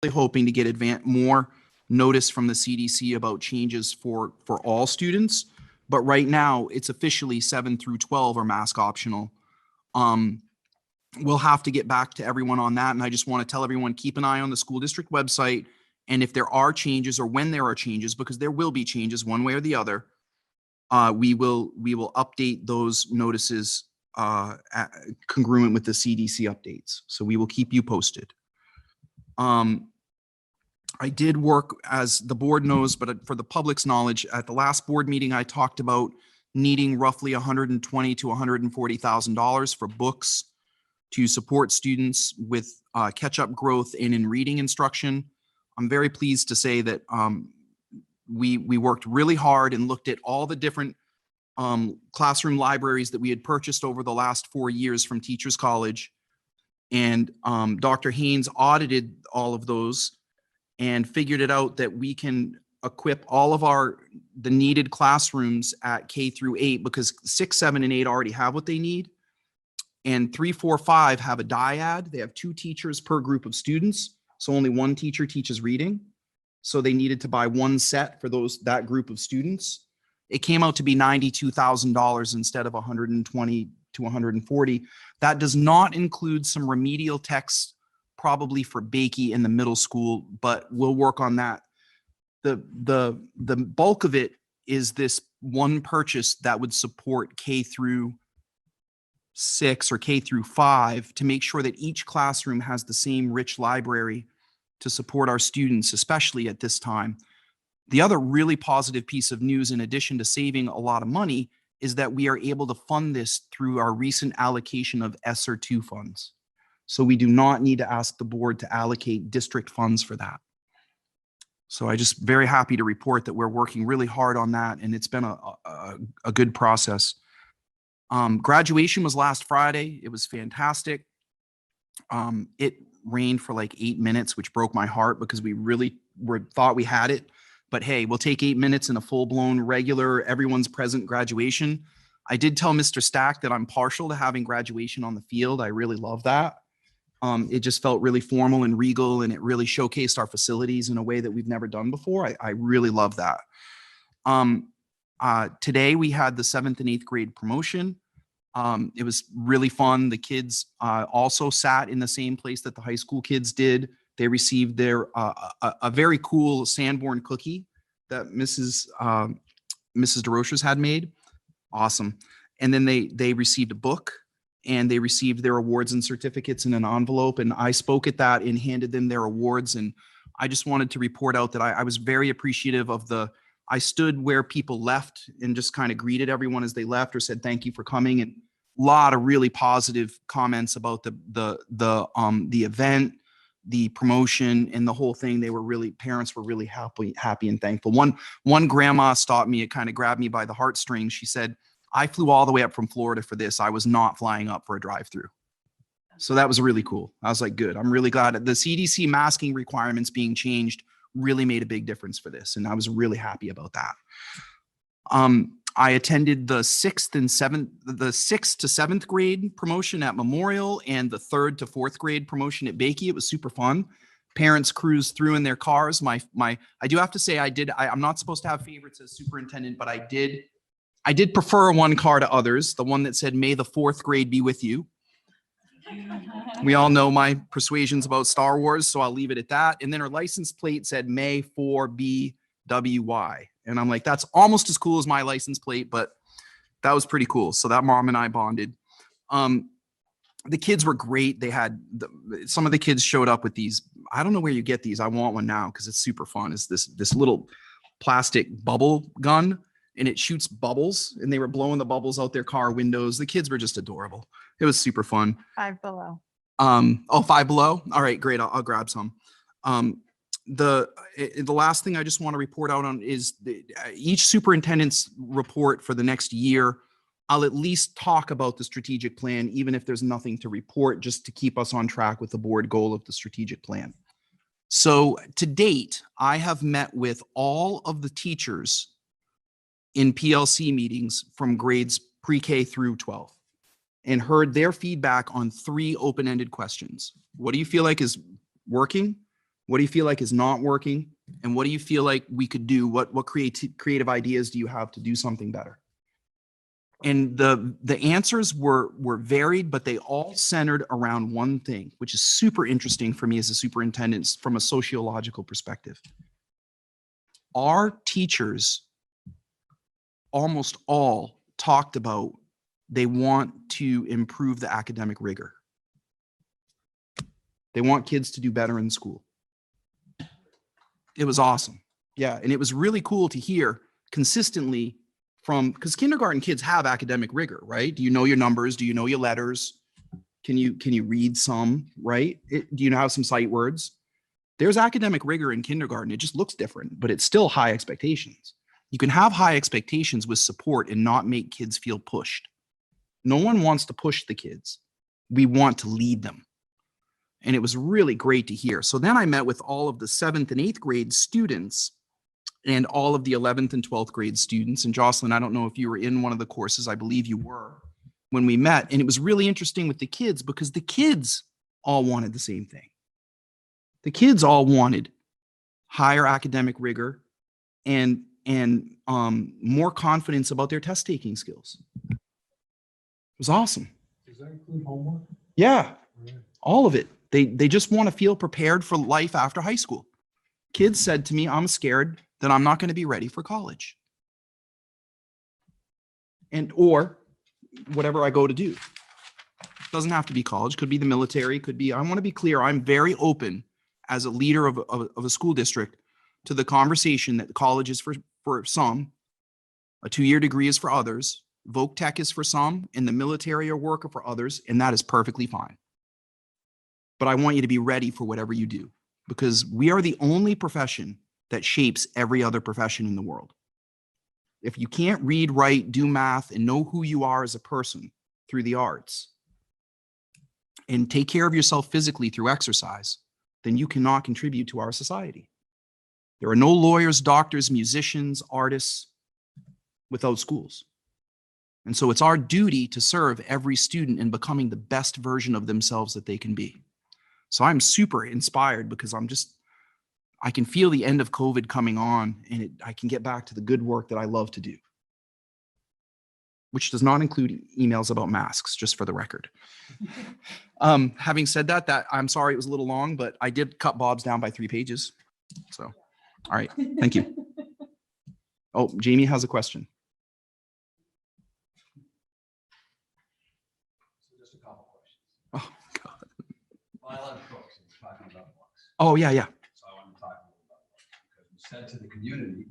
hoping to get more notice from the CDC about changes for all students. But right now, it's officially 7 through 12 are mask optional. We'll have to get back to everyone on that. And I just want to tell everyone, keep an eye on the school district website. And if there are changes or when there are changes, because there will be changes one way or the other, we will update those notices congruent with the CDC updates. So we will keep you posted. I did work, as the board knows, but for the public's knowledge, at the last board meeting, I talked about needing roughly $120,000 to $140,000 for books to support students with catch-up growth and in reading instruction. I'm very pleased to say that we worked really hard and looked at all the different classroom libraries that we had purchased over the last 4 years from Teachers College. And Dr. Haynes audited all of those and figured it out that we can equip all of the needed classrooms at K through 8, because 6, 7, and 8 already have what they need. And 3, 4, 5 have a dyad. They have 2 teachers per group of students. So only 1 teacher teaches reading. So they needed to buy 1 set for that group of students. It came out to be $92,000 instead of $120,000 to $140,000. That does not include some remedial texts, probably for Bakey in the middle school, but we'll work on that. The bulk of it is this one purchase that would support K through 6 or K through 5 to make sure that each classroom has the same rich library to support our students, especially at this time. The other really positive piece of news, in addition to saving a lot of money, is that we are able to fund this through our recent allocation of ESSER II funds. So we do not need to ask the board to allocate district funds for that. So I just very happy to report that we're working really hard on that, and it's been a good process. Graduation was last Friday. It was fantastic. It rained for like 8 minutes, which broke my heart because we really thought we had it. But hey, we'll take 8 minutes in a full-blown regular, everyone's present graduation. I did tell Mr. Stack that I'm partial to having graduation on the field. I really love that. It just felt really formal and regal, and it really showcased our facilities in a way that we've never done before. I really love that. Today we had the 7th and 8th grade promotion. It was really fun. The kids also sat in the same place that the high school kids did. They received their a very cool Sanborn cookie that Mrs. DeRochers had made. Awesome. And then they received a book, and they received their awards and certificates in an envelope. And I spoke at that and handed them their awards. And I just wanted to report out that I was very appreciative of I stood where people left and just kind of greeted everyone as they left or said, thank you for coming. And a lot of really positive comments about the event, the promotion, and the whole thing. Parents were really happy and thankful. One grandma stopped me. It kind of grabbed me by the heartstrings. She said, I flew all the way up from Florida for this. I was not flying up for a drive-through. So that was really cool. I was like, good. I'm really glad the CDC masking requirements being changed really made a big difference for this. And I was really happy about that. I attended the 6th to 7th grade promotion at Memorial and the 3rd to 4th grade promotion at Bakey. It was super fun. Parents cruised through in their cars. I do have to say I'm not supposed to have favorites as superintendent, but I did prefer one car to others. The one that said, may the 4th grade be with you. We all know my persuasions about Star Wars, so I'll leave it at that. And then her license plate said May 4BWY. And I'm like, that's almost as cool as my license plate, but that was pretty cool. So that mom and I bonded. The kids were great. They had some of the kids showed up with these. I don't know where you get these. I want one now because it's super fun. It's this little plastic bubble gun, and it shoots bubbles, and they were blowing the bubbles out their car windows. The kids were just adorable. It was super fun. 5 Below. Oh, 5 Below. All right, great. I'll grab some. The last thing I just want to report out on is each superintendent's report for the next year. I'll at least talk about the strategic plan, even if there's nothing to report, just to keep us on track with the board goal of the strategic plan. So to date, I have met with all of the teachers in PLC meetings from grades pre-K through 12 and heard their feedback on 3 open-ended questions. What do you feel like is working? What do you feel like is not working? And what do you feel like we could do? What creative ideas do you have to do something better? And the answers were varied, but they all centered around one thing, which is super interesting for me as a superintendent from a sociological perspective. Our teachers almost all talked about they want to improve the academic rigor. They want kids to do better in school. It was awesome. Yeah, and it was really cool to hear consistently from, because kindergarten kids have academic rigor, right? Do you know your numbers? Do you know your letters? Can you read some, right? Do you have some sight words? There's academic rigor in kindergarten. It just looks different, but it's still high expectations. You can have high expectations with support and not make kids feel pushed. No one wants to push the kids. We want to lead them. And it was really great to hear. So then I met with all of the 7th and 8th grade students and all of the 11th and 12th grade students. And Jocelyn, I don't know if you were in one of the courses. I believe you were when we met. And it was really interesting with the kids because the kids all wanted the same thing. The kids all wanted higher academic rigor and more confidence about their test taking skills. It was awesome. Does that include homework? Yeah, all of it. They just want to feel prepared for life after high school. Kids said to me, I'm scared that I'm not going to be ready for college. Or whatever I go to do. Doesn't have to be college, could be the military, could be, I want to be clear, I'm very open as a leader of a school district to the conversation that college is for some, a 2-year degree is for others, voc tech is for some, and the military or worker for others, and that is perfectly fine. But I want you to be ready for whatever you do, because we are the only profession that shapes every other profession in the world. If you can't read, write, do math, and know who you are as a person through the arts, and take care of yourself physically through exercise, then you cannot contribute to our society. There are no lawyers, doctors, musicians, artists without schools. And so it's our duty to serve every student in becoming the best version of themselves that they can be. So I'm super inspired because I can feel the end of COVID coming on, and I can get back to the good work that I love to do, which does not include emails about masks, just for the record. Having said that I'm sorry it was a little long, but I did cut Bob's down by 3 pages. So, all right, thank you. Oh, Jamie has a question. So just a couple questions. Oh, God. Well, I love books and talking about books. Oh, yeah. So I want to talk a little about books because we said to the community,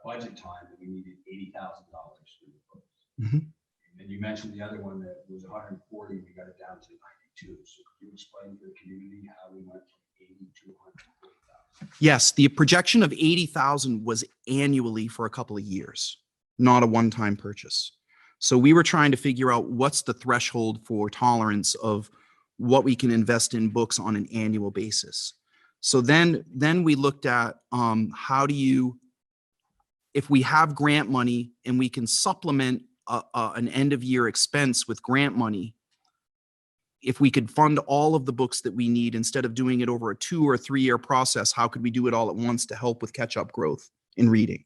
budget time, that we needed $80,000 for the books. Mhm. And then you mentioned the other one that was 140, we got it down to 92. So could you explain to the community how we went from 80 to 140,000? Yes, the projection of 80,000 was annually for a couple of years, not a one-time purchase. So we were trying to figure out what's the threshold for tolerance of what we can invest in books on an annual basis. So then we looked at how do you, if we have grant money and we can supplement an end of year expense with grant money, if we could fund all of the books that we need instead of doing it over a 2 or 3 year process, how could we do it all at once to help with catch up growth in reading?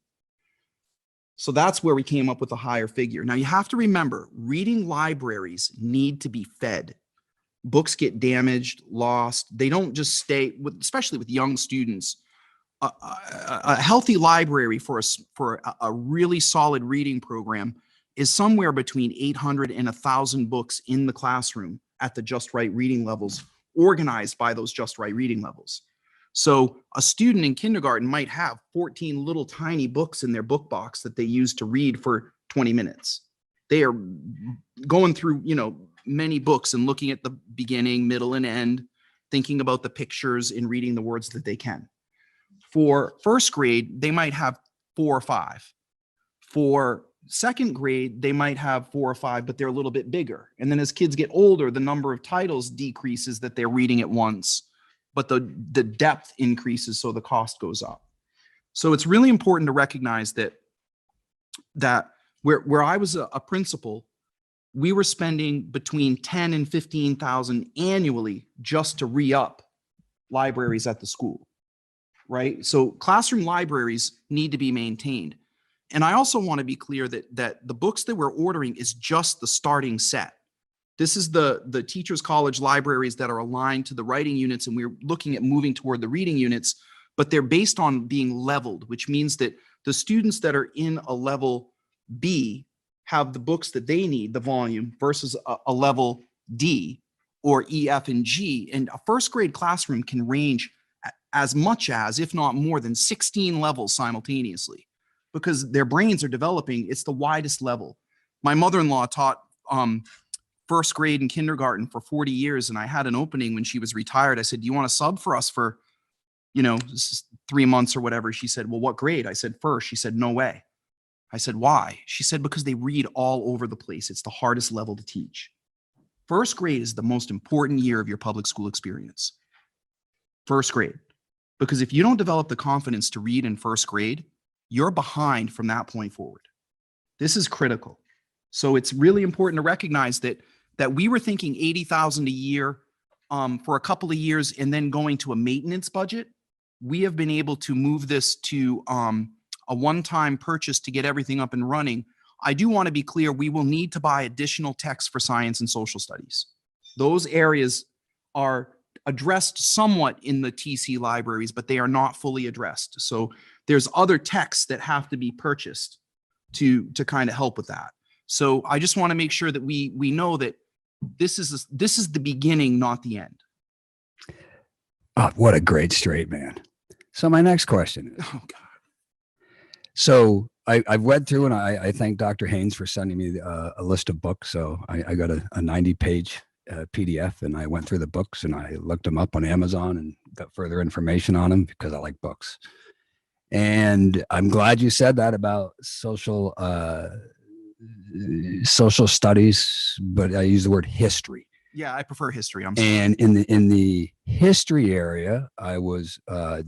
So that's where we came up with a higher figure. Now you have to remember, reading libraries need to be fed. Books get damaged, lost. They don't just stay, especially with young students. A healthy library for a really solid reading program is somewhere between 800 and 1,000 books in the classroom at the just right reading levels, organized by those just right reading levels. So a student in kindergarten might have 14 little tiny books in their book box that they use to read for 20 minutes. They are going through, many books and looking at the beginning, middle, and end, thinking about the pictures and reading the words that they can. For first grade, they might have 4 or 5. For second grade, they might have 4 or 5, but they're a little bit bigger. And then as kids get older, the number of titles decreases that they're reading at once, but the depth increases, so the cost goes up. So it's really important to recognize that where I was a principal, we were spending between 10 and 15,000 annually just to re-up libraries at the school, right? So classroom libraries need to be maintained. And I also want to be clear that the books that we're ordering is just the starting set. This is the Teachers College libraries that are aligned to the writing units, and we're looking at moving toward the reading units, but they're based on being leveled, which means that the students that are in a level B have the books that they need, the volume, versus a level D or E, F, and G. And a first grade classroom can range as much as, if not more than 16 levels simultaneously, because their brains are developing. It's the widest level. My mother-in-law taught first grade and kindergarten for 40 years. And I had an opening when she was retired. I said, do you want to sub for us for, 3 months or whatever? She said, well, what grade? I said, first. She said, no way. I said, why? She said, because they read all over the place. It's the hardest level to teach. First grade is the most important year of your public school experience. First grade. Because if you don't develop the confidence to read in first grade, you're behind from that point forward. This is critical. So it's really important to recognize that we were thinking $80,000 a year for a couple of years and then going to a maintenance budget. We have been able to move this to a one-time purchase to get everything up and running. I do want to be clear, we will need to buy additional texts for science and social studies. Those areas are addressed somewhat in the TC libraries, but they are not fully addressed. So there's other texts that have to be purchased to kind of help with that. So I just want to make sure that we know that this is the beginning, not the end. Oh, what a great straight man. So my next question. Oh God. So I've read through, and I thank Dr. Haynes for sending me a list of books. So I got a 90-page PDF, and I went through the books and I looked them up on Amazon and got further information on them because I like books. And I'm glad you said that about social studies, but I use the word history. Yeah, I prefer history. I'm sorry. And in the history area, I was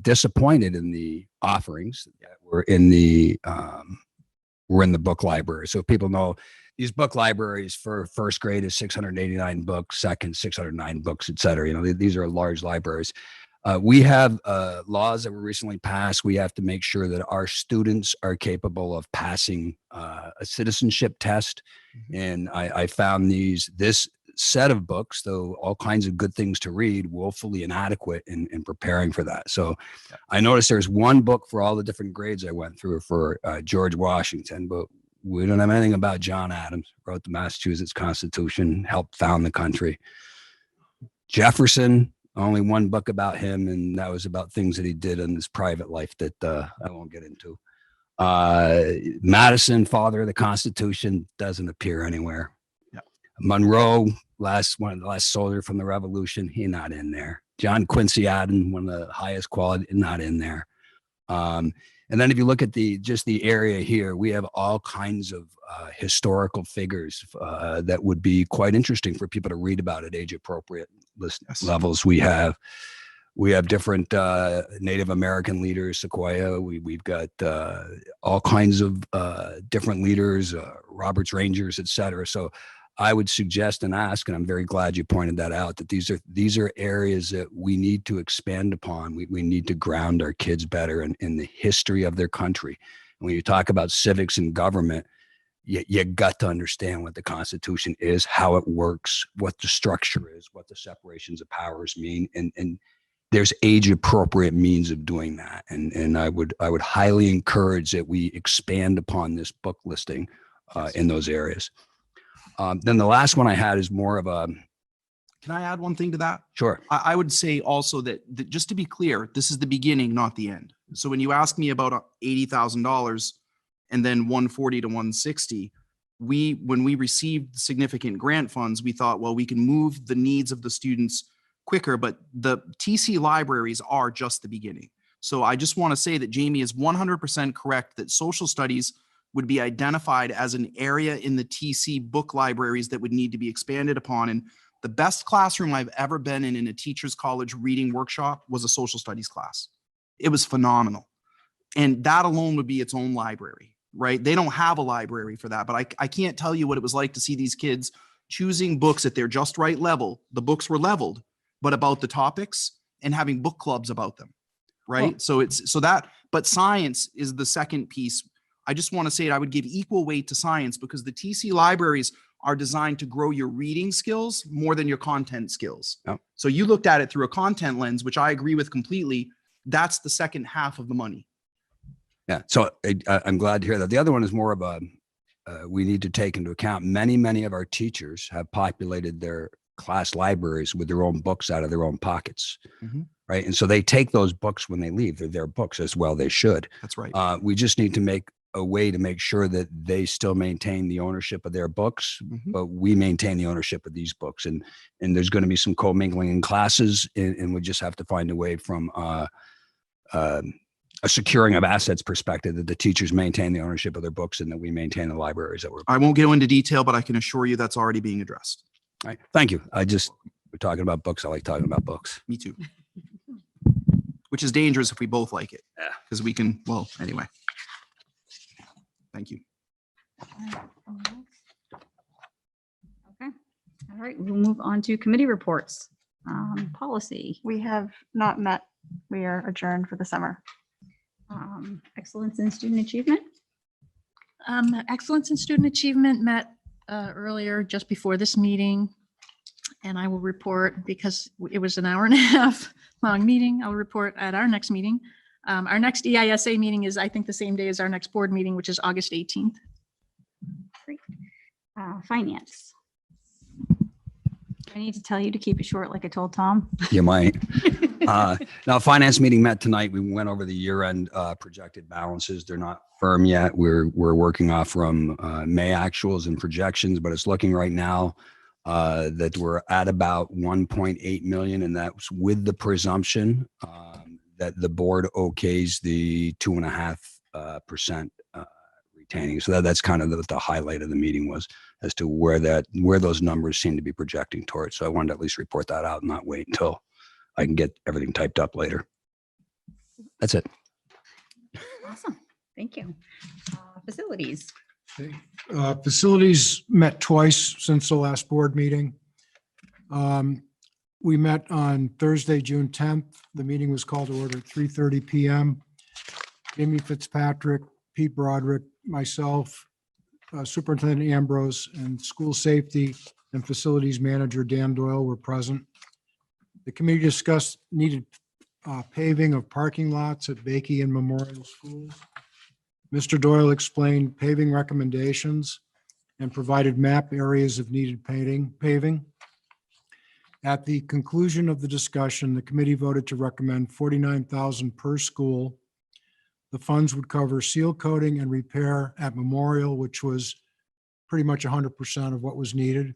disappointed in the offerings that were in the book library. So people know these book libraries for first grade is 689 books, second 609 books, et cetera. These are large libraries. We have laws that were recently passed. We have to make sure that our students are capable of passing a citizenship test. Mm-hmm. And I found this set of books, though all kinds of good things to read, woefully inadequate in preparing for that. So yeah. I noticed there's one book for all the different grades I went through for George Washington, but we don't have anything about John Adams, wrote the Massachusetts Constitution, helped found the country. Jefferson, only one book about him, and that was about things that he did in his private life that I won't get into. Madison, father of the Constitution, doesn't appear anywhere. Yeah. Monroe, one of the last soldier from the Revolution, he not in there. John Quincy Adams, one of the highest quality, not in there. And then if you look at the area here, we have all kinds of historical figures that would be quite interesting for people to read about at age appropriate levels. We have different Native American leaders, Sequoyah. We've got all kinds of different leaders, Roberts Rangers, et cetera. So I would suggest and ask, and I'm very glad you pointed that out, that these are areas that we need to expand upon. We need to ground our kids better in the history of their country. And when you talk about civics and government, you got to understand what the Constitution is, how it works, what the structure is, what the separations of powers mean, and there's age-appropriate means of doing that. And I would highly encourage that we expand upon this book listing in those areas. Then the last one I had is more of a. Can I add one thing to that? Sure. I would say also that just to be clear, this is the beginning, not the end. So when you ask me about $80,000 and then 140 to 160, when we received significant grant funds, we thought, well, we can move the needs of the students quicker, but the TC libraries are just the beginning. So I just want to say that Jamie is 100% correct that social studies would be identified as an area in the TC book libraries that would need to be expanded upon. And the best classroom I've ever been in a teacher's college reading workshop was a social studies class. It was phenomenal. And that alone would be its own library, right? They don't have a library for that, but I can't tell you what it was like to see these kids choosing books at their just right level. The books were leveled, but about the topics. and having book clubs about them. Well- Right. But science is the second piece. I just want to say I would give equal weight to science because the TC libraries are designed to grow your reading skills more than your content skills. Yep. So you looked at it through a content lens, which I agree with completely. That's the second half of the money. Yeah. So I'm glad to hear that. The other one is more of a, we need to take into account many of our teachers have populated their class libraries with their own books out of their own pockets. Mhm. Right. And so they take those books when they leave. They're their books as well. They should. That's right. We just need to make a way to make sure that they still maintain the ownership of their books, Mhm. but we maintain the ownership of these books. And there's going to be some commingling in classes, and we just have to find a way from a securing of assets perspective that the teachers maintain the ownership of their books and that we maintain the libraries that we're. I won't go into detail, but I can assure you that's already being addressed. All right. Thank you. We're talking about books. I like talking about books. Me too. Which is dangerous if we both like it. Yeah. Because we can, well, anyway. Thank you. Okay, all right, we'll move on to committee reports. Policy, We have not met. We are adjourned for the summer. excellence in student achievement. Excellence in Student Achievement met earlier, just before this meeting. And I will report, because it was an hour and a half long meeting, I'll report at our next meeting. Our next EISA meeting is, I think, the same day as our next board meeting, which is August 18th. Great. Finance. I need to tell you to keep it short, like I told Tom. You might. Now, finance meeting met tonight. We went over the year-end projected balances. They're not firm yet. We're working off from May actuals and projections, but it's looking right now that we're at about 1.8 million, and that's with the presumption that the board okays the 2.5% retaining. So that's kind of the highlight of the meeting, was as to where those numbers seem to be projecting towards. So I wanted to at least report that out and not wait until I can get everything typed up later. That's it. Awesome, thank you. Facilities. Facilities met twice since the last board meeting. We met on Thursday, June 10th. The meeting was called to order at 3:30 PM. Amy Fitzpatrick, Pete Broderick, myself, Superintendent Ambrose, and School Safety and Facilities Manager Dan Doyle were present. The committee discussed needed paving of parking lots at Bakey and Memorial Schools. Mr. Doyle explained paving recommendations and provided map areas of needed paving. At the conclusion of the discussion, the committee voted to recommend $49,000 per school. The funds would cover seal coating and repair at Memorial, which was pretty much 100% of what was needed.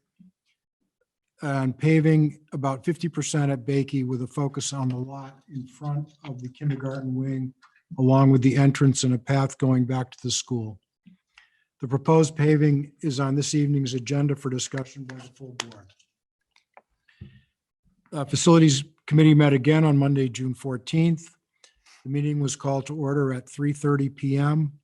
And paving about 50% at Bakey, with a focus on the lot in front of the kindergarten wing, along with the entrance and a path going back to the school. The proposed paving is on this evening's agenda for discussion by the full board. Facilities Committee met again on Monday, June 14th. The meeting was called to order at 3:30 PM.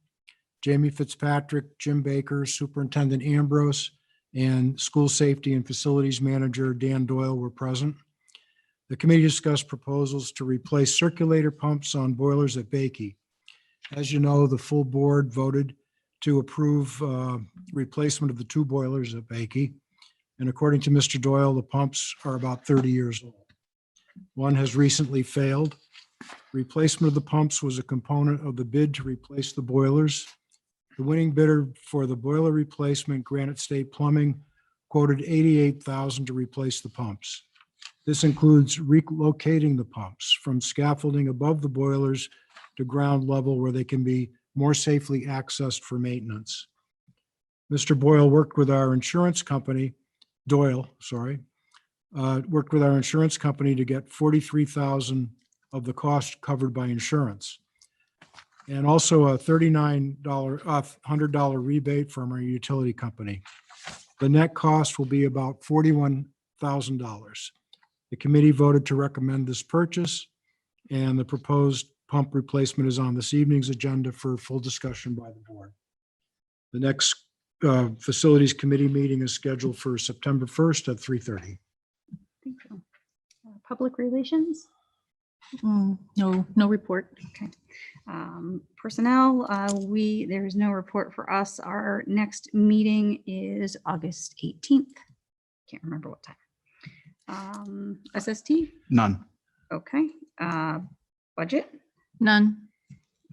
Jamie Fitzpatrick, Jim Baker, Superintendent Ambrose, and School Safety and Facilities Manager Dan Doyle were present. The committee discussed proposals to replace circulator pumps on boilers at Bakey. As you know, the full board voted to approve replacement of the two boilers at Bakey. And according to Mr. Doyle, the pumps are about 30 years old. One has recently failed. Replacement of the pumps was a component of the bid to replace the boilers. The winning bidder for the boiler replacement, Granite State Plumbing, quoted $88,000 to replace the pumps. This includes relocating the pumps from scaffolding above the boilers to ground level where they can be more safely accessed for maintenance. Mr. Doyle worked with our insurance company to get $43,000 of the cost covered by insurance. And also a $100 rebate from our utility company. The net cost will be about $41,000. The committee voted to recommend this purchase, and the proposed pump replacement is on this evening's agenda for full discussion by the board. The next Facilities Committee meeting is scheduled for September 1st at 3:30. Thank you. Public relations. No report. Okay. Personnel, there is no report for us. Our next meeting is August 18th. Can't remember what time. SST, None. okay. Budget None.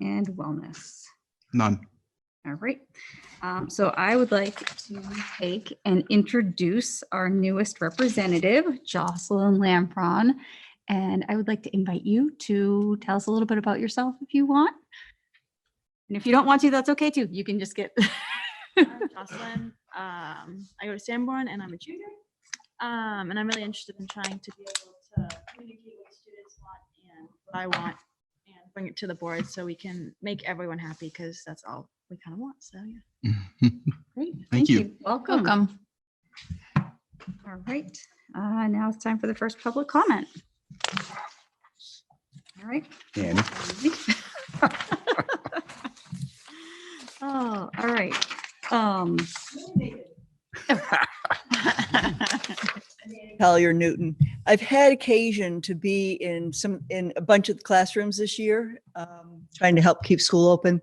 and wellness. None. All right. So I would like to take and introduce our newest representative, Jocelyn Lampron. And I would like to invite you to tell us a little bit about yourself if you want. And if you don't want to, that's okay too. You can just get. I'm Jocelyn. I go to Sanborn and I'm a junior. And I'm really interested in trying to be able to communicate what students want and what I want and bring it to the board so we can make everyone happy because that's all we kind of want. So yeah. Great. Thank you. Welcome. Welcome. All right. Now it's time for the first public comment. All right. Annie. Oh, all right. Collier Newton. I've had occasion to be in a bunch of the classrooms this year, trying to help keep school open.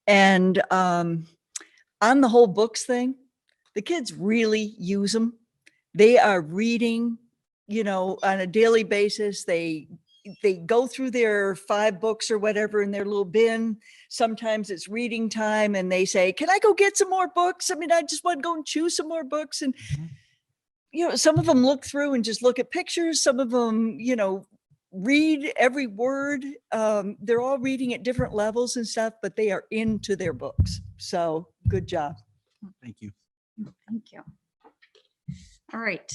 And on the whole books thing, the kids really use them. They are reading, on a daily basis. They go through their 5 books or whatever in their little bin. Sometimes it's reading time and they say, can I go get some more books? I mean, I just want to go and choose some more books. And some of them look through and just look at pictures. Some of them, read every word. They're all reading at different levels and stuff, but they are into their books. So good job. Thank you. Thank you. All right.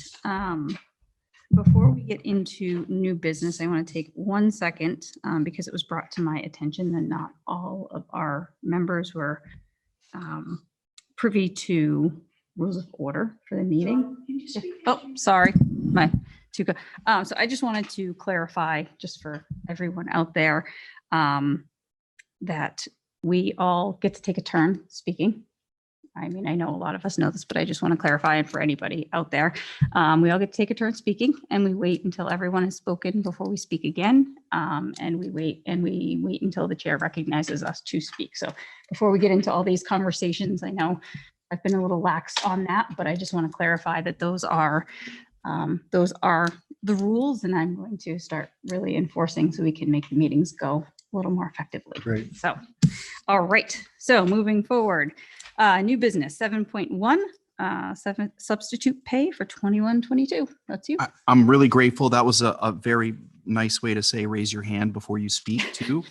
Before we get into new business, I want to take 1 second because it was brought to my attention that not all of our members were privy to rules of order for the meeting. Oh, sorry, my Tuka. So I just wanted to clarify, just for everyone out there, that we all get to take a turn speaking. I mean, I know a lot of us know this, but I just want to clarify it for anybody out there. We all get to take a turn speaking and we wait until everyone has spoken before we speak again. And we wait until the chair recognizes us to speak. So before we get into all these conversations, I know I've been a little lax on that, but I just want to clarify that those are the rules, and I'm going to start really enforcing so we can make the meetings go a little more effectively. Great. So, all right. So moving forward, new business 7.1, substitute pay for 21-22. That's you. I'm really grateful. That was a very nice way to say raise your hand before you speak too,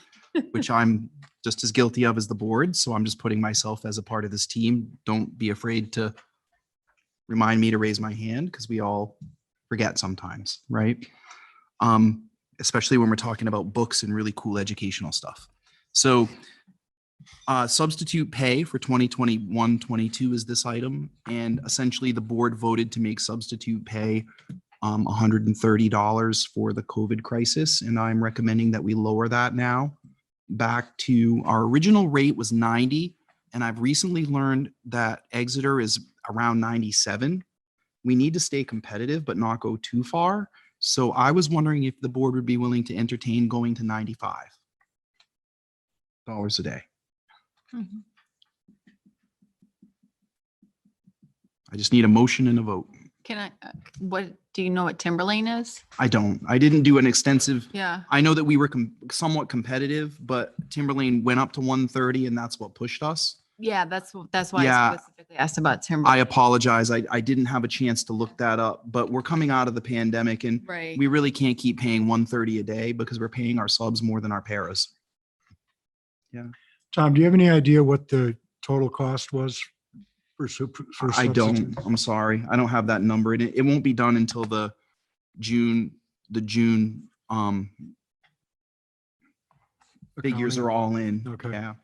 which I'm just as guilty of as the board. So I'm just putting myself as a part of this team. Don't be afraid to remind me to raise my hand because we all forget sometimes, right? Especially when we're talking about books and really cool educational stuff. So substitute pay for 2021-22 is this item. And essentially the board voted to make substitute pay $130 for the COVID crisis. And I'm recommending that we lower that now back to our original rate was 90. And I've recently learned that Exeter is around 97. We need to stay competitive, but not go too far. So I was wondering if the board would be willing to entertain going to $95 a day. I just need a motion and a vote. Can I, do you know what Timberlane is? I didn't do an extensive, Yeah. I know that we were somewhat competitive, but Timberlane went up to 130 and that's what pushed us. Yeah, that's why Yeah. I specifically asked about I Timberlane. apologize. I didn't have a chance to look that up, but we're coming out of the pandemic and Right. we really can't keep paying 130 a day because we're paying our subs more than our paras. Tom, do you have any idea what the total cost was for I don't, substitute? I'm sorry. I don't have that number. It won't be done until the June figures are all in. Okay. Yeah.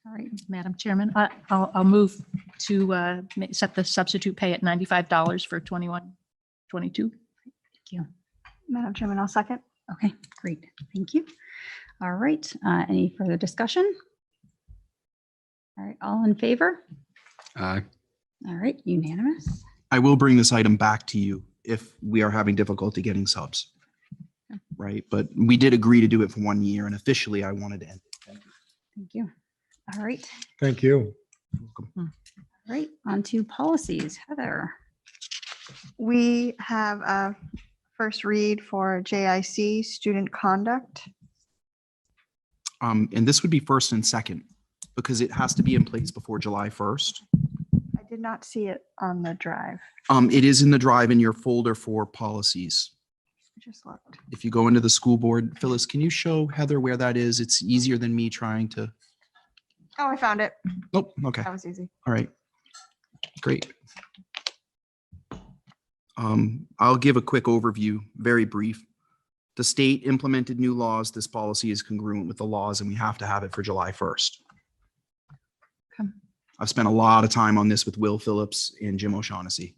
All right. Madam Chairman, I'll move to set the substitute pay at $95 for 21-22. Madam Chairman, I'll second. Okay, great. Thank you. All right. Any further discussion? All right. All in favor? Aye. All right. Unanimous. I will bring this item back to you if we are having difficulty getting subs. right? But we did agree to do it for 1 year, and officially I wanted to end it. Thank you. Thank you. All right, Thank you. all right, on to policies. Heather. We have a first read for JIC student conduct. And this would be first and second, because it has to be in place before July 1st. I did not see it on the drive. It is in the drive in your folder for policies. I just looked. If you go into the school board, Phyllis, can you show Heather where that is? It's easier than me trying to, Oh, I found it. oh, okay, That was easy. all right. Great. I'll give a quick overview, very brief. The state implemented new laws. This policy is congruent with the laws, and we have to have it for July 1st. Okay. I've spent a lot of time on this with Will Phillips and Jim O'Shaughnessy.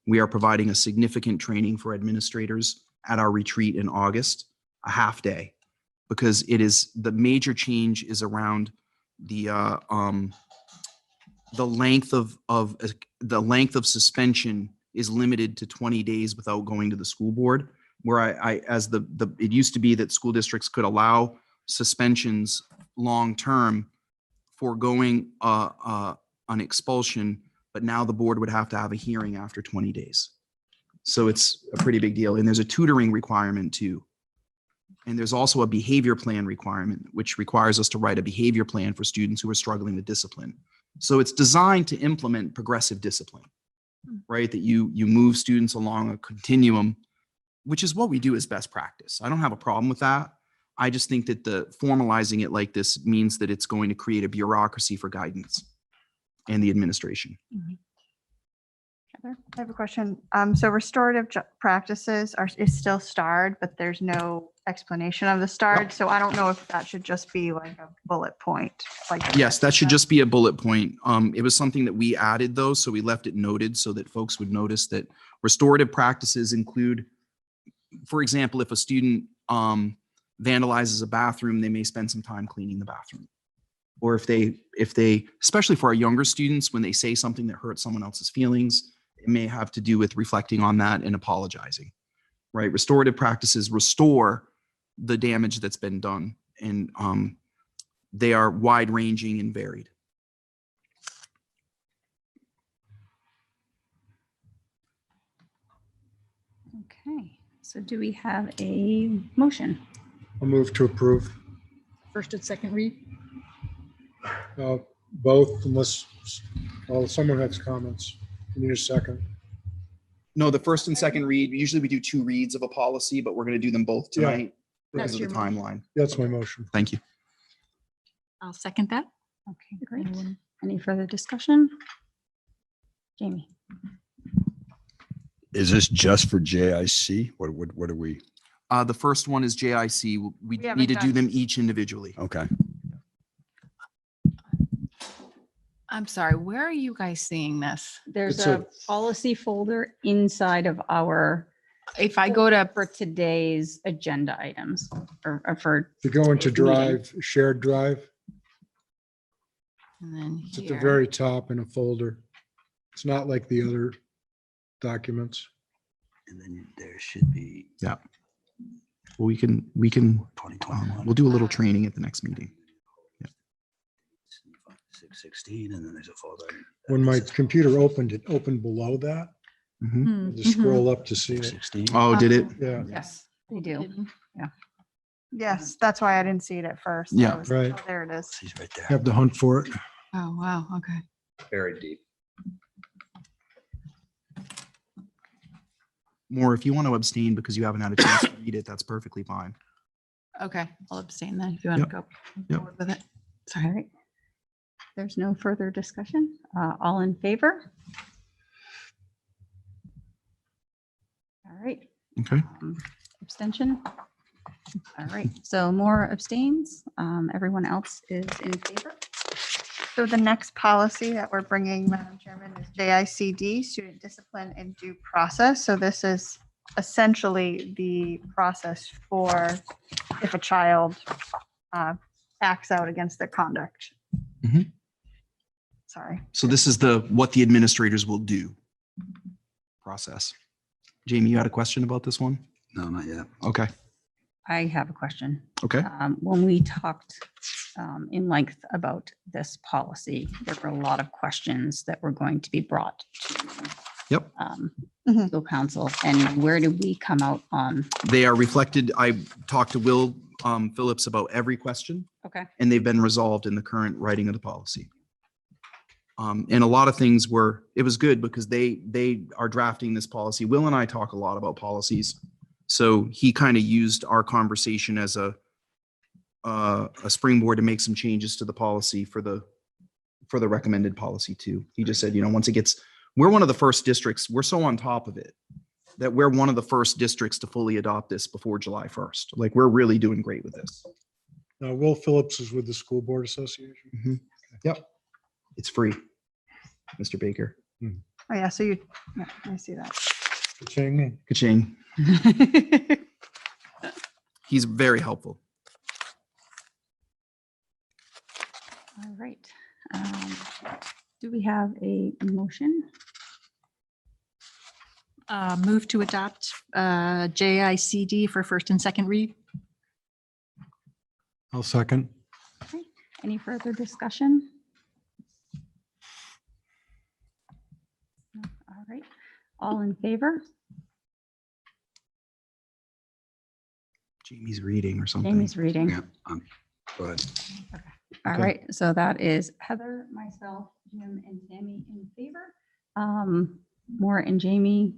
We are providing a significant training for administrators at our retreat in August, a half day, because it is, the major change is around the length of suspension is limited to 20 days without going to the school board, where it used to be that school districts could allow suspensions long-term foregoing an expulsion, but now the board would have to have a hearing after 20 days. So it's a pretty big deal. And there's a tutoring requirement too. And there's also a behavior plan requirement, which requires us to write a behavior plan for students who are struggling with discipline. So it's designed to implement progressive discipline, right? That you move students along a continuum, which is what we do as best practice. I don't have a problem with that. I just think that the formalizing it like this means that it's going to create a bureaucracy for guidance and the administration. I have a question. So restorative practices is still starred, but there's no explanation of the starred. So I don't know if that should just be like a bullet point. Like Yes, that should just be a bullet point. It was something that we added though, so we left it noted so that folks would notice that restorative practices include, for example, if a student vandalizes a bathroom, they may spend some time cleaning the bathroom. Or if they, especially for our younger students, when they say something that hurts someone else's feelings, it may have to do with reflecting on that and apologizing, right? Restorative practices restore the damage that's been done, and they are wide ranging and varied. Okay, so do we have a motion? I'll move to approve First and second read. both unless someone has comments. I need a second. No, the first and second read, usually we do 2 reads of a policy, but we're going to do them both Yeah. tonight because of That's the your motion. timeline. That's my motion. Thank you. I'll second that. Okay, great. Anyone? Any further discussion? Jamie? Is this just for JIC? What are we? The first one is JIC. We We haven't need to do done- them each individually. Okay. I'm sorry, where are you guys seeing this? There's It's a a- policy folder inside of our, If I go to, for today's agenda items or for, If you go into Meeting. drive, shared drive, and then it's at the here, very top in a folder. It's not like the other documents. And then there should be Well, we can, 2021. we'll do a little training at the next meeting. 616, and then there's a folder. When my computer opened, it opened below that. Mhm. Just scroll up to see it. 616. Oh, did it? Yeah, yes, they do. Yes, that's why I didn't see it at first. Yeah. I was- Right. oh, there it is. He's right there. have to hunt for it. Oh, wow, okay. Buried deep. More, if you want to abstain because you haven't had a chance to read it, that's perfectly fine. Okay, I'll abstain then if you want to go Yep. forward with it. All right. There's no further discussion. All in favor? All right. Okay. Abstention? All right, so more abstains. Everyone else is in favor. So the next policy that we're bringing, Madam Chairman, is JICD, Student Discipline and Due Process. So this is essentially the process for if a child acts out against their conduct. Mhm. Sorry. So this is what the administrators will do process. Jamie, you had a question about this one? No, not yet. Okay. I have a question. Okay. When we talked in length about this policy, there were a lot of questions that were going to be brought to Yep. Mhm. legal counsel. And where did we come out on? They are reflected. I talked to Will Phillips about every question, Okay. and they've been resolved in the current writing of the policy. And a lot of things were, it was good because they are drafting this policy. Will and I talk a lot about policies. So he kind of used our conversation as a springboard to make some changes to the policy for the recommended policy too. He just said, once it gets, we're one of the first districts, we're so on top of it that we're one of the first districts to fully adopt this before July 1st. Like, we're really doing great with this. Now, Will Phillips is with the School Board Association. Yep. It's free, Mr. Baker. Oh, yeah, so you, yeah, I see that. Ka-ching. Ka-ching. He's very helpful. All right. Do we have a motion? Move to adopt JICD for first and second read. I'll second. Any further discussion? No? All right. All in favor? Jamie's reading or something. Jamie's reading. Yeah. Go ahead. All Okay. right. So that is Heather, myself, Jim, and Tammy in favor. Maura and Jamie,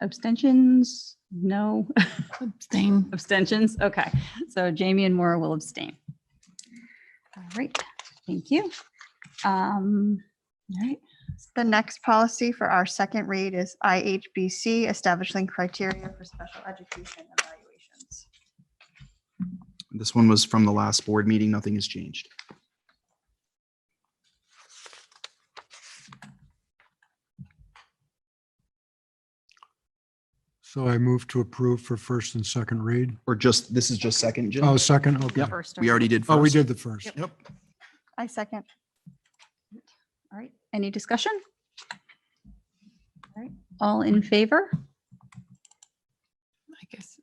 abstentions? No. Abstain. Abstentions? Okay. So Jamie and Maura will abstain. All right. Thank you. All right. The next policy for our second read is IHBC, establishing criteria for special education evaluations. This one was from the last board meeting. Nothing has changed. So I move to approve for first and second read. Or just, this is just second, Jim? Oh, second, okay. Yep. First, We already did first. Oh, we did the first. Yep. I second. All right. Any discussion? All right. All in favor? I guess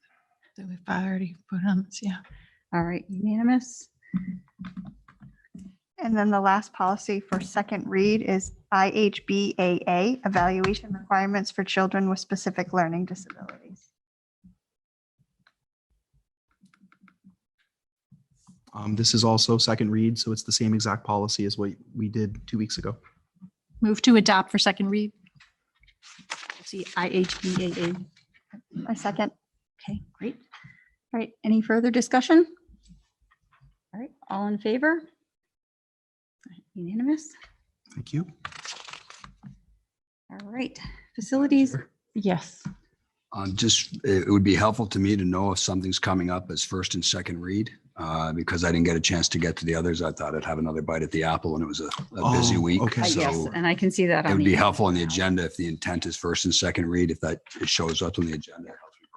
that we've already put on this, yeah. All right. Unanimous. And then the last policy for second read is IHBAA, evaluation requirements for children with specific learning disabilities. This is also second read, so it's the same exact policy as what we did 2 weeks ago. Move to adopt for second read. See IHBAA. I second. Okay, great. All right. Any further discussion? All right. All in favor? All right, unanimous. Thank you. All right. Facilities. Yes. Just, it would be helpful to me to know if something's coming up as first and second read, because I didn't get a chance to get to the others. I thought I'd have another bite at the apple and it was a busy Oh, week. okay. Yes, So and I can see that. it on would the be helpful on the email. agenda if the intent is first and second read, if that it shows up on the agenda. It helps me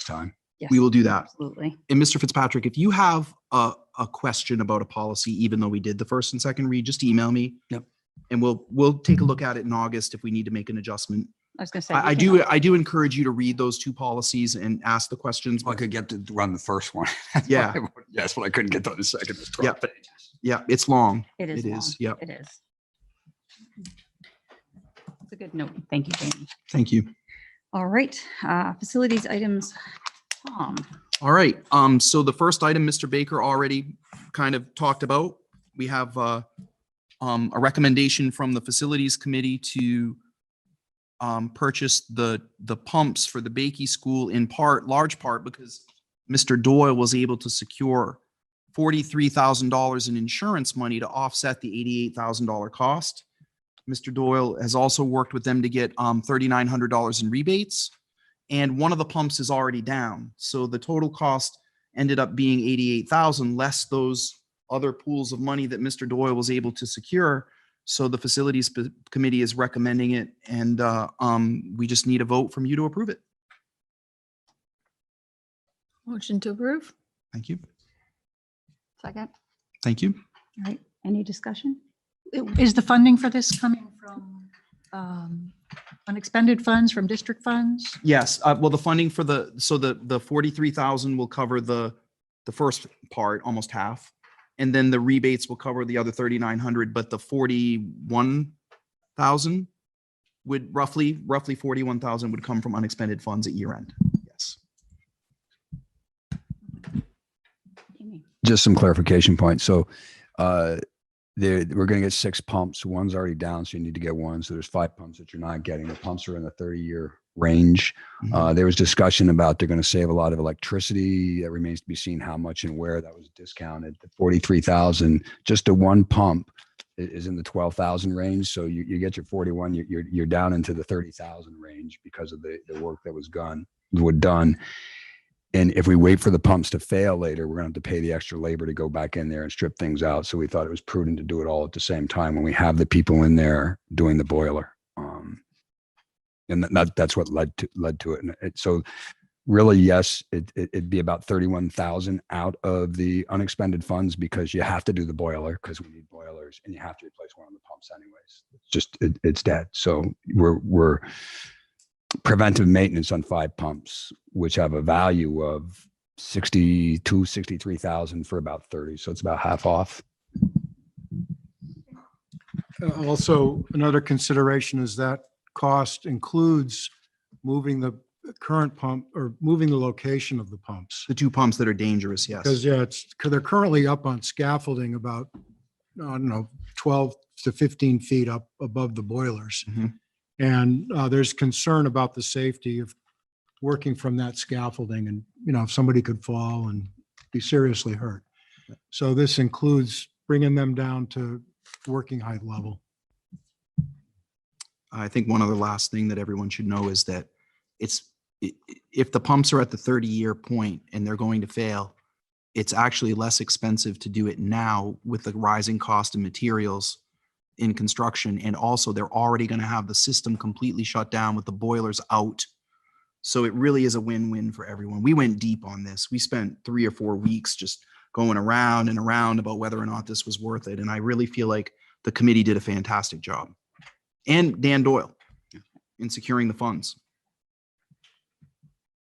prioritize time. Yes, We will do that. Absolutely. And Mr. Fitzpatrick, if you have a question about a policy, even though we did the first and second read, just email me. Yep. And we'll take a look at it in August if we need to make an adjustment. I was going to say. I you can- do encourage you to read those two policies and ask the questions. Well, I could get to run the first one. Yeah. Yes, but I couldn't get to the second. It's 12 Yep. pages. Yeah, it's long. It is. It long. is, yep. It is. It's a good note. Thank you, Jamie. Thank you. All right. Facilities items. Tom. All right. So the first item, Mr. Baker already kind of talked about. We have a recommendation from the Facilities Committee to purchase the pumps for the Bakey School in part, large part, because Mr. Doyle was able to secure $43,000 in insurance money to offset the $88,000 cost. Mr. Doyle has also worked with them to get $3,900 in rebates. And one of the pumps is already down. So the total cost ended up being $88,000 less those other pools of money that Mr. Doyle was able to secure. So the Facilities Committee is recommending it, and we just need a vote from you to approve it. Motion to approve? Thank you. Second. Thank you. All right. Any discussion? Is the funding for this coming from unexpended funds from district funds? Yes, well, the funding for the 43,000 will cover the first part, almost half. And then the rebates will cover the other 3,900, but the 41,000 would roughly 41,000 would come from unexpended funds at year end. Yes. Amy. Just some clarification points. So we're going to get 6 pumps. One's already down, so you need to get one. So there's 5 pumps that you're not getting. The pumps are in the 30-year range. There was discussion about they're going to save a lot of electricity. It remains to be seen how much and where that was discounted. The 43,000, just the one pump is in the 12,000 range. So you get your 41, you're down into the 30,000 range because of the work that was done. And if we wait for the pumps to fail later, we're going to have to pay the extra labor to go back in there and strip things out. So we thought it was prudent to do it all at the same time when we have the people in there doing the boiler. And that's what led to it. And so really, yes, it'd be about 31,000 out of the unexpended funds because you have to do the boiler because we need boilers and you have to replace one of the pumps anyways. It's just, it's dead. So we're preventive maintenance on 5 pumps, which have a value of 63,000 for about 30. So it's about half off. Also, another consideration is that cost includes moving the current pump or moving the location of the pumps. The 2 pumps that are dangerous, yes. Because, yeah, they're currently up on scaffolding about, I don't know, 12 to 15 feet up above the boilers. Mhm. And there's concern about the safety of working from that scaffolding and, if somebody could fall and be seriously hurt. So this includes bringing them down to working height level. I think one other last thing that everyone should know is that if the pumps are at the 30-year point and they're going to fail, it's actually less expensive to do it now with the rising cost of materials in construction. And also they're already going to have the system completely shut down with the boilers out. So it really is a win-win for everyone. We went deep on this. We spent 3 or 4 weeks just going around and around about whether or not this was worth it. And I really feel like the committee did a fantastic job. And Dan Doyle in securing the funds.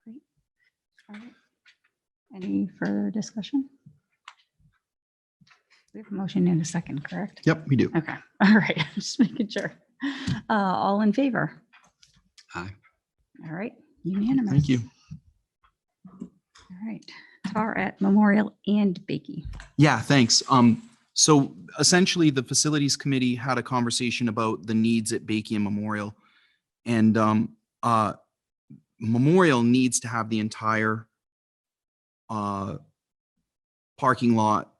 Great. All right. Any further discussion? We have a motion in a second, correct? Yep, we do. Okay. All right. Just making sure. All in favor? Aye. All right. Unanimous. Thank you. All right. Tar at Memorial and Bakey. Yeah, thanks. So essentially the facilities committee had a conversation about the needs at Bakey and Memorial. And Memorial needs to have the entire parking lot.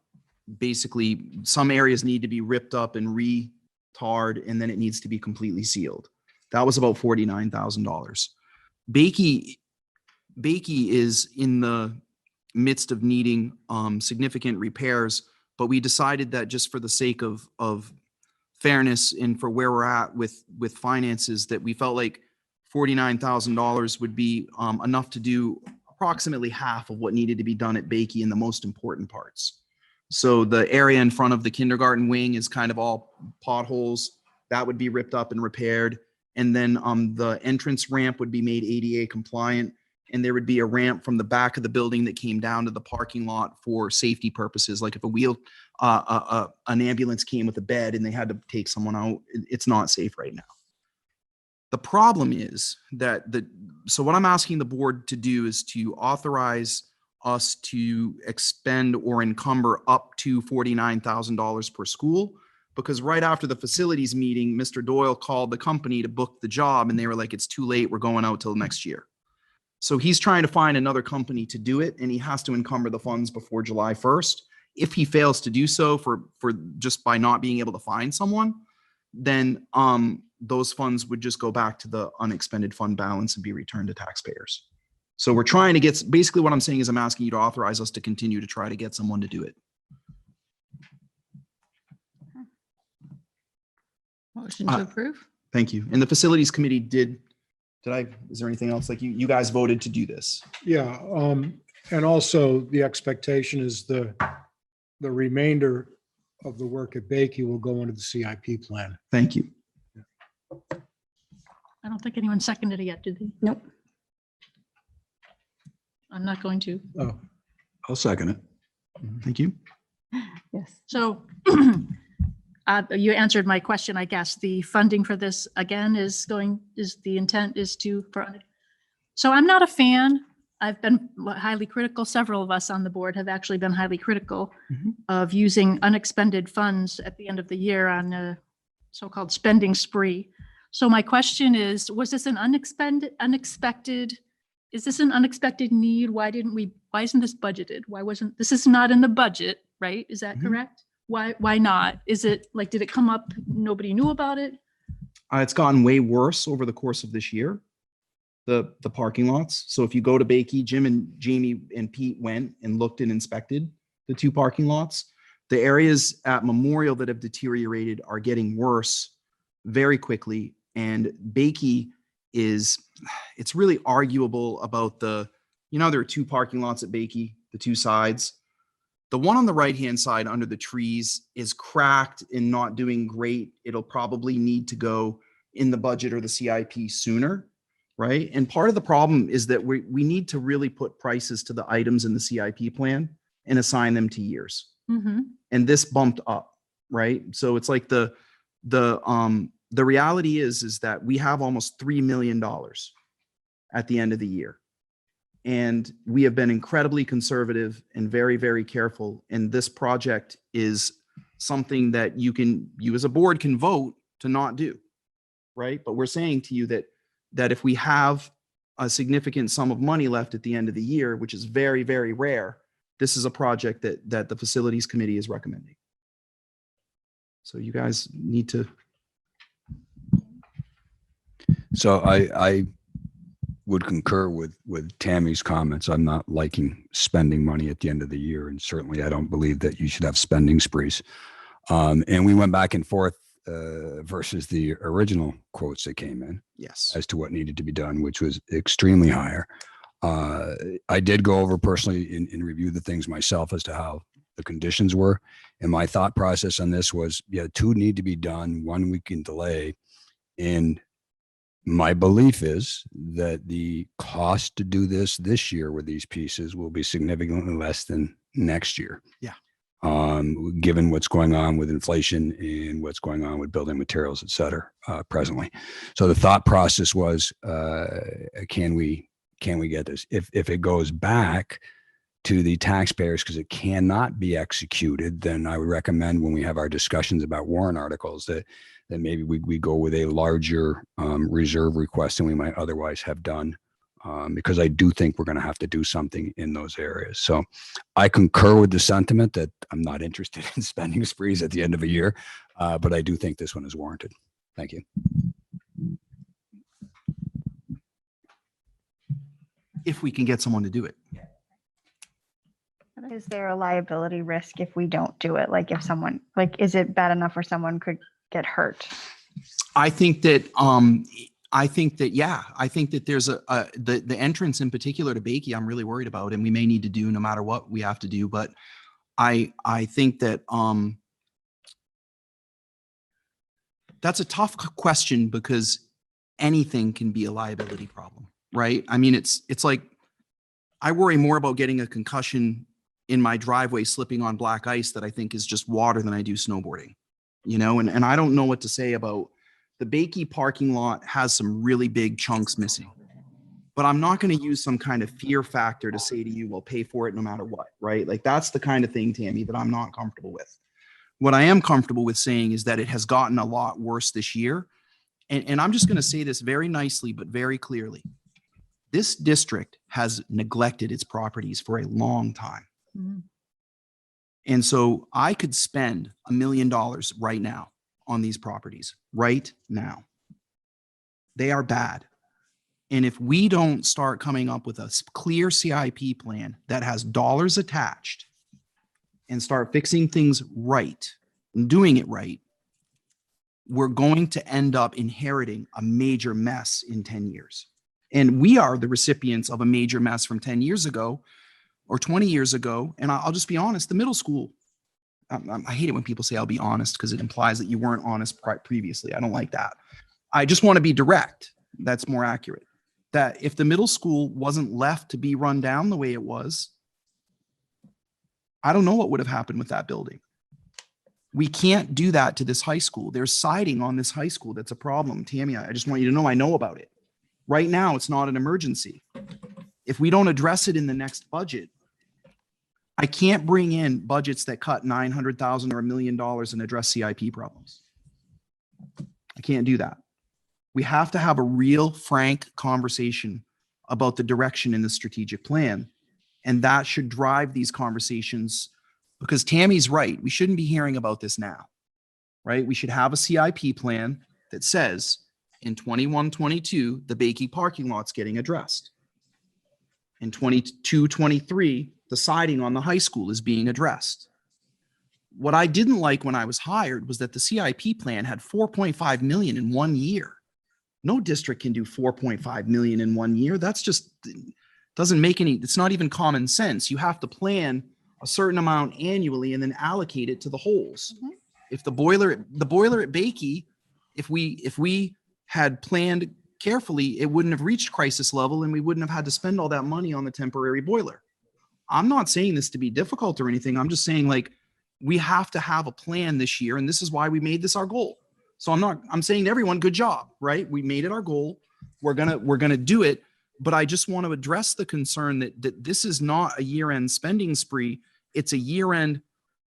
Basically, some areas need to be ripped up and re-tarred, and then it needs to be completely sealed. That was about $49,000. Bakey is in the midst of needing significant repairs, but we decided that just for the sake of fairness and for where we're at with finances, that we felt like $49,000 would be enough to do approximately half of what needed to be done at Bakey in the most important parts. So the area in front of the kindergarten wing is kind of all potholes. That would be ripped up and repaired. And then the entrance ramp would be made ADA compliant. And there would be a ramp from the back of the building that came down to the parking lot for safety purposes. Like if an ambulance came with a bed and they had to take someone out, it's not safe right now. The problem is that so what I'm asking the board to do is to authorize us to expend or encumber up to $49,000 per school, because right after the facilities meeting, Mr. Doyle called the company to book the job and they were like, it's too late, we're going out till next year. So he's trying to find another company to do it, and he has to encumber the funds before July 1st. If he fails to do so for just by not being able to find someone, then those funds would just go back to the unexpended fund balance and be returned to taxpayers. So we're trying to get, basically what I'm saying is I'm asking you to authorize us to continue to try to get someone to do it. Motion to approve? Thank you. And the facilities committee is there anything else? Like you guys voted to do this? Yeah, and also the expectation is the remainder of the work at Bakey will go into the CIP plan. Thank you. I don't think anyone seconded it yet, did they? Nope. I'm not going to. Oh, I'll second it. Thank you. Yes. So you answered my question, I guess. The funding for this again is the intent is to, so I'm not a fan. I've been highly critical. Several of us on the board have actually been highly critical Mhm. of using unexpended funds at the end of the year on a so-called spending spree. So my question is, was this an unexpected, is this an unexpected need? Why isn't this budgeted? This is not in the budget, right? Is that Mhm. correct? Why not? Is it like, did it come up? Nobody knew about it? It's gotten way worse over the course of this year, the parking lots. So if you go to Bakey, Jim and Jamie and Pete went and looked and inspected the 2 parking lots. The areas at Memorial that have deteriorated are getting worse very quickly. And Bakey it's really arguable about there are 2 parking lots at Bakey, the 2 sides. The one on the right-hand side under the trees is cracked and not doing great. It'll probably need to go in the budget or the CIP sooner, right? And part of the problem is that we need to really put prices to the items in the CIP plan and assign them to years. Mm-hmm. And this bumped up, right? So it's like the reality is that we have almost $3 million at the end of the year. And we have been incredibly conservative and very, very careful. And this project is something that you as a board can vote to not do, right? But we're saying to you that if we have a significant sum of money left at the end of the year, which is very, very rare, this is a project that the facilities committee is recommending. So you guys need to. So I would concur with Tammy's comments. I'm not liking spending money at the end of the year. And certainly I don't believe that you should have spending sprees. And we went back and forth versus the original quotes that came in Yes. as to what needed to be done, which was extremely higher. I did go over personally and review the things myself as to how the conditions were. And my thought process on this was, 2 need to be done, 1 we can delay. And my belief is that the cost to do this year with these pieces will be significantly less than next year. Yeah. Given what's going on with inflation and what's going on with building materials, et cetera, presently. So the thought process was, can we get this? If it goes back to the taxpayers because it cannot be executed, then I would recommend when we have our discussions about warrant articles that maybe we go with a larger reserve request than we might otherwise have done, because I do think we're going to have to do something in those areas. So I concur with the sentiment that I'm not interested in spending sprees at the end of a year, but I do think this one is warranted. Thank you. If we can get someone to do it. Is there a liability risk if we don't do it? Like if someone, is it bad enough where someone could get hurt? I think that there's the entrance in particular to Bakey, I'm really worried about, and we may need to do no matter what we have to do. But I think that that's a tough question because anything can be a liability problem, right? I mean, it's like I worry more about getting a concussion in my driveway slipping on black ice that I think is just water than I do snowboarding, and I don't know what to say about the Bakey parking lot. Has some really big chunks missing, but I'm not going to use some kind of fear factor to say to you, well, pay for it no matter what, right? Like that's the kind of thing, Tammy, that I'm not comfortable with. What I am comfortable with saying is that it has gotten a lot worse this year. And I'm just going to say this very nicely, but very clearly. This district has neglected its properties for a long time. Mm-hmm. And so I could spend $1 million right now on these properties right now. They are bad. And if we don't start coming up with a clear CIP plan that has dollars attached and start fixing things right and doing it right, we're going to end up inheriting a major mess in 10 years. And we are the recipients of a major mess from 10 years ago or 20 years ago. And I'll just be honest, the middle school, I hate it when people say I'll be honest because it implies that you weren't honest previously. I don't like that. I just want to be direct. that's more accurate. That if the middle school wasn't left to be run down the way it was, I don't know what would have happened with that building. We can't do that to this high school. There's siding on this high school that's a problem. Tammy, I just want you to know I know about it. Right now, it's not an emergency. If we don't address it in the next budget, I can't bring in budgets that cut 900,000 or $1 million and address CIP problems. I can't do that. We have to have a real, frank conversation about the direction in the strategic plan. And that should drive these conversations, because Tammy's right. We shouldn't be hearing about this now, right? We should have a CIP plan that says in 21-22, the Bakey parking lot's getting addressed. In 22-23, the siding on the high school is being addressed. What I didn't like when I was hired was that the CIP plan had 4.5 million in 1 year. No district can do 4.5 million in 1 year. That's just doesn't make any, it's not even common sense. You have to plan a certain amount annually and then allocate it to the holes. If the boiler at Bakey, if we had planned carefully, it wouldn't have reached crisis level and we wouldn't have had to spend all that money on the temporary boiler. I'm not saying this to be difficult or anything. I'm just saying, like, we have to have a plan this year, and this is why we made this our goal. So I'm saying to everyone, good job, right? We made it our goal. We're gonna do it. But I just want to address the concern that this is not a year-end spending spree. It's a year-end,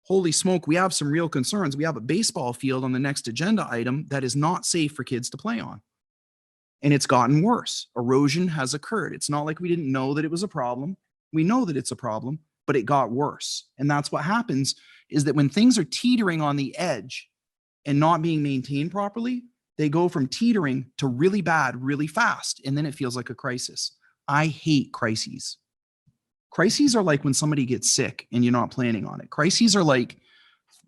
holy smoke, we have some real concerns. We have a baseball field on the next agenda item that is not safe for kids to play on. And it's gotten worse. Erosion has occurred. It's not like we didn't know that it was a problem. We know that it's a problem, but it got worse. And that's what happens, is that when things are teetering on the edge and not being maintained properly, they go from teetering to really bad, really fast. And then it feels like a crisis. I hate crises. Crises are like when somebody gets sick and you're not planning on it. Crises are like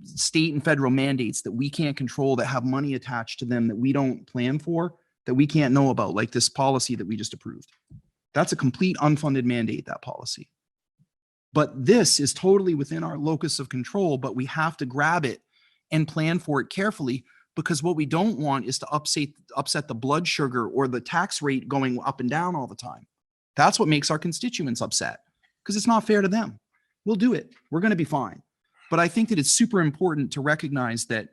state and federal mandates that we can't control, that have money attached to them that we don't plan for, that we can't know about, like this policy that we just approved. That's a complete unfunded mandate, that policy. But this is totally within our locus of control, but we have to grab it and plan for it carefully, because what we don't want is to upset the blood sugar or the tax rate going up and down all the time. That's what makes our constituents upset, because it's not fair to them. We'll do it. We're going to be fine. But I think that it's super important to recognize that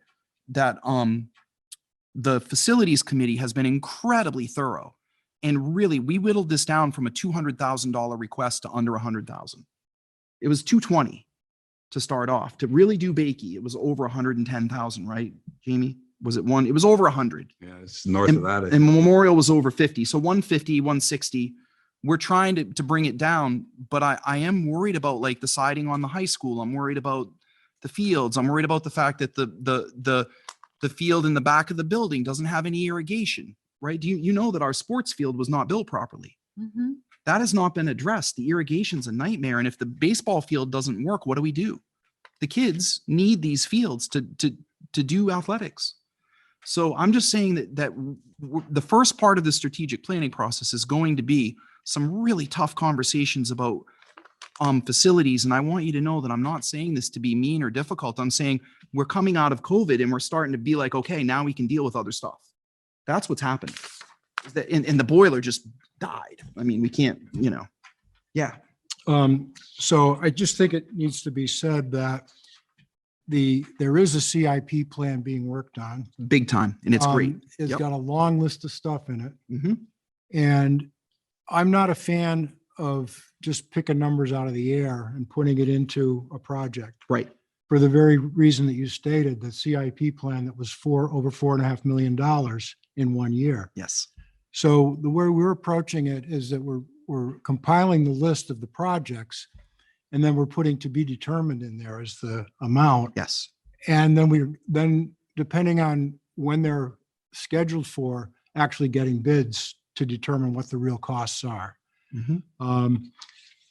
the facilities committee has been incredibly thorough. And really, we whittled this down from a $200,000 request to under 100,000. It was 220 to start off. To really do Bakey, it was over 110,000, right, Jamie? Was it one? It was over 100. Yeah, it's north of that. And Memorial was over 50. So 150, 160. We're trying to bring it down, but I am worried about, like, the siding on the high school. I'm worried about the fields. I'm worried about the fact that the field in the back of the building doesn't have any irrigation, right? You know that our sports field was not built properly. That has not been addressed. The irrigation's a nightmare. And if the baseball field doesn't work, what do? The kids need these fields to do athletics. So I'm just saying that the first part of the strategic planning process is going to be some really tough conversations about facilities. And I want you to know that I'm not saying this to be mean or difficult. I'm saying we're coming out of COVID and we're starting to be like, okay, now we can deal with other stuff. That's what's happening. And the boiler just died. I mean, we can't, yeah. So I just think it needs to be said that there is a CIP plan being worked on. Big time. And it's great. It's Yep. got a long list of stuff in it. Mhm. And I'm not a fan of just picking numbers out of the air and putting it into a project. Right. For the very reason that you stated, the CIP plan that was over $4.5 million in 1 year. Yes. So the way we're approaching it is that we're compiling the list of the projects, and then we're putting to be determined in there as the amount. Yes. And then depending on when they're scheduled for, actually getting bids to determine what the real costs are. Mhm.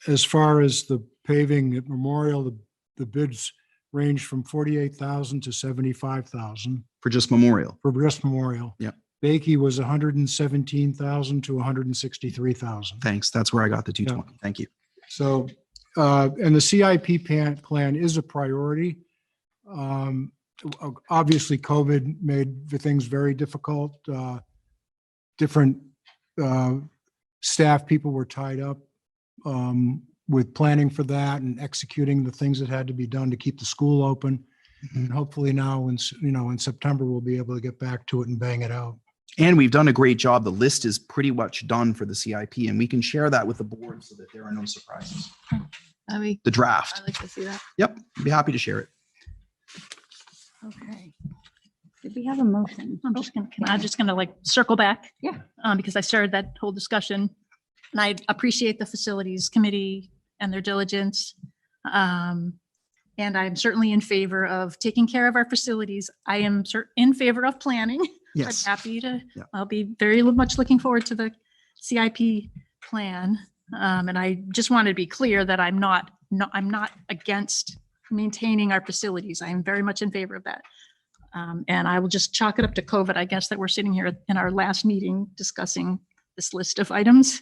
As far as the paving at Memorial, the bids range from 48,000 to 75,000 For just Memorial. for just Memorial. Yep. Bakey was 117,000 to 163,000. Thanks. That's where I got the 220. Thank you. So, and the CIP plan is a priority. Obviously, COVID made the things very difficult. Different Staff people were tied up with planning for that and executing the things that had to be done to keep the school open. And hopefully now, in September, we'll be able to get back to it and bang it out. And we've done a great job. The list is pretty much done for the CIP, and we can share that with the board so that there are no surprises. I'd The draft. like to see that. Yep, be happy to share it. Okay. Did we have a motion? I'm just gonna like circle back. Yeah. Because I started that whole discussion and I appreciate the facilities committee and their diligence. And I'm certainly in favor of taking care of our facilities. I am in favor of planning. I'm Yes. happy to, Yeah. I'll be very much looking forward to the CIP plan. And I just wanted to be clear that I'm not against maintaining our facilities. I am very much in favor of that. And I will just chalk it up to COVID, I guess, that we're sitting here in our last meeting discussing this list of items.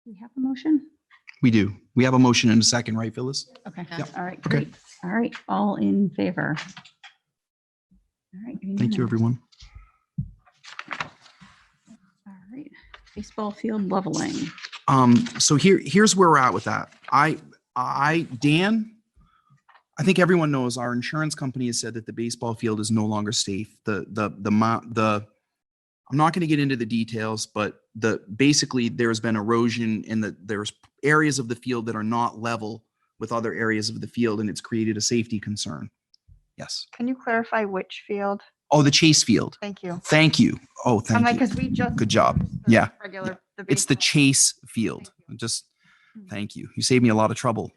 We have a motion? We do. We have a motion in a second, right, Phyllis? Okay, Yeah. all right, Okay. great. All right, all in favor? All right. Thank you, unanimous. everyone. All right, baseball field leveling. So here's where we're at with that. Dan, I think everyone knows our insurance company has said that the baseball field is no longer safe. I'm not going to get into the details, but basically there's been erosion in there's areas of the field that are not level with other areas of the field, and it's created a safety concern. Yes. Can you clarify which field? Oh, the Chase Field. Thank you. Thank you. Oh, I'm thank like, you. because we just. Good job. used the Yeah. Regular. It's the baseball. Chase Field. Just thank you. You saved me a lot of trouble.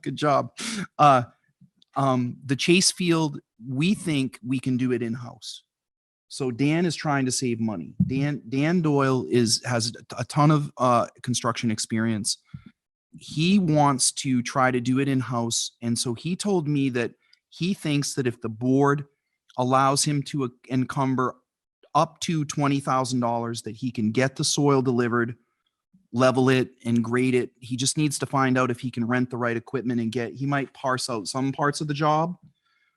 Good job. The Chase Field, we think we can do it in-house. So Dan is trying to save money. Dan Doyle has a ton of construction experience. He wants to try to do it in-house. And so he told me that he thinks that if the board allows him to encumber up to $20,000, that he can get the soil delivered, level it and grade it. He just needs to find out if he can rent the right equipment and he might parse out some parts of the job,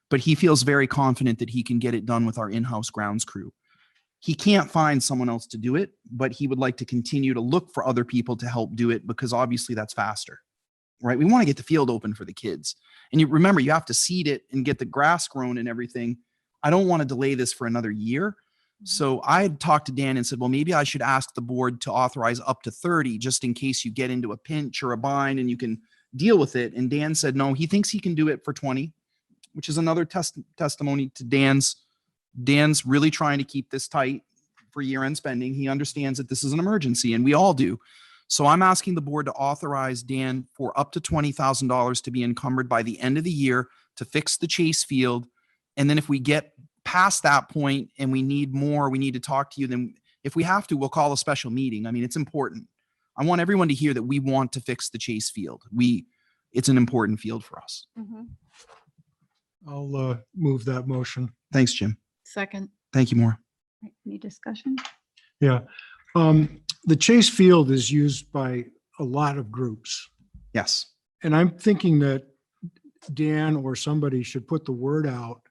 but he feels very confident that he can get it done with our in-house grounds crew. He can't find someone else to do it, but he would like to continue to look for other people to help do it because obviously that's faster, right? We want to get the field open for the kids. And you remember, you have to seed it and get the grass grown and everything. I don't want to delay this for another year. So I had talked to Dan and said, well, maybe I should ask the board to authorize up to 30 just in case you get into a pinch or a bind and you can deal with it. And Dan said, no, he thinks he can do it for 20, which is another testimony to Dan's really trying to keep this tight for year-end spending. He understands that this is an emergency and we all do. So I'm asking the board to authorize Dan for up to $20,000 to be encumbered by the end of the year to fix the Chase Field. And then if we get past that point and we need more, we need to talk to you, then if we have to, we'll call a special meeting. I mean, it's important. I want everyone to hear that we want to fix the Chase Field. It's an important field for us. Mhm. I'll move that motion. Thanks, Jim. Second. Thank you, Maura. Any discussion? Yeah. The Chase Field is used by a lot of groups. Yes. And I'm thinking that Dan or somebody should put the word out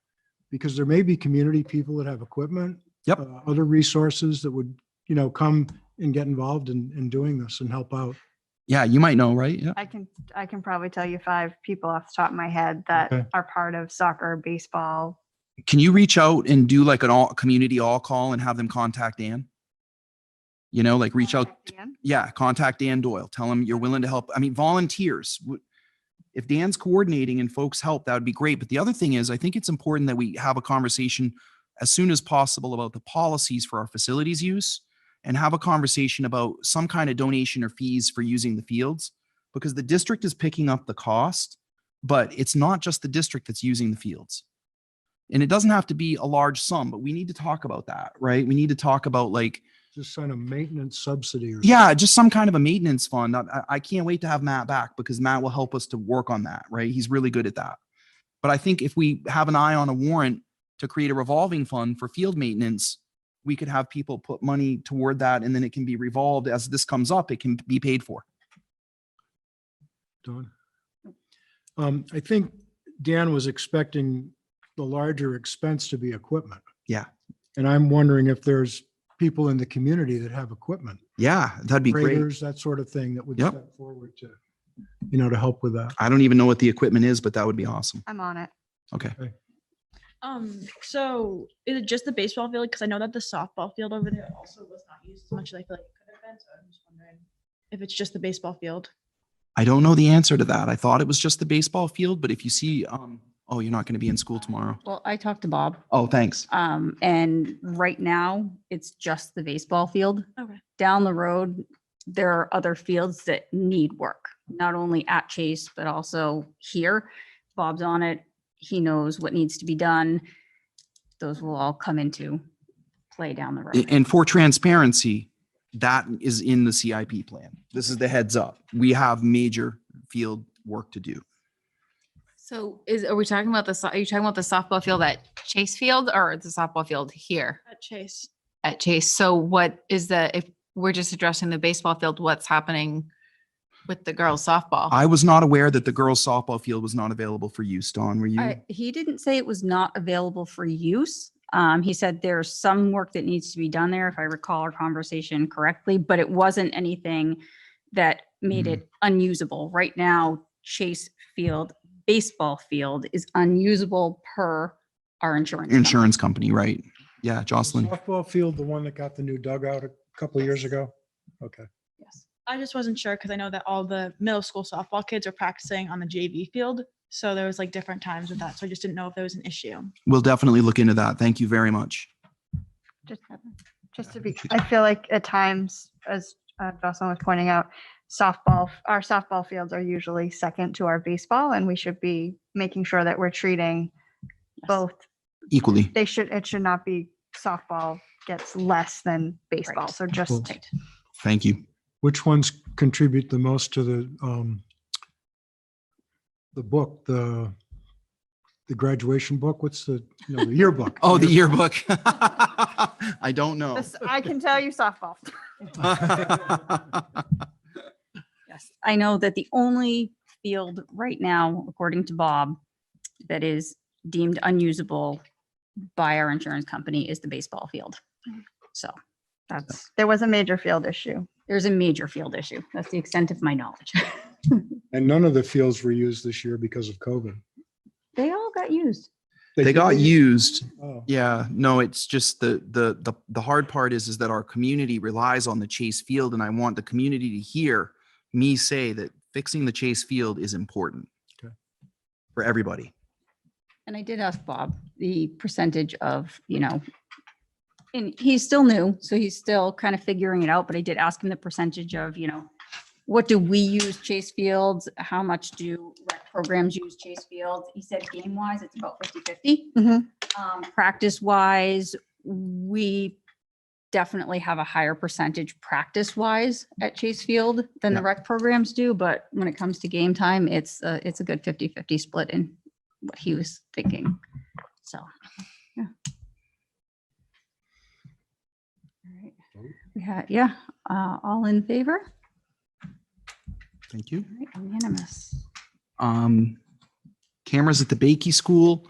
because there may be community people that have equipment. Yep. Other resources that would, come and get involved in doing this and help out. Yeah, you might know, right? Yeah. I can probably tell you 5 people off the top of my head that Okay. are part of soccer, baseball. Can you reach out and do like an community all call and have them contact Dan? Like reach out. Dan. Yeah, contact Dan Doyle. Tell him you're willing to help. I mean, volunteers. If Dan's coordinating and folks help, that would be great. But the other thing is, I think it's important that we have a conversation as soon as possible about the policies for our facilities use and have a conversation about some kind of donation or fees for using the fields, because the district is picking up the cost, but it's not just the district that's using the fields. And it doesn't have to be a large sum, but we need to talk about that, right? We need to talk about Just sign a maintenance subsidy or. yeah, just some kind of a maintenance fund. I can't wait to have Matt back because Matt will help us to work on that, right? He's really good at that. But I think if we have an eye on a warrant to create a revolving fund for field maintenance, we could have people put money toward that and then it can be revolved as this comes up, it can be paid for. Done. I think Dan was expecting the larger expense to be equipment. Yeah. And I'm wondering if there's people in the community that have equipment, Yeah, that'd be great. graders, that sort of thing that would Yep. step forward to, you know, to help with that. I don't even know what the equipment is, but that would be awesome. I'm on it. Okay. So is it just the baseball field? Because I know that the softball field over there also was not used as much as I feel like it could have been. So I'm just wondering if it's just the baseball field. I don't know the answer to that. I thought it was just the baseball field, but if you see, oh, you're not going to be in school tomorrow. Well, I talked to Bob. Oh, thanks. And right now, it's just the baseball field. Okay. Down the road, there are other fields that need work, not only at Chase, but also here. Bob's on it. He knows what needs to be done. Those will all come into play down the road. And for transparency, that is in the CIP plan. This is the heads up. We have major field work to do. So are we talking about are you talking about the softball field at Chase Field or the softball field here At Chase. at Chase? So what is if we're just addressing the baseball field, what's happening with the girls softball? I was not aware that the girls softball field was not available for use. Dawn, were you? He didn't say it was not available for use. He said there's some work that needs to be done there, if I recall our conversation correctly, but it wasn't anything that made it unusable. Right now, Chase Field, baseball field is unusable per our insurance. company. Insurance company, right? Yeah, Jocelyn. Softball field, the one that got the new dugout a couple of years ago? Okay. Yes. I just wasn't sure because I know that all the middle school softball kids are practicing on the JV field. So there was like different times with that. So I just didn't know if there was an issue. We'll definitely look into that. Thank you very much. Just to be, I feel like at times, as Jocelyn was pointing out, our softball fields are usually second to our baseball, and we should be making sure that we're treating both. Equally. It should not be softball gets less than baseball. Right. So just Cool. Thank you. Which ones contribute the most to the book, the graduation book? What's the yearbook? Oh, the yearbook. I don't know. I can tell you softball. Yes, I know that the only field right now, according to Bob, that is deemed unusable by our insurance company is the baseball field. So There was a major field issue. there's a major field issue. That's the extent of my knowledge. And none of the fields were used this year because of COVID. They all got used. They got used. Oh, Yeah, no, it's just the hard part is that our community relies on the Chase Field, and I want the community to hear me say that fixing the Chase Field is important. Okay. For everybody. And I did ask Bob the percentage of, and he's still new, so he's still kind of figuring it out, but I did ask him the percentage of, what do we use Chase Fields? How much do rec programs use Chase Fields? He said game wise, it's about 50-50. Mhm. Practice wise, we definitely have a higher percentage practice wise at Chase Field than the Yeah. rec programs do. But when it comes to game time, it's a good 50-50 split in what he was thinking. So, yeah. All right. We had, all in favor? Thank you. All right, unanimous. Cameras at the Bakey School.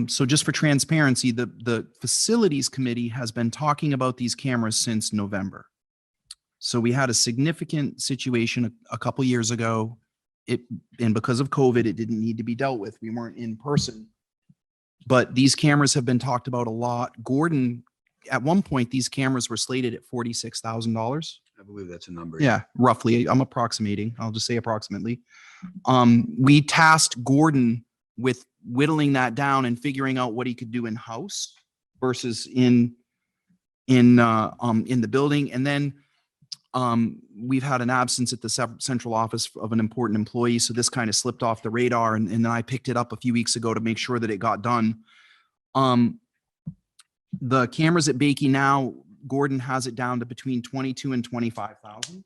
So just for transparency, the facilities committee has been talking about these cameras since November. So we had a significant situation a couple years ago. And because of COVID, it didn't need to be dealt with. We weren't in person. But these cameras have been talked about a lot. Gordon, at one point, these cameras were slated at $46,000. I believe that's a number. Yeah, roughly. I'm approximating. I'll just say approximately. We tasked Gordon with whittling that down and figuring out what he could do in-house versus in the building. And then we've had an absence at the central office of an important employee. So this kind of slipped off the radar. And then I picked it up a few weeks ago to make sure that it got done. The cameras at Bakey now, Gordon has it down to between 22 and 25,000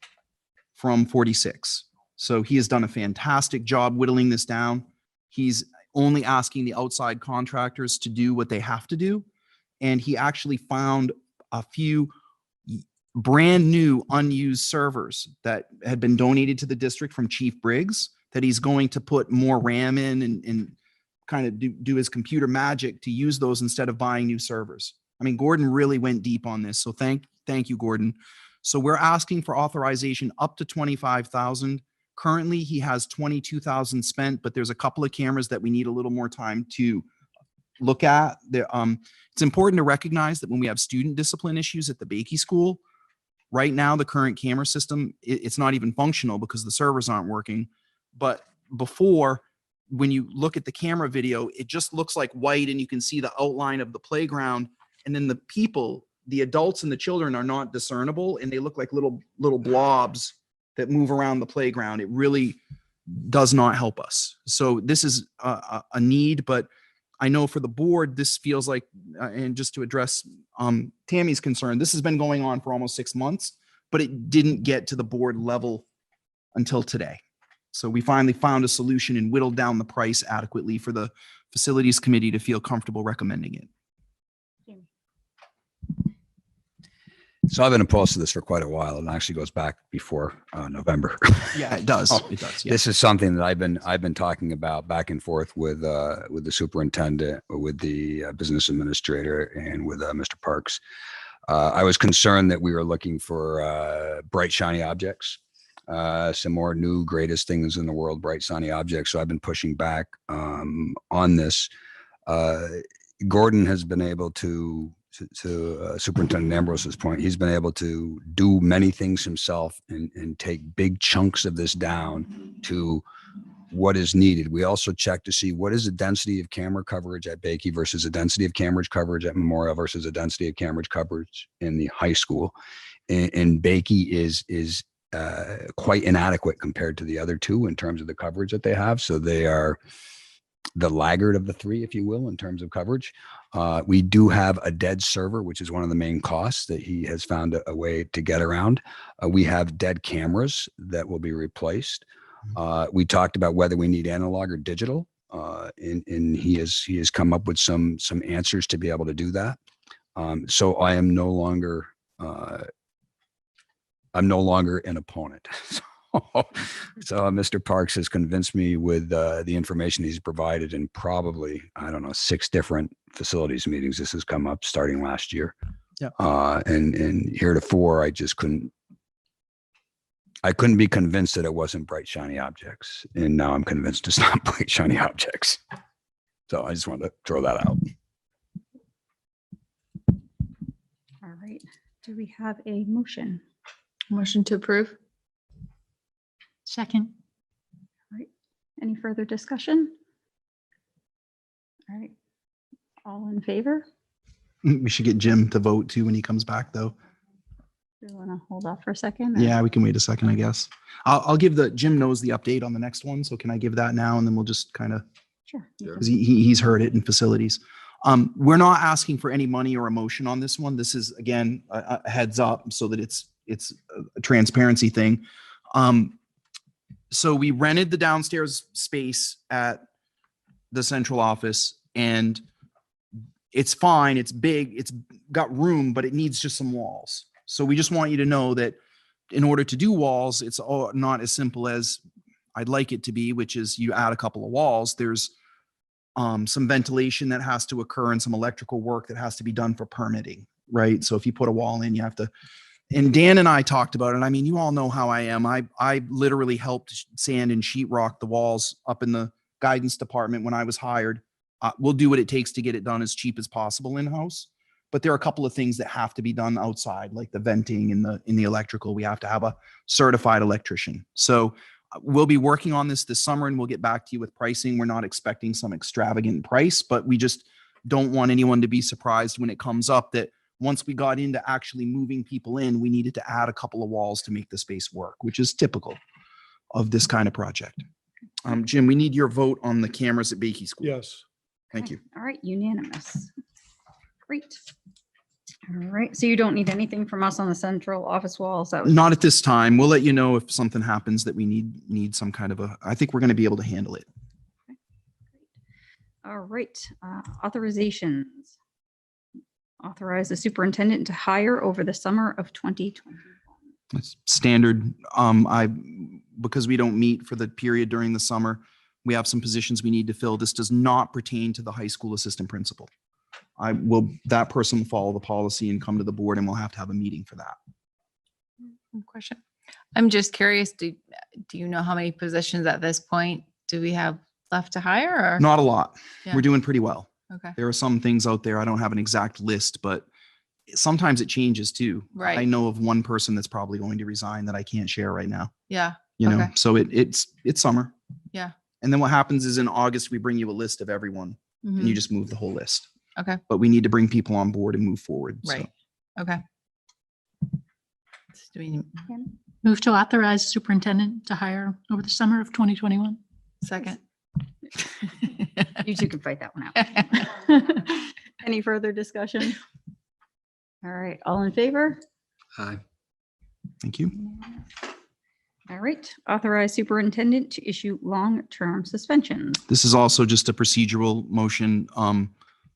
from 46. So he has done a fantastic job whittling this down. He's only asking the outside contractors to do what they have to do. And he actually found a few brand new unused servers that had been donated to the district from Chief Briggs that he's going to put more RAM in and kind of do his computer magic to use those instead of buying new servers. I mean, Gordon really went deep on this. So thank you, Gordon. So we're asking for authorization up to 25,000. Currently, he has 22,000 spent, but there's a couple of cameras that we need a little more time to look at. It's important to recognize that when we have student discipline issues at the Bakey School, right now, the current camera system, it's not even functional because the servers aren't working. But before, when you look at the camera video, it just looks like white and you can see the outline of the playground. And then the people, the adults and the children are not discernible and they look like little blobs that move around the playground. It really does not help us. So this is a need, but I know for the board, this feels like, and just to address Tammy's concern, this has been going on for almost 6 months, but it didn't get to the board level until today. So we finally found a solution and whittled down the price adequately for the facilities committee to feel comfortable recommending it. So I've been opposed to this for quite a while, and actually goes back before November. Yeah, it does. Oh, It does. Yeah. This is something that I've been talking about back and forth with the superintendent, with the business administrator, and with Mr. Parks. I was concerned that we were looking for bright, shiny objects, some more new, greatest things in the world, bright, shiny objects. So I've been pushing back on this. Gordon has been able to Superintendent Ambrose's point, he's been able to do many things himself and take big chunks of this down to what is needed. We also check to see what is the density of camera coverage at Bakey versus the density of camera coverage at Memorial versus the density of camera coverage in the high school. And Bakey is quite inadequate compared to the other two in terms of the coverage that they have. So they are the laggard of the three, if you will, in terms of coverage. We do have a dead server, which is one of the main costs that he has found a way to get around. We have dead cameras that will be replaced. We talked about whether we need analog or digital, and he has come up with some answers to be able to do that. So I am no longer an opponent. So Mr. Parks has convinced me with the information he's provided in probably, I don't know, 6 different facilities meetings. This has come up starting last year. Yeah. And heretofore, I just couldn't be convinced that it wasn't bright, shiny objects. And now I'm convinced it's not bright, shiny objects. So I just wanted to throw that out. All right. Do we have a motion? Motion to approve? Second. Any further discussion? All right. All in favor? We should get Jim to vote too when he comes back, though. Do you want to hold off for a second? or- Yeah, we can wait a second, I guess. I'll give Jim knows the update on the next one. So can I give that now? And then we'll just kind of, Sure. because he's heard it in facilities. We're not asking for any money or emotion on this one. This is, again, a heads up so that it's a transparency thing. So we rented the downstairs space at the central office, and it's fine. It's big. It's got room, but it needs just some walls. So we just want you to know that in order to do walls, it's not as simple as I'd like it to be, which is you add a couple of walls. There's some ventilation that has to occur and some electrical work that has to be done for permitting, right? So if you put a wall in, you have to. And Dan and I talked about it. I mean, you all know how I am. I literally helped sand and sheetrock the walls up in the guidance department when I was hired. We'll do what it takes to get it done as cheap as possible in-house. But there are a couple of things that have to be done outside, like the venting and the electrical. We have to have a certified electrician. So we'll be working on this summer, and we'll get back to you with pricing. We're not expecting some extravagant price, but we just don't want anyone to be surprised when it comes up that once we got into actually moving people in, we needed to add a couple of walls to make the space work, which is typical of this kind of project. Jim, we need your vote on the cameras at Bakey School. Yes. Thank you. All right, unanimous. Great. All right, so you don't need anything from us on the central office walls? That was Not at this time. We'll let you know if something happens that we need some kind of I think we're going to be able to handle it. all right. Authorizations. Authorize the superintendent to hire over the summer of 2021. It's standard. Because we don't meet for the period during the summer, We have some positions we need to fill. This does not pertain to the high school assistant principal. That person will follow the policy and come to the board, and we'll have to have a meeting for that. Question. I'm just curious, do you know how many positions at this point do we have left to hire or? Not a lot. Yeah. We're doing pretty well. Okay. There are some things out there. I don't have an exact list, but sometimes it changes too. I Right. know of one person that's probably going to resign that I can't share right now, Yeah. you know? Okay. So it's summer. Yeah. And then what happens is in August, we bring you a list of everyone and you Mhm. just move the whole list. Okay. But we need to bring people on board and move forward. so. Right. Okay. Do we Move to authorize superintendent to hire over the summer of 2021. second? You two can fight that one out. Any further discussion? All right, all in favor? Aye. Thank you. All right, authorize superintendent to issue long-term suspensions. This is also just a procedural motion.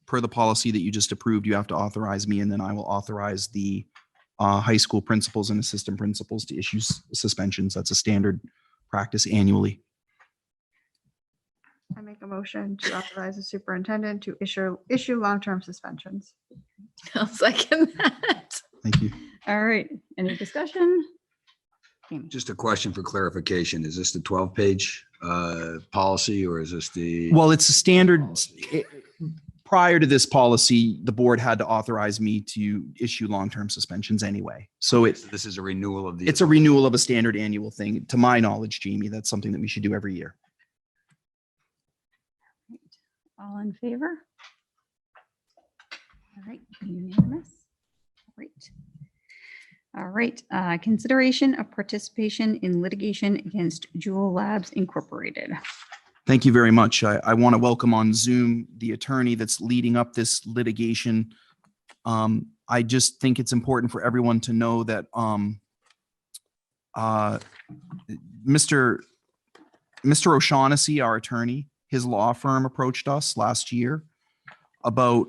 Per the policy that you just approved, you have to authorize me, and then I will authorize the high school principals and assistant principals to issue suspensions. That's a standard practice annually. I make a motion to authorize the superintendent to issue long-term suspensions. I'll second that. Thank you. All right, any discussion? Amy? Just a question for clarification. Is this the 12-page policy or is this the? Well, it's a standard. Prior to this policy, the board had to authorize me to issue long-term suspensions anyway. So This is a renewal of the. it's a renewal of a standard annual thing. To my knowledge, Jamie, that's something that we should do every year. All in favor? All right, unanimous. Great. All right, consideration of participation in litigation against Jewel Labs Incorporated. Thank you very much. I want to welcome on Zoom the attorney that's leading up this litigation. I just think it's important for everyone to know that Mr. O'Shaughnessy, our attorney, his law firm approached us last year about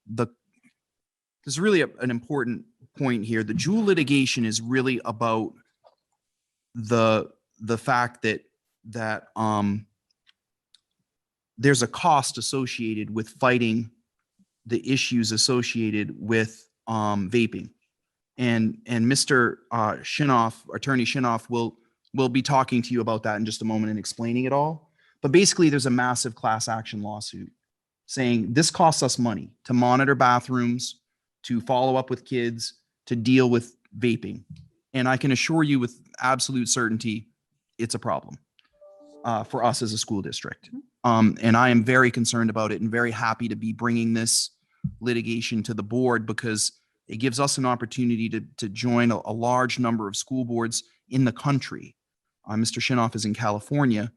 there's really an important point here. The Jewel litigation is really about the fact that there's a cost associated with fighting the issues associated with vaping. And Mr. Shinoff, Attorney Shinoff, will be talking to you about that in just a moment and explaining it all. But basically, there's a massive class action lawsuit saying this costs us money to monitor bathrooms, to follow up with kids, to deal with vaping. And I can assure you with absolute certainty, it's a problem for us as a school district. And I am very concerned about it and very happy to be bringing this litigation to the board because it gives us an opportunity to join a large number of school boards in the country. Mr. Shinoff is in California,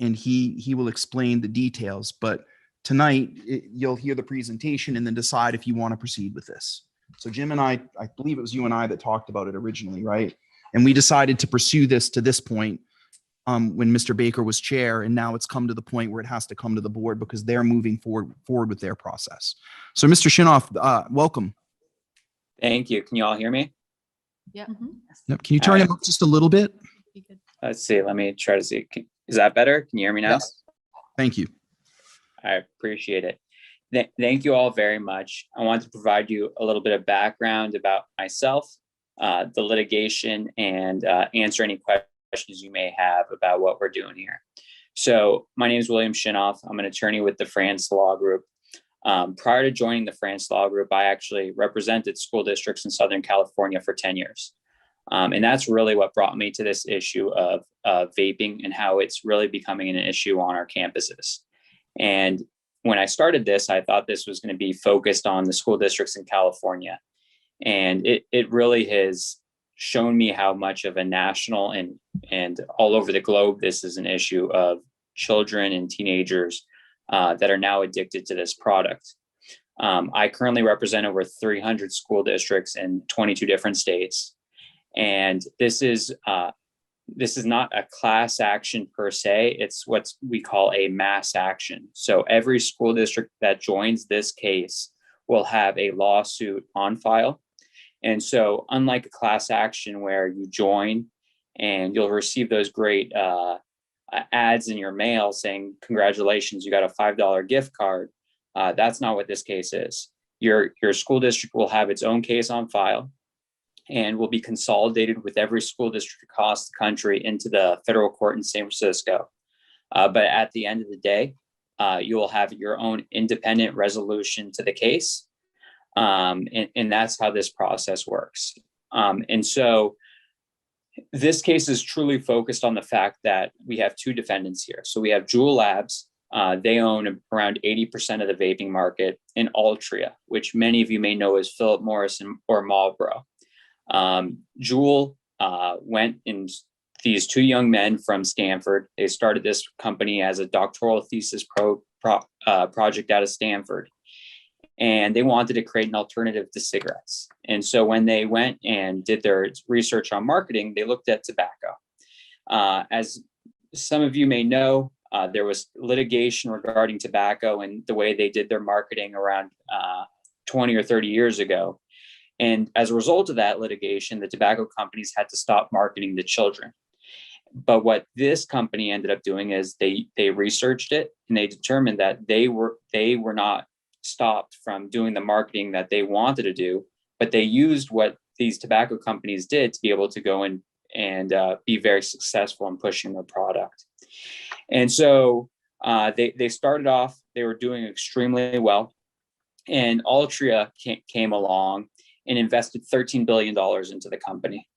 and he will explain the details. But tonight, you'll hear the presentation and then decide if you want to proceed with this. So Jim and I believe it was you and I that talked about it originally, right? And we decided to pursue this to this point when Mr. Baker was chair, and now it's come to the point where it has to come to the board because they're moving forward with their process. So Mr. Shinoff, welcome. Thank you. Can you all hear me? Yep. Can you turn it up just a little bit? Let's see. Let me try to see. Is that better? Can you hear me now? Yes. Thank you. I appreciate it. Thank you all very much. I want to provide you a little bit of background about myself, the litigation, and answer any questions you may have about what we're doing here. So my name is William Shinoff. I'm an attorney with the France Law Group. Prior to joining the France Law Group, I actually represented school districts in Southern California for 10 years. And that's really what brought me to this issue of vaping and how it's really becoming an issue on our campuses. And when I started this, I thought this was going to be focused on the school districts in California. And it really has shown me how much of a national and all over the globe this is an issue of children and teenagers that are now addicted to this product. I currently represent over 300 school districts in 22 different states. And this is not a class action per se. It's what we call a mass action. So every school district that joins this case will have a lawsuit on file. And so unlike a class action where you join and you'll receive those great ads in your mail saying, congratulations, you got a $5 gift card. That's not what this case is. Your school district will have its own case on file and will be consolidated with every school district across the country into the federal court in San Francisco. But at the end of the day, you will have your own independent resolution to the case. And that's how this process works. And so this case is truly focused on the fact that we have two defendants here. So we have Juul Labs. They own around 80% of the vaping market, in Altria, which many of you may know as Philip Morris or Marlboro. Juul went and these two young men from Stanford, they started this company as a doctoral thesis project out of Stanford. And they wanted to create an alternative to cigarettes. And so when they went and did their research on marketing, they looked at tobacco. As some of you may know, there was litigation regarding tobacco and the way they did their marketing around 20 or 30 years ago. And as a result of that litigation, the tobacco companies had to stop marketing to children. But what this company ended up doing is they researched it and they determined that they were not stopped from doing the marketing that they wanted to do, but they used what these tobacco companies did to be able to go in and be very successful in pushing their product. And so they started off, they were doing extremely well, and Altria came along and invested $13 billion into the company.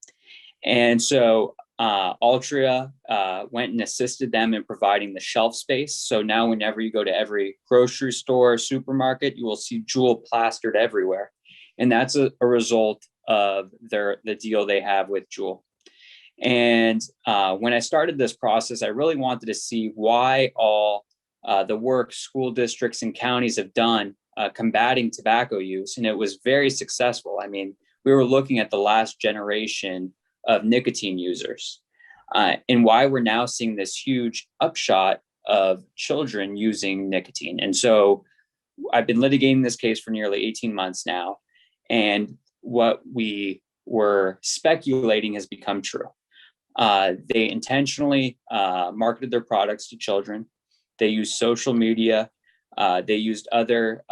And so Altria went and assisted them in providing the shelf space. So now whenever you go to every grocery store, supermarket, you will see Juul plastered everywhere. And that's a result of the deal they have with Juul. And when I started this process, I really wanted to see why all the work school districts and counties have done combating tobacco use. And it was very successful. I mean, we were looking at the last generation of nicotine users and why we're now seeing this huge upshot of children using nicotine. And so I've been litigating this case for nearly 18 months now. And what we were speculating has become true. They intentionally marketed their products to children. They used social media. They used other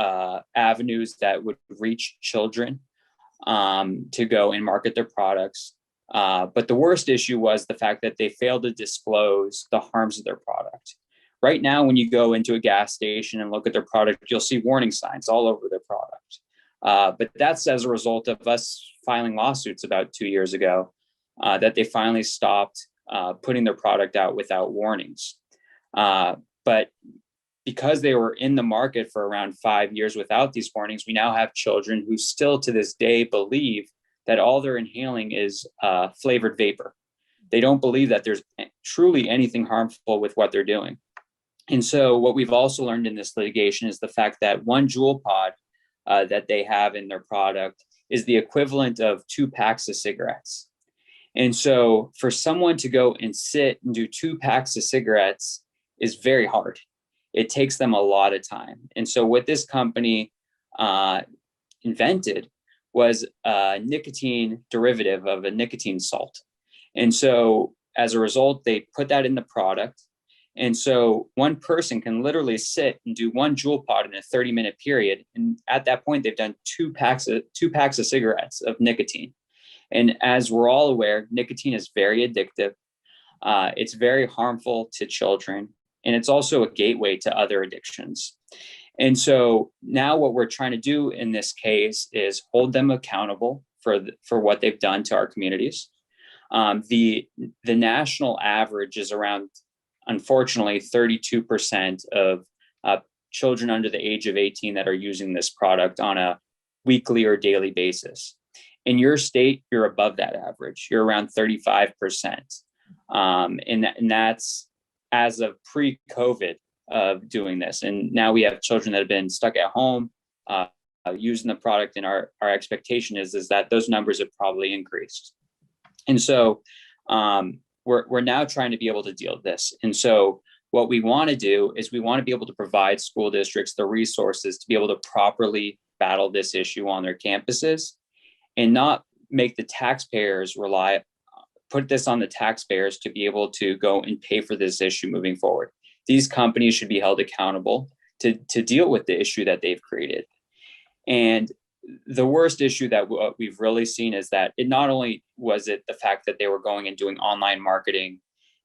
avenues that would reach children to go and market their products. But the worst issue was the fact that they failed to disclose the harms of their product. Right now, when you go into a gas station and look at their product, you'll see warning signs all over their product. But that's as a result of us filing lawsuits about 2 years ago, that they finally stopped putting their product out without warnings. But because they were in the market for around 5 years without these warnings, we now have children who still to this day believe that all they're inhaling is flavored vapor. They don't believe that there's truly anything harmful with what they're doing. And so what we've also learned in this litigation is the fact that one Juul pod that they have in their product is the equivalent of 2 packs of cigarettes. And so for someone to go and sit and do 2 packs of cigarettes is very hard. It takes them a lot of time. And so what this company invented was a nicotine derivative of a nicotine salt. And so as a result, they put that in the product. And so one person can literally sit and do 1 Juul pod in a 30-minute period. And at that point, they've done 2 packs of cigarettes of nicotine. And as we're all aware, nicotine is very addictive. It's very harmful to children. And it's also a gateway to other addictions. And so now what we're trying to do in this case is hold them accountable for what they've done to our communities. The national average is around, unfortunately, 32% of children under the age of 18 that are using this product on a weekly or daily basis. In your state, you're above that average. You're around 35%. And that's as of pre-COVID of doing this. And now we have children that have been stuck at home using the product. And our expectation is that those numbers have probably increased. And so we're now trying to be able to deal with this. And so what we want to do is we want to be able to provide school districts the resources to be able to properly battle this issue on their campuses and not make the taxpayers rely put this on the taxpayers to be able to go and pay for this issue moving forward. These companies should be held accountable to deal with the issue that they've created. And the worst issue that we've really seen is that it not only was it the fact that they were going and doing online marketing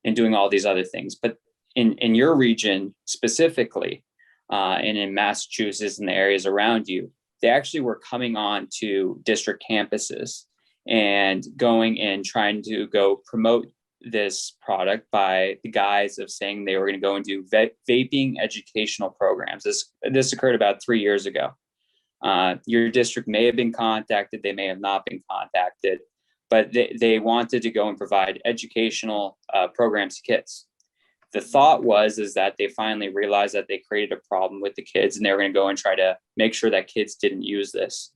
and doing all these other things, but in your region specifically, and in Massachusetts and the areas around you, they actually were coming on to district campuses and going and trying to go promote this product by the guise of saying they were going to go and do vaping educational programs. This occurred about 3 years ago. Your district may have been contacted, they may have not been contacted, but they wanted to go and provide educational programs to kids. The thought is that they finally realized that they created a problem with the kids and they were going to go and try to make sure that kids didn't use this.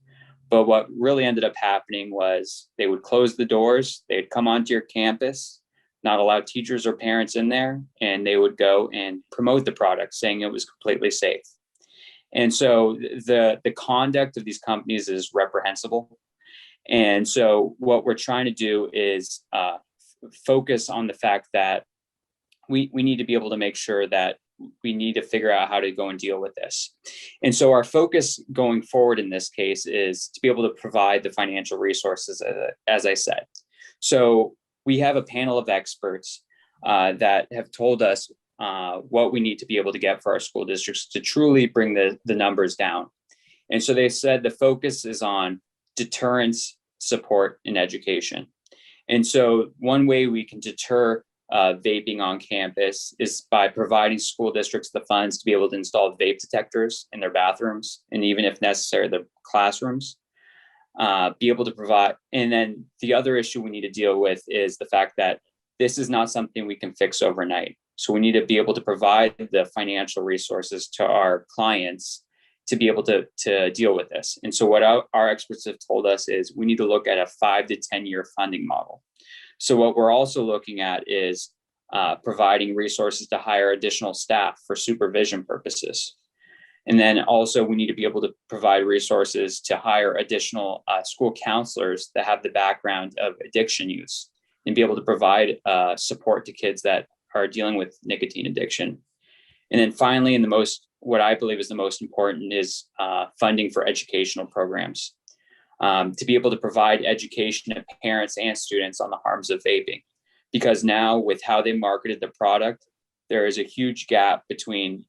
But what really ended up happening was they would close the doors, they'd come onto your campus, not allow teachers or parents in there, and they would go and promote the product saying it was completely safe. And so the conduct of these companies is reprehensible. And so what we're trying to do is focus on the fact that we need to be able to make sure that we need to figure out how to go and deal with this. And so our focus going forward in this case is to be able to provide the financial resources, as I said. So we have a panel of experts that have told us what we need to be able to get for our school districts to truly bring the numbers down. And so they said the focus is on deterrence, support, and education. And so one way we can deter vaping on campus is by providing school districts the funds to be able to install vape detectors in their bathrooms and even if necessary, the classrooms, be able to provide. And then the other issue we need to deal with is the fact that this is not something we can fix overnight. So we need to be able to provide the financial resources to our clients to be able to deal with this. And so what our experts have told us is we need to look at a 5 to 10 year funding model. So what we're also looking at is providing resources to hire additional staff for supervision purposes. And then also we need to be able to provide resources to hire additional school counselors that have the background of addiction use and be able to provide support to kids that are dealing with nicotine addiction. And then finally, and what I believe is the most important is funding for educational programs. To be able to provide education to parents and students on the harms of vaping. Because now with how they marketed the product, there is a huge gap between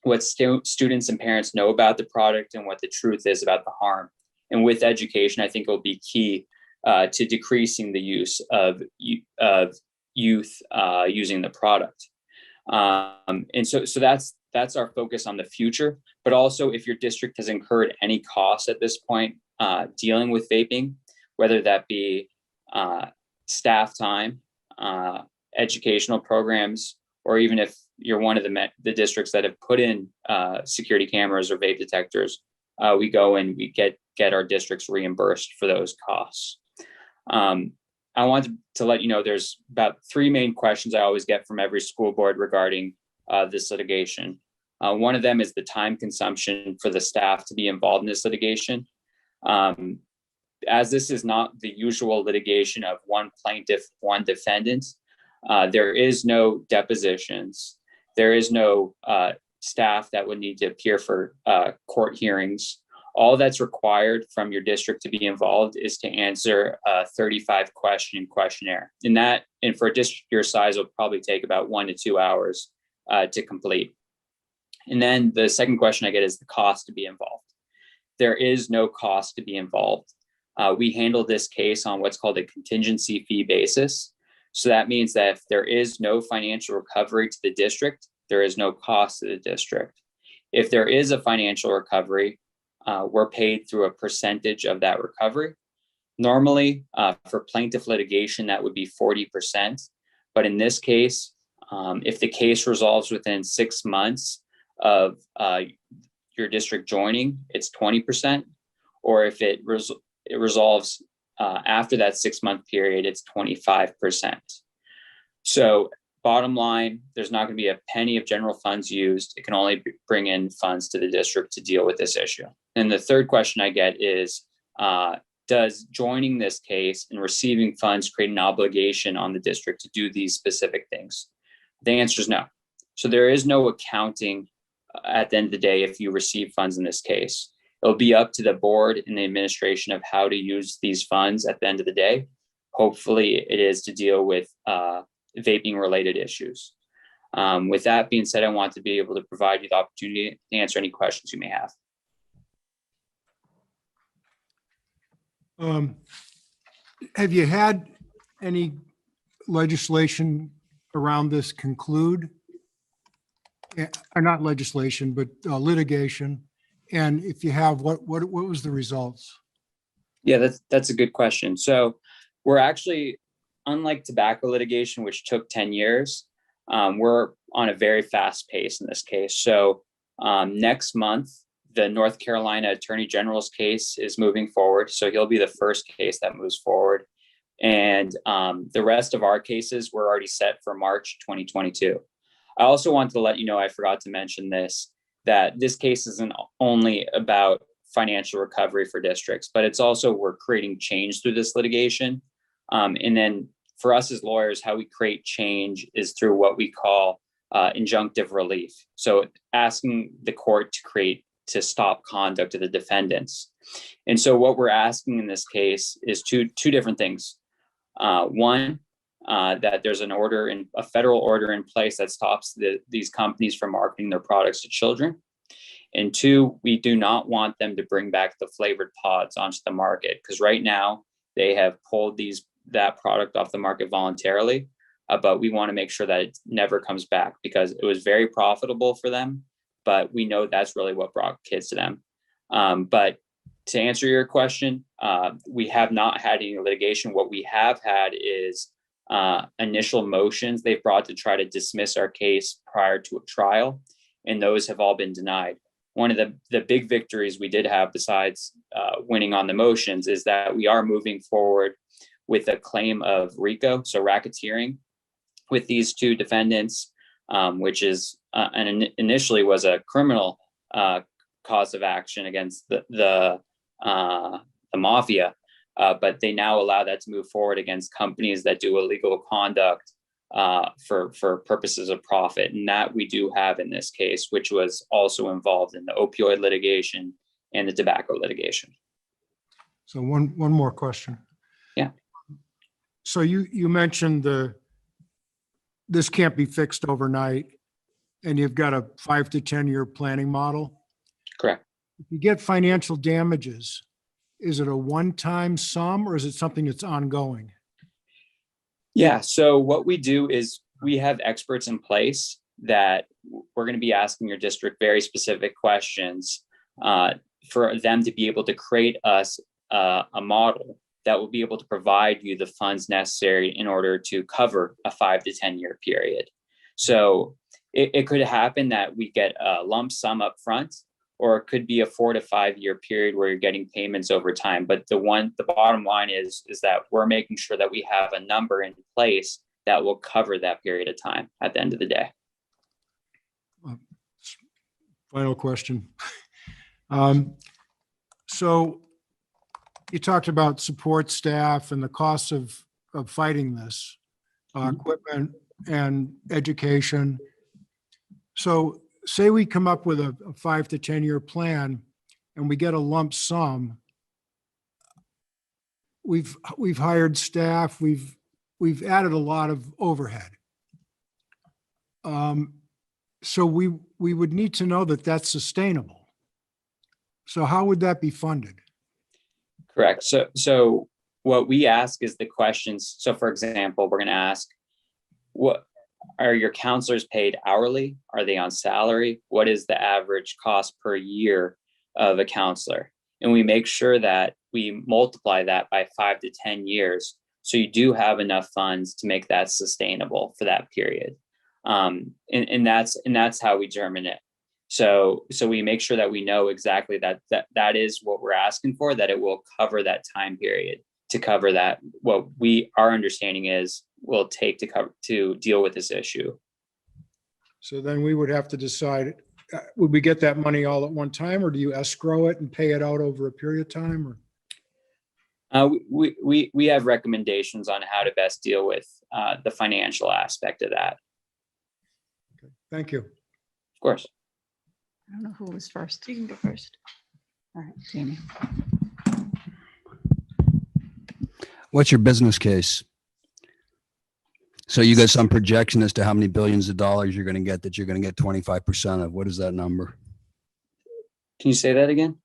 what students and parents know about the product and what the truth is about the harm. And with education, I think it will be key to decreasing the use of youth using the product. And so that's our focus on the future. But also if your district has incurred any costs at this point dealing with vaping, whether that be staff time, educational programs, or even if you're one of the districts that have put in security cameras or vape detectors, we go and we get our districts reimbursed for those costs. I wanted to let you know there's about 3 main questions I always get from every school board regarding this litigation. One of them is the time consumption for the staff to be involved in this litigation. As this is not the usual litigation of one plaintiff, one defendant, there is no depositions. There is no staff that would need to appear for court hearings. All that's required from your district to be involved is to answer a 35 question questionnaire. And for a district your size, will probably take about 1 to 2 hours to complete. And then the second question I get is the cost to be involved. There is no cost to be involved. We handle this case on what's called a contingency fee basis. So that means that if there is no financial recovery to the district, there is no cost to the district. If there is a financial recovery, we're paid through a percentage of that recovery. Normally, for plaintiff litigation, that would be 40%. But in this case, if the case resolves within 6 months of your district joining, it's 20%. Or if it resolves after that 6-month period, it's 25%. So bottom line, there's not going to be a penny of general funds used. It can only bring in funds to the district to deal with this issue. And the third question I get is, does joining this case and receiving funds create an obligation on the district to do these specific things? The answer is no. So there is no accounting at the end of the day if you receive funds in this case. It'll be up to the board and the administration of how to use these funds at the end of the day. Hopefully it is to deal with vaping related issues. With that being said, I want to be able to provide you the opportunity to answer any questions you may have. Have you had any legislation around this conclude? Or not legislation, but litigation? And if you have, what was the results? Yeah, that's a good question. So we're actually, unlike tobacco litigation, which took 10 years, we're on a very fast pace in this case. So next month, the North Carolina Attorney General's case is moving forward. So he'll be the first case that moves forward. And the rest of our cases were already set for March 2022. I also want to let you know, I forgot to mention this, that this case isn't only about financial recovery for districts, but it's also we're creating change through this litigation. And then for us as lawyers, how we create change is through what we call injunctive relief. So asking the court to stop conduct of the defendants. And so what we're asking in this case is two different things. One, that there's a federal order in place that stops these companies from marketing their products to children. And two, we do not want them to bring back the flavored pods onto the market, because right now they have pulled that product off the market voluntarily. But we want to make sure that it never comes back, because it was very profitable for them. But we know that's really what brought kids to them. But to answer your question, we have not had any litigation. What we have had is initial motions they've brought to try to dismiss our case prior to a trial, and those have all been denied. One of the big victories we did have, besides winning on the motions, is that we are moving forward with a claim of RICO, so racketeering, with these two defendants, which is initially was a criminal cause of action against the mafia. But they now allow that to move forward against companies that do illegal conduct for purposes of profit. And that we do have in this case, which was also involved in the opioid litigation and the tobacco litigation. So one more question. Yeah. So you mentioned this can't be fixed overnight, and you've got a 5 to 10 year planning model. Correct. If you get financial damages, is it a one-time sum, or is it something that's ongoing? Yeah. So what we do is we have experts in place that we're going to be asking your district very specific questions for them to be able to create us a model that will be able to provide you the funds necessary in order to cover a 5 to 10 year period. So it could happen that we get a lump sum up front, or it could be a 4 to 5 year period where you're getting payments over time. But the bottom line is that we're making sure that we have a number in place that will cover that period of time at the end of the day. Final question. So you talked about support staff and the costs of fighting this, equipment and education. So say we come up with a 5 to 10 year plan and we get a lump sum. We've hired staff, we've added a lot of overhead. So we would need to know that that's sustainable. So how would that be funded? Correct. So what we ask is the questions. So for example, we're going to ask, what are your counselors paid hourly? Are they on salary? What is the average cost per year of a counselor? And we make sure that we multiply that by 5 to 10 years. So you do have enough funds to make that sustainable for that period. And that's how we determine it. So we make sure that we know exactly that is what we're asking for, that it will cover that time period to cover that, what our understanding is will take to deal with this issue. So then we would have to decide, would we get that money all at one time, or do you escrow it and pay it out over a period of time? Or We have recommendations on how to best deal with the financial aspect of that. Thank you. Of course. I don't know who was first. You can go first. All right, Jamie. What's your business case? So you got some projection as to how many billions of dollars you're going to get that you're going to get 25% of. What is that number? Can you say that again?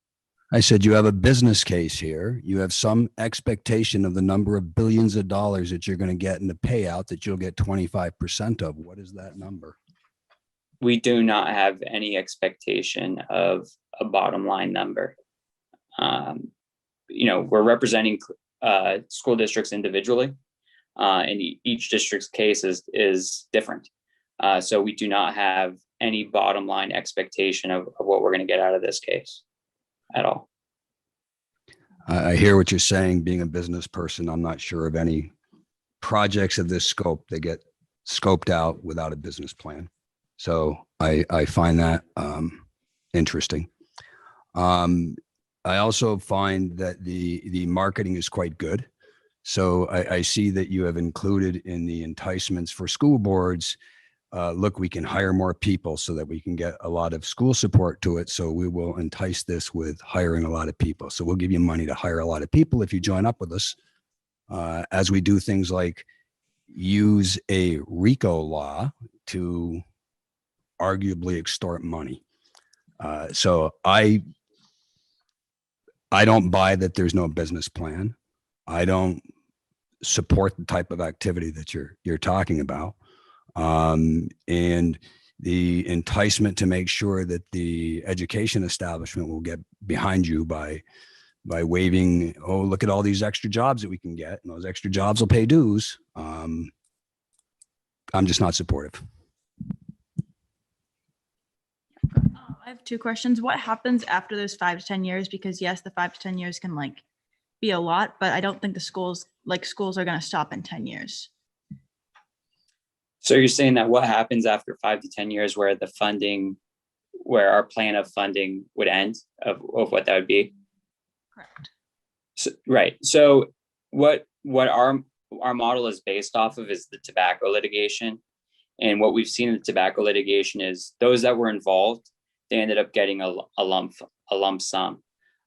I said, you have a business case here. You have some expectation of the number of billions of dollars that you're going to get in the payout that you'll get 25% of. What is that number? We do not have any expectation of a bottom line number. We're representing school districts individually, and each district's case is different. So we do not have any bottom line expectation of what we're going to get out of this case at all. I hear what you're saying. Being a business person, I'm not sure of any projects of this scope that get scoped out without a business plan. So I find that interesting. I also find that the marketing is quite good. So I see that you have included in the enticements for school boards, look, we can hire more people so that we can get a lot of school support to it. So we will entice this with hiring a lot of people. So we'll give you money to hire a lot of people if you join up with us, as we do things like use a RICO law to arguably extort money. So I don't buy that there's no business plan. I don't support the type of activity that you're talking about. And the enticement to make sure that the education establishment will get behind you by waving, oh, look at all these extra jobs that we can get, and those extra jobs will pay dues. I'm just not supportive. I have two questions. What happens after those 5 to 10 years? Because yes, the 5 to 10 years can be a lot, but I don't think the schools are going to stop in 10 years. So you're saying that what happens after 5 to 10 years where our plan of funding would end of what that would be? Correct. So, right. So what our model is based off of is the tobacco litigation. And what we've seen in the tobacco litigation is those that were involved, they ended up getting a lump sum.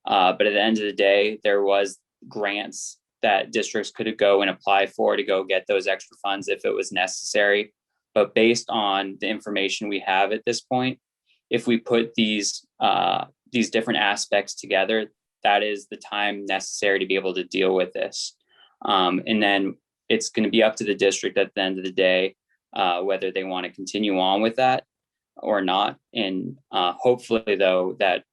But at the end of the day, there was grants that districts could go and apply for to go get those extra funds if it was necessary. But based on the information we have at this point, if we put these different aspects together, that is the time necessary to be able to deal with this. And then it's going to be up to the district at the end of the day, whether they want to continue on with that or not. And hopefully, though, that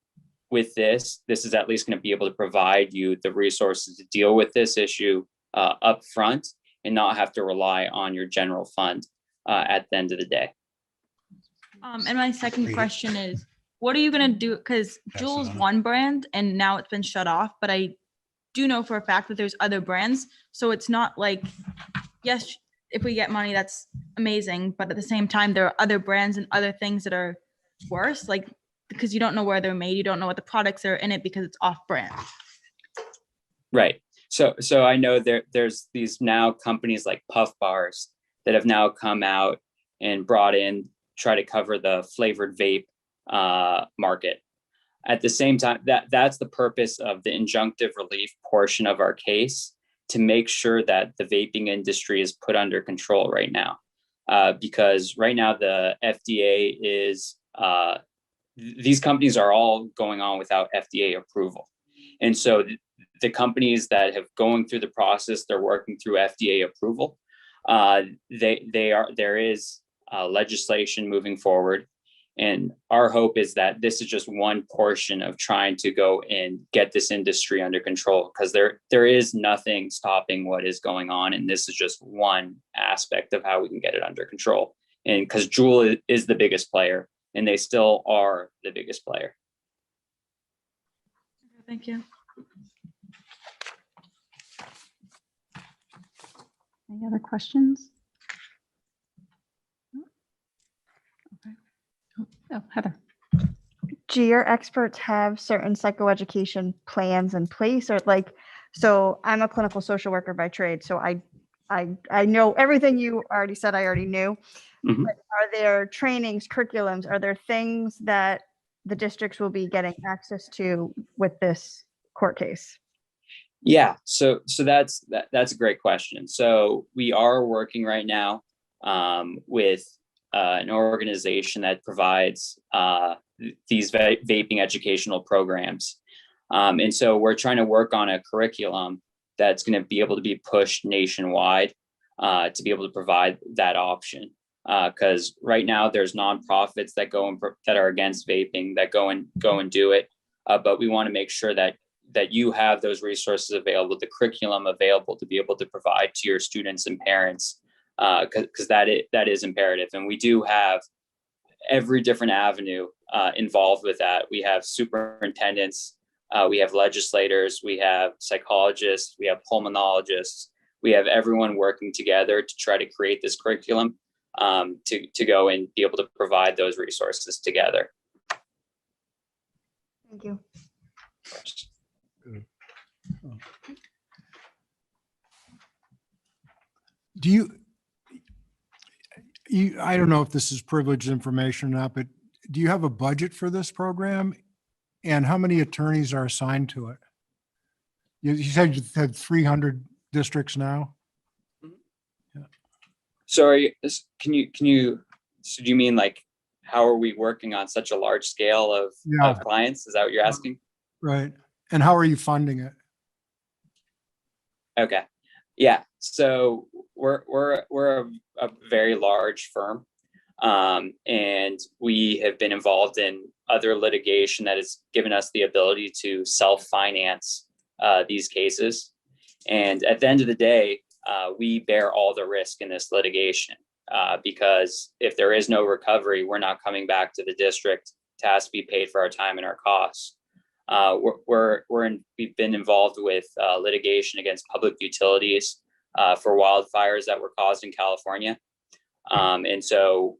with this is at least going to be able to provide you the resources to deal with this issue up front and not have to rely on your general fund at the end of the day. And my second question is, what are you going to do? Because Juul's one brand and now it's been shut off, but I do know for a fact that there's other brands. So it's not like, yes, if we get money, that's amazing. But at the same time, there are other brands and other things that are worse, because you don't know where they're made. You don't know what the products are in it because it's off brand. Right. So I know there's these now companies like Puff Bars that have now come out and brought in, try to cover the flavored vape market. At the same time, that's the purpose of the injunctive relief portion of our case, to make sure that the vaping industry is put under control right now. Because right now the FDA is, these companies are all going on without FDA approval. And so the companies that have going through the process, they're working through FDA approval. There is legislation moving forward. And our hope is that this is just one portion of trying to go and get this industry under control, because there is nothing stopping what is going on. And this is just one aspect of how we can get it under control. And because Juul is the biggest player, and they still are the biggest player. Thank you. Any other questions? Okay. Oh, Heather. Do your experts have certain psychoeducation plans in place, or So I'm a clinical social worker by trade. So I know everything you already said, I already knew. Mhm. But are there trainings, curriculums? Are there things that the districts will be getting access to with this court case? Yeah, so that's a great question. So we are working right now with an organization that provides these vaping educational programs, and so we're trying to work on a curriculum that's going to be able to be pushed nationwide to be able to provide that option. Because right now there's nonprofits that that are against vaping that go and do it, but we want to make sure that you have those resources available, the curriculum available to be able to provide to your students and parents, because that is imperative. And we do have every different avenue involved with that. We have superintendents, we have legislators, we have psychologists, we have pulmonologists, we have everyone working together to try to create this curriculum to go and be able to provide those resources together. Thank you. Do you, I don't know if this is privileged information or not, but do you have a budget for this program? And how many attorneys are assigned to it? You said you had 300 districts now? Sorry, can you, so do you mean like, how are we working on such a large scale of clients? Is that what you're asking? Right. And how are you funding it? Okay. Yeah. So we're a very large firm. And we have been involved in other litigation that has given us the ability to self-finance these cases. And at the end of the day, we bear all the risk in this litigation because if there is no recovery, we're not coming back to the district to ask to be paid for our time and our costs. We've been involved with litigation against public utilities for wildfires that were caused in California. And so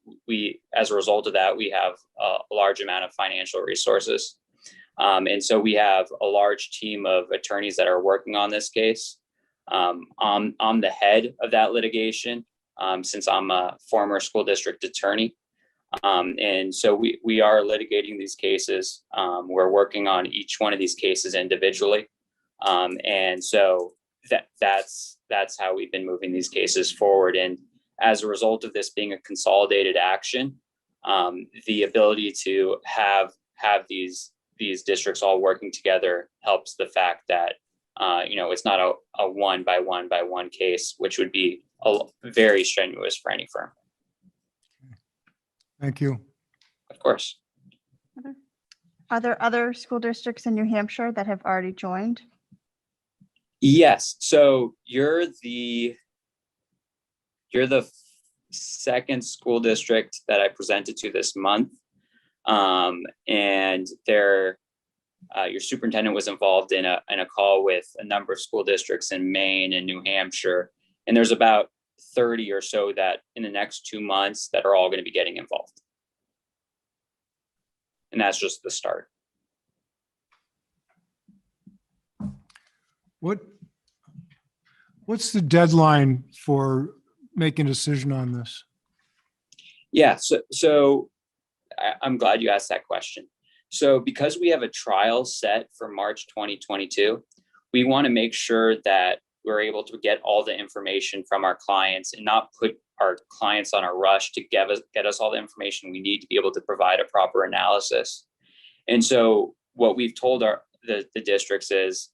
as a result of that, we have a large amount of financial resources. And so we have a large team of attorneys that are working on this case. I'm the head of that litigation since I'm a former school district attorney. And so we are litigating these cases. We're working on each one of these cases individually. And so that's how we've been moving these cases forward. And as a result of this being a consolidated action, the ability to have these districts all working together helps the fact that it's not a one by one case, which would be very strenuous for any firm. Thank you. Of course. Are there other school districts in New Hampshire that have already joined? Yes. So you're the second school district that I presented to this month. And your superintendent was involved in a call with a number of school districts in Maine and New Hampshire. And there's about 30 or so that in the next 2 months that are all going to be getting involved. And that's just the start. What's the deadline for making a decision on this? Yeah, so I'm glad you asked that question. So because we have a trial set for March 2022, we want to make sure that we're able to get all the information from our clients and not put our clients on a rush to get us all the information we need to be able to provide a proper analysis. And so what we've told the districts is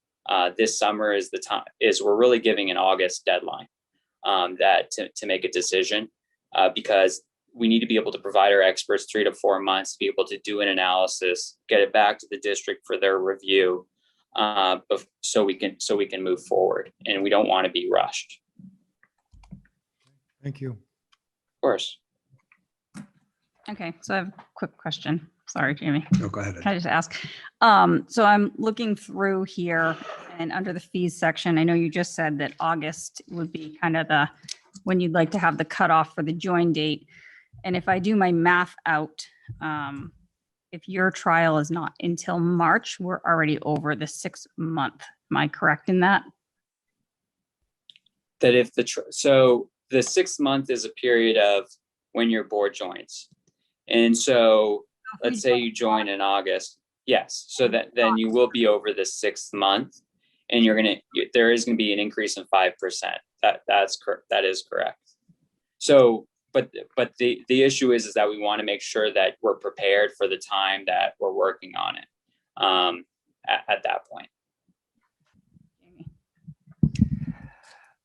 this summer is the time, we're really giving an August deadline to make a decision because we need to be able to provide our experts 3 to 4 months to be able to do an analysis, get it back to the district for their review, so we can move forward, and we don't want to be rushed. Thank you. Of course. Okay, so I have a quick question. Sorry, Jamie. Oh, go ahead. Can I just ask? So I'm looking through here and under the fees section, I know you just said that August would be kind of when you'd like to have the cutoff for the join date. And if I do my math out, if your trial is not until March, we're already over the 6-month Am I correct in that? That if so the 6th month is a period of when your board joins. And so let's say you join in August. Yes. So that then you will be over the 6th month and there is going to be an increase in 5%. That's correct. That is correct. So, but the issue is that we want to make sure that we're prepared for the time that we're working on it at that point.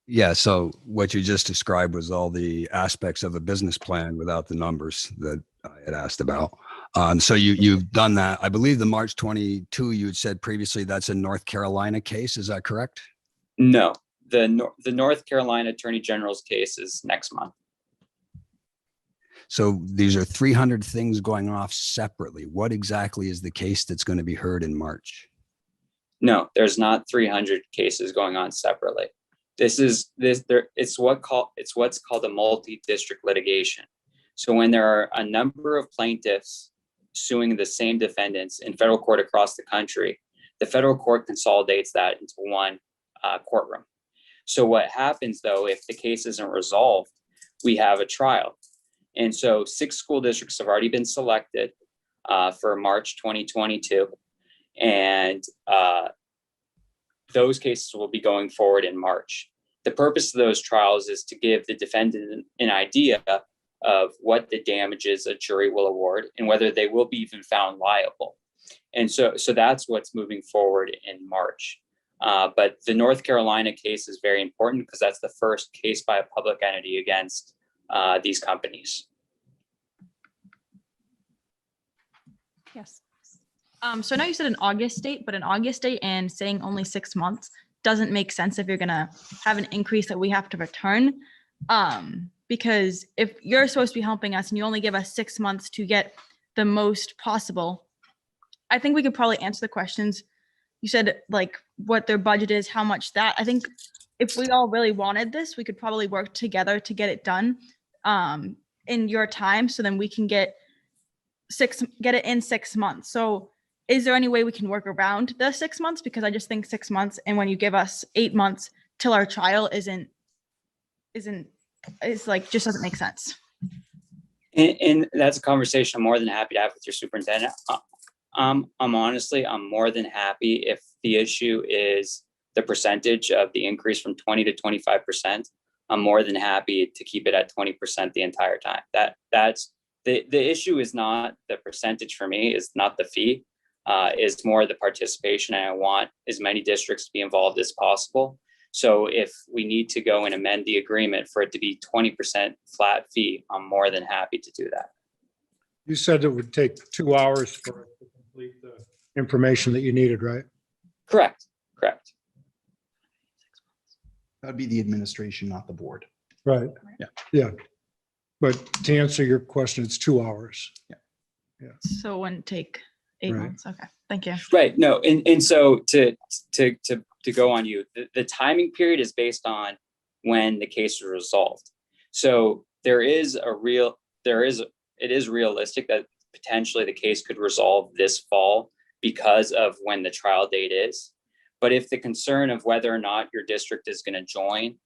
Yeah, so what you just described was all the aspects of a business plan without the numbers that I had asked about. So you've done that. I believe the March 22, you had said previously, that's a North Carolina case. Is that correct? No, the North Carolina Attorney General's case is next month. So these are 300 things going off separately. What exactly is the case that's going to be heard in March? No, there's not 300 cases going on separately. It's what's called a multi-district litigation. So when there are a number of plaintiffs suing the same defendants in federal court across the country, the federal court consolidates that into one courtroom. So what happens though, if the case isn't resolved, we have a trial. And so 6 school districts have already been selected for March 2022. And those cases will be going forward in March. The purpose of those trials is to give the defendant an idea of what the damages a jury will award and whether they will be even found liable. And so that's what's moving forward in March. But the North Carolina case is very important because that's the first case by a public entity against these companies. Yes. So I know you said an August date, but an August date and saying only 6 months doesn't make sense if you're gonna have an increase that we have to return. Because if you're supposed to be helping us and you only give us 6 months to get the most possible, I think we could probably answer the questions. You said like what their budget is, how much that, I think if we all really wanted this, we could probably work together to get it done in your time. So then we can get it in 6 months. So is there any way we can work around the 6 months? Because I just think 6 months, and when you give us 8 months till our trial it's like, just doesn't make sense. And that's a conversation I'm more than happy to have with your superintendent. I'm more than happy if the issue is the percentage of the increase from 20 to 25%. I'm more than happy to keep it at 20% the entire time. That's the issue is not the percentage for me, is not the fee, is more the participation. And I want as many districts to be involved as possible. So if we need to go and amend the agreement for it to be 20% flat fee, I'm more than happy to do that. You said it would take 2 hours for it to complete the information that you needed, right? Correct. That'd be the administration, not the board. Right. Yeah. Yeah. But to answer your question, it's 2 hours. So it wouldn't take 8 Right. months. Okay, thank you. Right. No. And so to go on you, the timing period is based on when the case is resolved. So it is realistic that potentially the case could resolve this fall because of when the trial date is. But if the concern of whether or not your district is going to join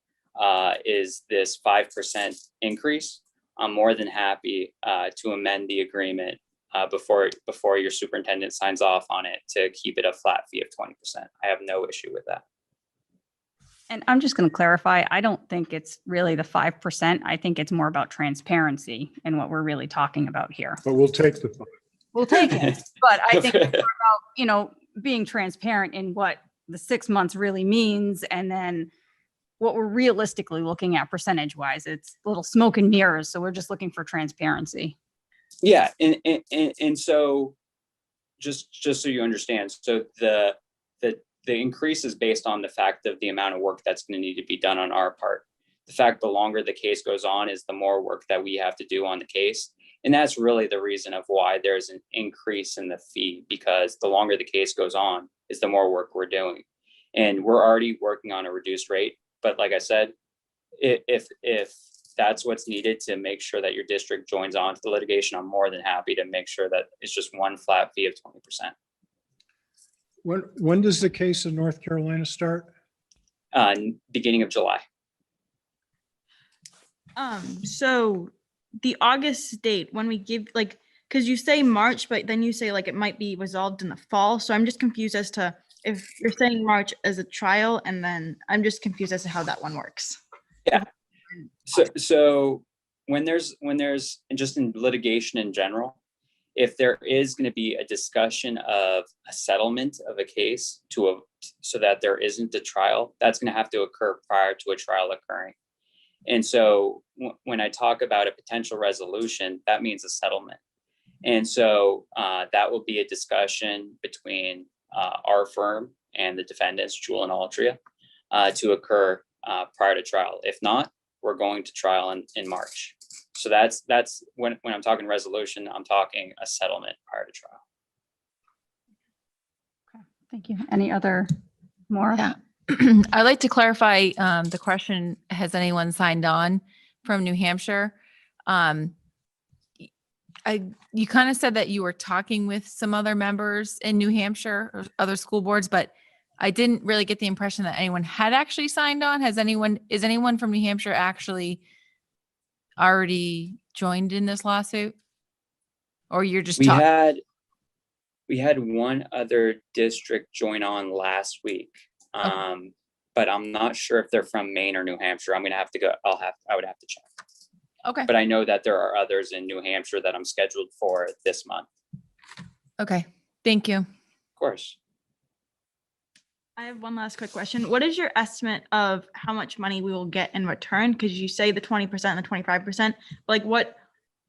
is this 5% increase, I'm more than happy to amend the agreement before your superintendent signs off on it to keep it a flat fee of 20%. I have no issue with that. And I'm just going to clarify, I don't think it's really the 5%. I think it's more about transparency and what we're really talking about here. But we'll take the 5. We'll take it, but I think it's more about, being transparent in what the 6 months really means. And then what we're realistically looking at percentage wise, it's little smoke and mirrors. So we're just looking for transparency. Yeah. And so just so you understand, so the increase is based on the fact of the amount of work that's going to need to be done on our part. The fact the longer the case goes on is the more work that we have to do on the case. And that's really the reason of why there's an increase in the fee, because the longer the case goes on is the more work we're doing. And we're already working on a reduced rate. But like I said, if that's what's needed to make sure that your district joins on to the litigation, I'm more than happy to make sure that it's just one flat fee of 20%. When does the case in North Carolina start? Beginning of July. So the August date, when we give, like, because you say March, but then you say like it might be resolved in the fall. So I'm just confused as to if you're saying March as a trial, and then I'm just confused as to how that one works. Yeah. So when there's and just in litigation in general, if there is going to be a discussion of a settlement of a case so that there isn't a trial, that's going to have to occur prior to a trial occurring. And so when I talk about a potential resolution, that means a settlement. And so that will be a discussion between our firm and the defendants, Jewel and Altria, to occur prior to trial. If not, we're going to trial in March. So that's when I'm talking resolution, I'm talking a settlement prior to trial. Thank you. Any other more? Yeah. I'd like to clarify the question, has anyone signed on from New Hampshire? You kind of said that you were talking with some other members in New Hampshire or other school boards, but I didn't really get the impression that anyone had actually signed on. Is anyone from New Hampshire actually already joined in this lawsuit? Or you're just talking? We had one other district join on last week. But I'm not sure if they're from Maine or New Hampshire. I'm gonna have to go. I would have to check. Okay. But I know that there are others in New Hampshire that I'm scheduled for this month. Okay. Thank you. Of course. I have one last quick question. What is your estimate of how much money we will get in return? Because you say the 20% and the 25%. Like, what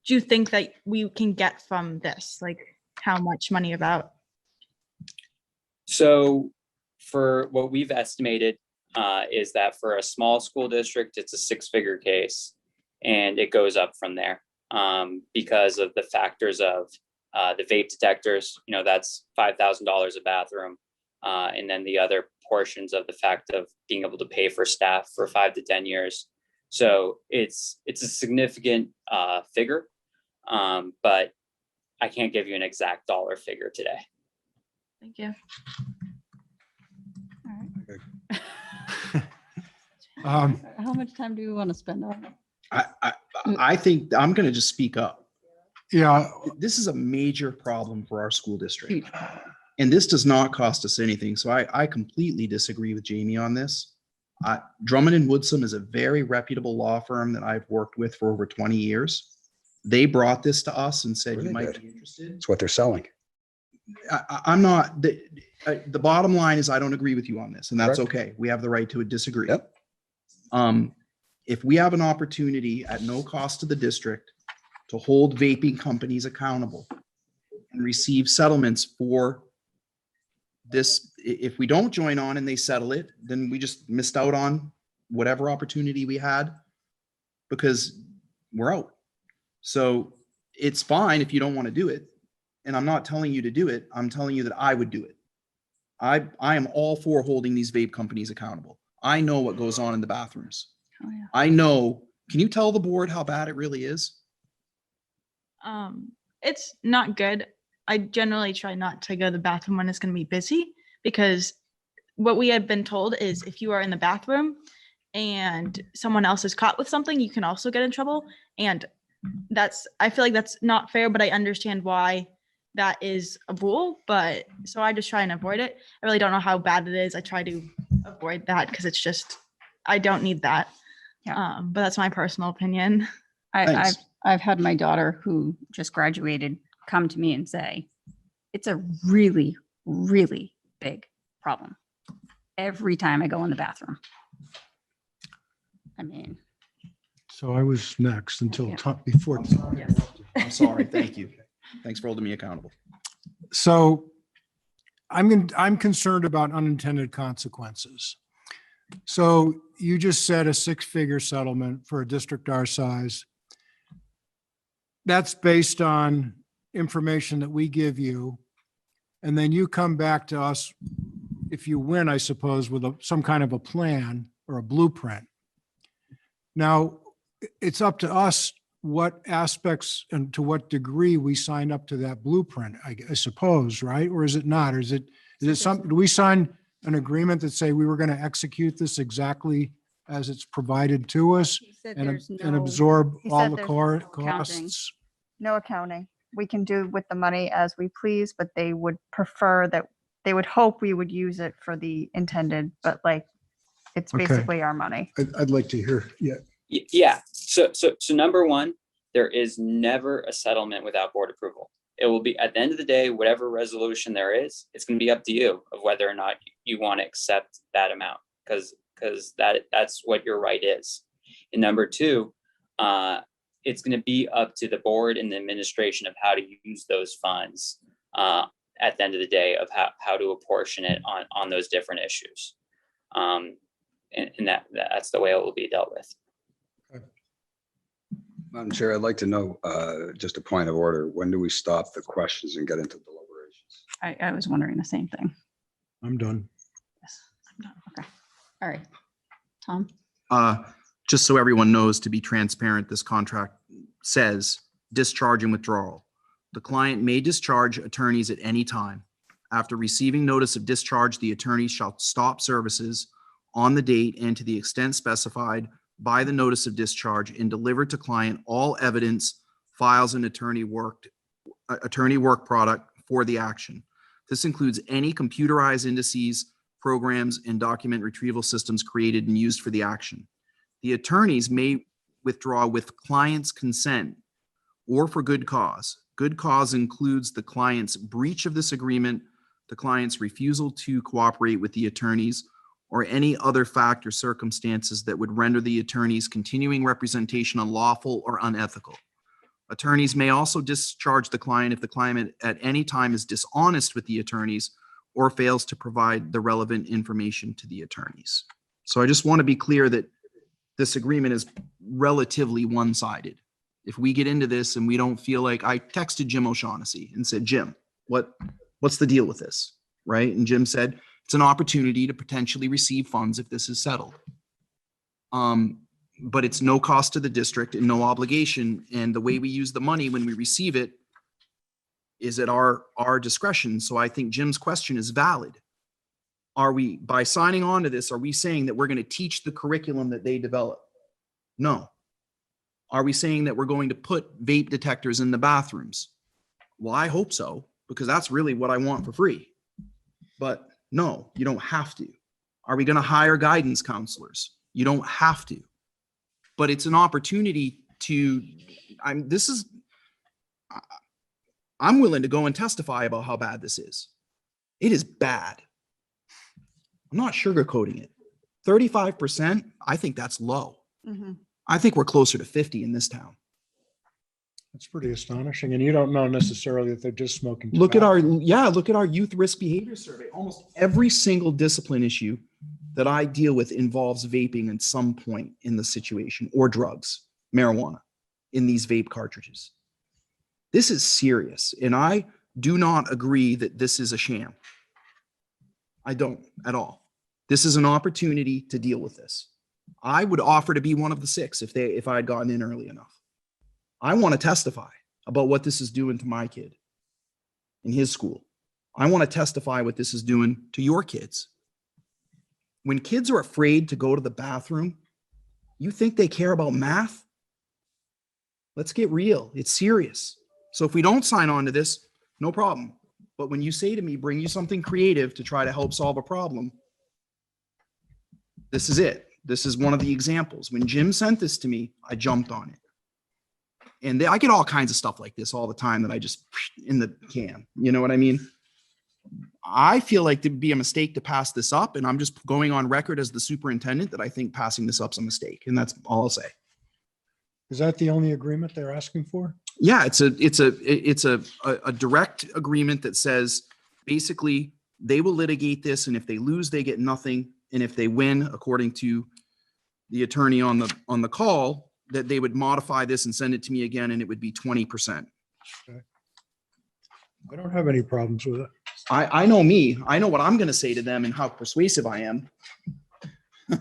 do you think that we can get from this? Like, how much money about? So for what we've estimated is that for a small school district, it's a 6-figure case, and it goes up from there because of the factors of the vape detectors. That's $5,000 a bathroom. And then the other portions of the fact of being able to pay for staff for 5 to 10 years. So it's a significant figure, but I can't give you an exact dollar figure today. Thank you. How much time do we want to spend on it? I think I'm going to just speak up. Yeah, This is a major problem for our school district. And this does not cost us anything. So I completely disagree with Jamie on this. Drummond and Woodsum is a very reputable law firm that I've worked with for over 20 years. They brought this to us and said, Really you might good. be interested. It's what they're selling. I'm not, the bottom line is I don't agree with you on this, and that's Correct. okay. We have the right to disagree. Yep. If we have an opportunity at no cost to the district to hold vaping companies accountable and receive settlements for this, if we don't join on and they settle it, then we just missed out on whatever opportunity we had because we're out. So it's fine if you don't want to do it. And I'm not telling you to do it. I'm telling you that I would do it. I am all for holding these vape companies accountable. I know what goes on in the bathrooms. Oh, yeah. I know. Can you tell the board how bad it really is? It's not good. I generally try not to go to the bathroom when it's going to be busy, because what we have been told is if you are in the bathroom and someone else is caught with something, you can also get in trouble. And I feel like that's not fair, but I understand why that is a rule. But so I just try and avoid it. I really don't know how bad it is. I try to avoid that because it's just, I don't need that. Yeah. But that's my personal opinion. Thanks. I've had my daughter who just graduated come to me and say, it's a really, really big problem every time I go in the bathroom. I mean, so I was next until Yeah. before. I'm sorry. Thank you. Thanks for holding me accountable. So I'm concerned about unintended consequences. So you just said a 6-figure settlement for a district our size. That's based on information that we give you. And then you come back to us, if you win, I suppose, with some kind of a plan or a blueprint. Now, it's up to us what aspects and to what degree we sign up to that blueprint, I suppose, right? Or is it not? Or is it Is it some, do we sign an agreement that say we were going to execute this exactly as it's provided to us He said and there's and no- absorb He all said the there's car no accounting. costs? No accounting. We can do with the money as we please, but they would prefer that, they would hope we would use it for the intended, but like, it's Okay. basically our money. I'd like to hear, yeah. Yeah, so number one, there is never a settlement without board approval. It will be, at the end of the day, whatever resolution there is, it's gonna be up to you of whether or not you want to accept that amount, because that's what your right is. And number two, it's gonna be up to the board and the administration of how to use those funds at the end of the day, of how to apportion it on those different issues. And that's the way it will be dealt with. Madam Chair, I'd like to know, just a point of order, when do we stop the questions and get into deliberations? I was wondering the same thing. I'm done. Yes, I'm done. Okay. All right. Tom? Just so everyone knows, to be transparent, this contract says discharge and withdrawal. The client may discharge attorneys at any time. After receiving notice of discharge, the attorney shall stop services on the date and to the extent specified by the notice of discharge and deliver to client all evidence, files, and attorney work product for the action. This includes any computerized indices, programs, and document retrieval systems created and used for the action. The attorneys may withdraw with client's consent or for good cause. Good cause includes the client's breach of this agreement, the client's refusal to cooperate with the attorneys, or any other fact or circumstances that would render the attorney's continuing representation unlawful or unethical. Attorneys may also discharge the client if the client at any time is dishonest with the attorneys or fails to provide the relevant information to the attorneys. So I just want to be clear that this agreement is relatively one-sided. If we get into this and we don't feel like, I texted Jim O'Shaughnessy and said, Jim, what's the deal with this, right? And Jim said, it's an opportunity to potentially receive funds if this is settled. But it's no cost to the district and no obligation. And the way we use the money when we receive it is at our discretion. So I think Jim's question is valid. Are we, by signing on to this, are we saying that we're going to teach the curriculum that they develop? No. Are we saying that we're going to put vape detectors in the bathrooms? Well, I hope so, because that's really what I want for free. But no, you don't have to. Are we going to hire guidance counselors? You don't have to. But it's an opportunity to, I'm willing to go and testify about how bad this is. It is bad. I'm not sugarcoating it. 35%, I think that's low. Mhm. I think we're closer to 50 in this town. That's pretty astonishing. And you don't know necessarily that they're just smoking. Look at tobacco. look at our youth risk behavior survey. Almost every single discipline issue that I deal with involves vaping at some point in the situation, or drugs, marijuana in these vape cartridges. This is serious. And I do not agree that this is a sham. I don't at all. This is an opportunity to deal with this. I would offer to be one of the 6 if I had gotten in early enough. I want to testify about what this is doing to my kid in his school. I want to testify what this is doing to your kids. When kids are afraid to go to the bathroom, you think they care about math? Let's get real. It's serious. So if we don't sign on to this, no problem. But when you say to me, bring you something creative to try to help solve a problem, this is it. This is one of the examples. When Jim sent this to me, I jumped on it. And I get all kinds of stuff like this all the time that I just in the can. You know what I mean? I feel like it'd be a mistake to pass this up, and I'm just going on record as the superintendent that I think passing this up's a mistake, and that's all I'll say. Is that the only agreement they're asking for? Yeah, it's a direct agreement that says basically they will litigate this, and if they lose, they get nothing, and if they win, according to the attorney on the call, that they would modify this and send it to me again, and it would be 20%. I don't have any problems with it. I know me. I know what I'm going to say to them and how persuasive I am. I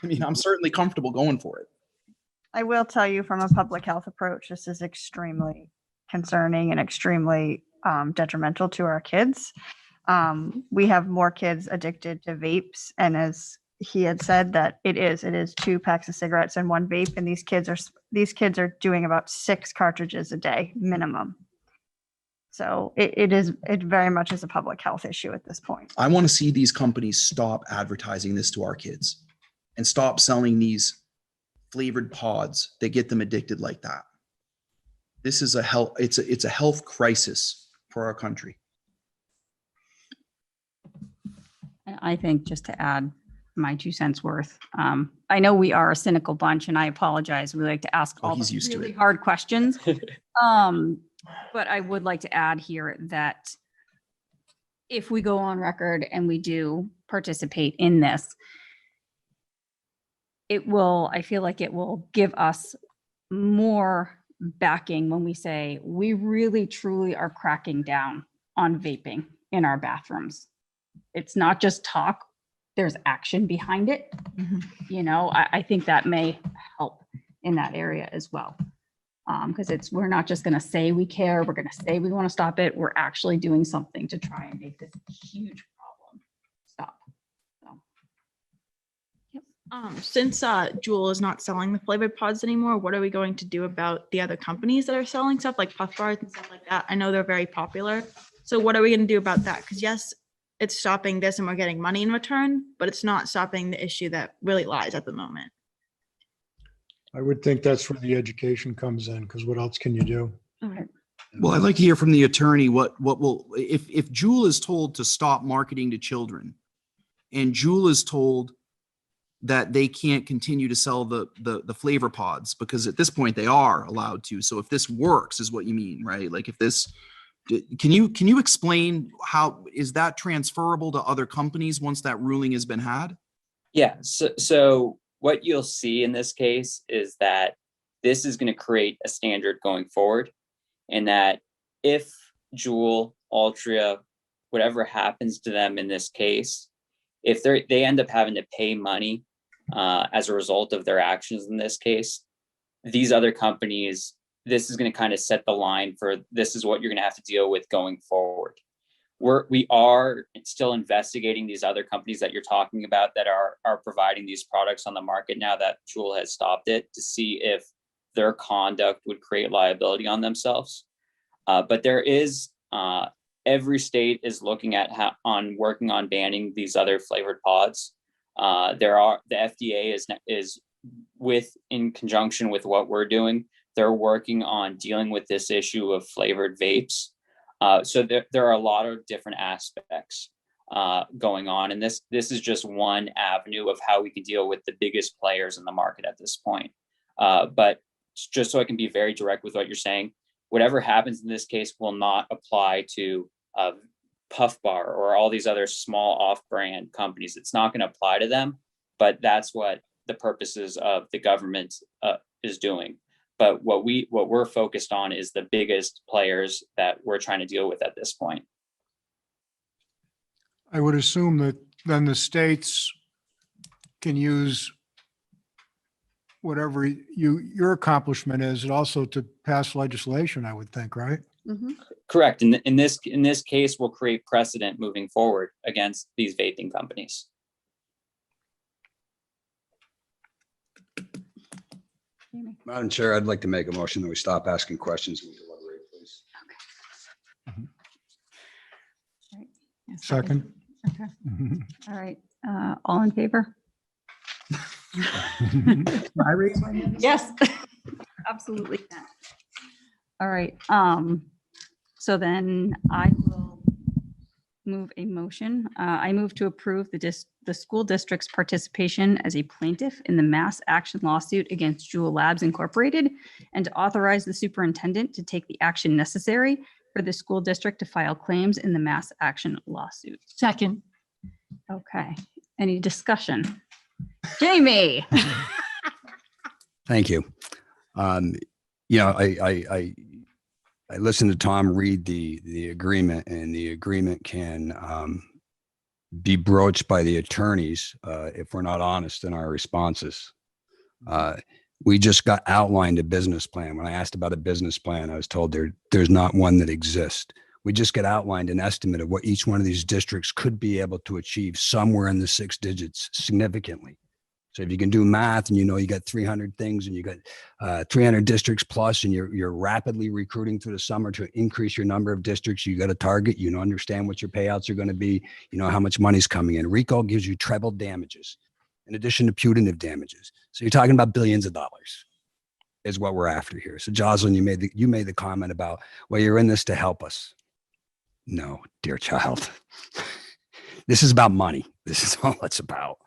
mean, I'm certainly comfortable going for it. I will tell you from a public health approach, this is extremely concerning and extremely detrimental to our kids. we have more kids addicted to vapes. And as he had said, that it is 2 packs of cigarettes and 1 vape. And these kids are doing about 6 cartridges a day minimum. So it very much is a public health issue at this point. I want to see these companies stop advertising this to our kids and stop selling these flavored pods that get them addicted like that. This is it's a health crisis for our country. And I think, just to add my 2 cents worth, I know we are a cynical bunch, and I apologize. We like to ask Oh, all he's the used to really it. hard questions. But I would like to add here that if we go on record and we do participate in this, I feel like it will give us more backing when we say we really truly are cracking down on vaping in our bathrooms. It's not just talk, there's action behind it. You know, I think that may help in that area as well. Because we're not just going to say we care, we're going to say we want to stop it. We're actually doing something to try and make this huge problem stop. So. Since Jewel is not selling the flavored pods anymore, what are we going to do about the other companies that are selling stuff like Puff Bars and stuff like that? I know they're very popular. So what are we going to do about that? Because yes, it's stopping this and we're getting money in return, but it's not stopping the issue that really lies at the moment. I would think that's where the education comes in, because what else can you do? Okay. Well, I'd like to hear from the attorney what will, if Jewel is told to stop marketing to children and Jewel is told that they can't continue to sell the flavor pods, because at this point they are allowed to. So if this works is what you mean, right? Like if this, can you explain how is that transferable to other companies once that ruling has been had? Yeah, so what you'll see in this case is that this is going to create a standard going forward, and that if Jewel, Altria, whatever happens to them in this case, if they end up having to pay money as a result of their actions in this case, these other companies, this is going to kind of set the line for this is what you're going to have to deal with going forward. We are still investigating these other companies that you're talking about that are providing these products on the market now that Jewel has stopped it, to see if their conduct would create liability on themselves. But there is, every state is looking at working on banning these other flavored pods. The FDA is in conjunction with what we're doing, they're working on dealing with this issue of flavored vapes. So there are a lot of different aspects going on, and this is just one avenue of how we can deal with the biggest players in the market at this point. But just so I can be very direct with what you're saying, whatever happens in this case will not apply to Puff Bar or all these other small off-brand companies. It's not going to apply to them, but that's what the purposes of the government is doing. But what we're focused on is the biggest players that we're trying to deal with at this point. I would assume that then the states can use whatever your accomplishment is, and also to pass legislation, I would think, right? Correct. In this case, we'll create precedent moving forward against these vaping companies. Madam Chair, I'd like to make a motion that we stop asking questions and deliberate, please. Yes, Second. Okay. All right. All in favor? I raise my hand? Yes, absolutely. All right. So then I will move a motion. I move to approve the school district's participation as a plaintiff in the mass action lawsuit against Jewel Labs Incorporated, and to authorize the superintendent to take the action necessary for the school district to file claims in the mass action lawsuit. Second. Okay. Any discussion? Jamie? Thank you. I listened to Tom read the agreement, and the agreement can be broached by the attorneys if we're not honest in our responses. We just got outlined a business plan. When I asked about a business plan, I was told there's not one that exists. We just got outlined an estimate of what each one of these districts could be able to achieve somewhere in the 6 digits significantly. So if you can do math and you know you got 300 things and you got 300 districts plus, and you're rapidly recruiting through the summer to increase your number of districts, you got a target, you know, understand what your payouts are going to be, you know how much money's coming in. RICO gives you treble damages in addition to punitive damages. So you're talking about billions of dollars is what we're after here. So Jocelyn, you made the comment about, well, you're in this to help us. No, dear child, this is about money. This is all it's about.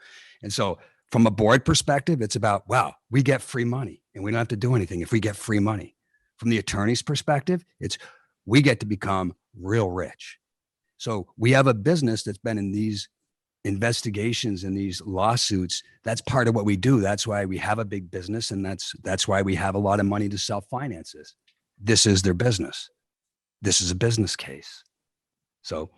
And so from a board perspective, it's about, wow, we get free money and we don't have to do anything if we get free money. From the attorney's perspective, it's we get to become real rich. So we have a business that's been in these investigations and these lawsuits. That's part of what we do. That's why we have a big business, and that's why we have a lot of money to self-finance this. This is their business. This is a business case. So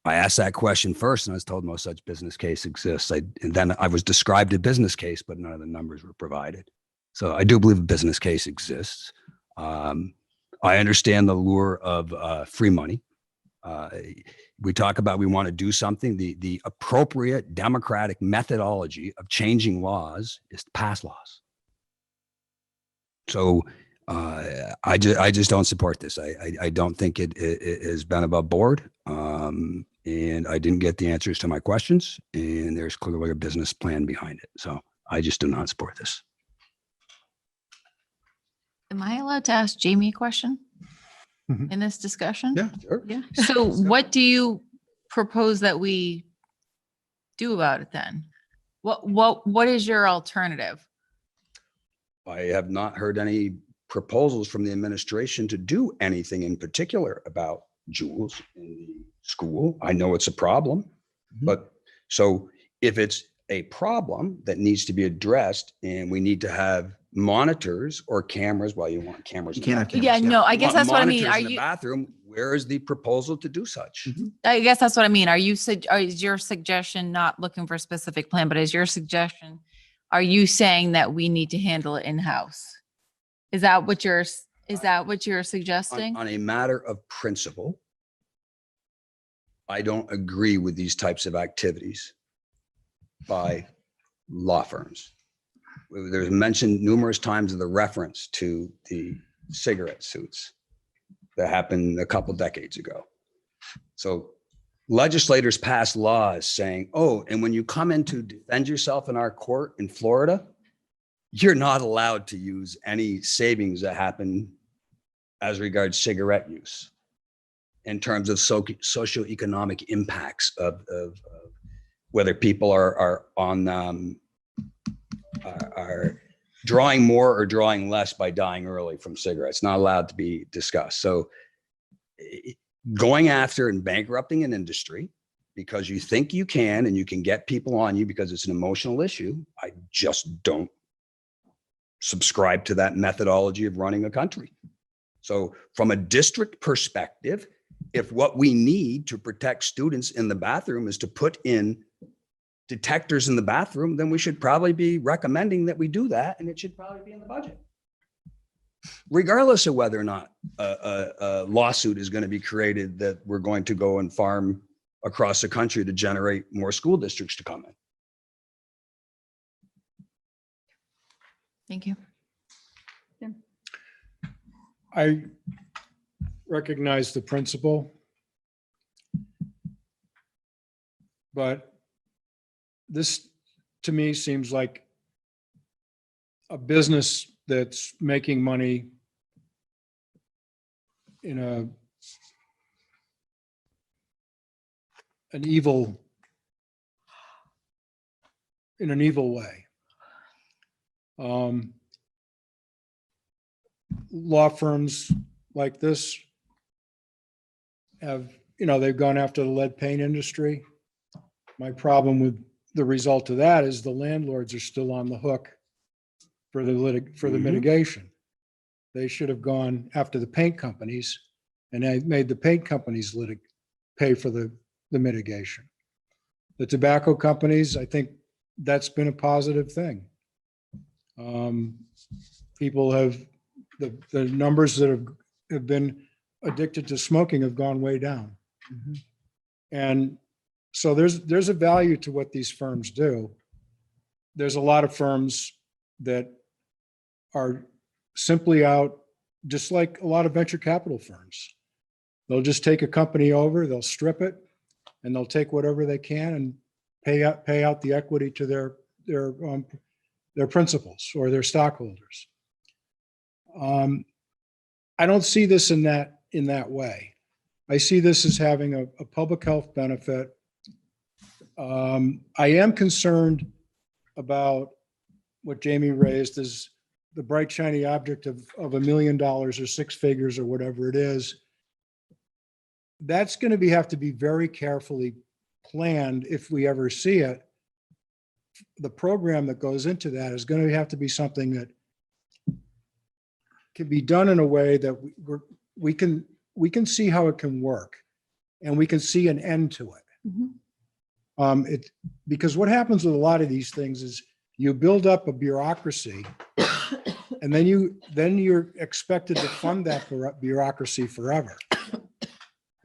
I asked that question first, and I was told no such business case exists. And then I was described a business case, but none of the numbers were provided. So I do believe a business case exists. I understand the lure of free money. We talk about we want to do something. The appropriate democratic methodology of changing laws is to pass laws. So I just don't support this. I don't think it has been above board. And I didn't get the answers to my questions, and there's clearly a business plan behind it. So I just do not support this. Am I allowed to ask Jamie a question Mhm. in this discussion? Yeah, sure. Yeah. So what do you propose that we do about it then? What is your alternative? I have not heard any proposals from the administration to do anything in particular about Jules in the school. I know it's a problem, but so if it's a problem that needs to be addressed and we need to have monitors or cameras, well, you want cameras. You can't have Yeah, cameras, no, I You guess want that's what I mean. monitors Are in the you, bathroom? Where is the proposal to do such? I guess that's what I mean. Are you, is your suggestion not looking for a specific plan, but is your suggestion, are you saying that we need to handle it in-house? Is that what you're suggesting? On a matter of principle, I don't agree with these types of activities by law firms. There's mentioned numerous times of the reference to the cigarette suits that happened a couple decades ago. So legislators pass laws saying, oh, and when you come in to defend yourself in our court in Florida, you're not allowed to use any savings that happen as regards cigarette use in terms of socioeconomic impacts of whether people are drawing more or drawing less by dying early from cigarettes. Not allowed to be discussed. So going after and bankrupting an industry because you think you can and you can get people on you because it's an emotional issue, I just don't subscribe to that methodology of running a country. So from a district perspective, if what we need to protect students in the bathroom is to put in detectors in the bathroom, then we should probably be recommending that we do that, and it should probably be in the budget. Regardless of whether or not a lawsuit is going to be created that we're going to go and farm across the country to generate more school districts to come in. Thank you. I recognize the principle, but this to me seems like a business that's making money in an evil way. Law firms like this have, they've gone after the lead paint industry. My problem with the result of that is the landlords are still on the hook for the mitigation. They should have gone after the paint companies and they made the paint companies pay for the mitigation. The tobacco companies, I think that's been a positive thing. People have, the numbers that have been addicted to smoking have gone way down. And so there's a value to what these firms do. There's a lot of firms that are simply out, just like a lot of venture capital firms. They'll just take a company over, they'll strip it, and they'll take whatever they can and pay out the equity to their principals or their stockholders. I don't see this in that way. I see this as having a public health benefit. I am concerned about what Jamie raised is the bright shiny object of $1 million or 6 figures or whatever it is. That's going to have to be very carefully planned if we ever see it. The program that goes into that is going to have to be something that can be done in a way that we can see how it can work, and we can see an end to it. Because what happens with a lot of these things is you build up a bureaucracy, and then you're expected to fund that bureaucracy forever.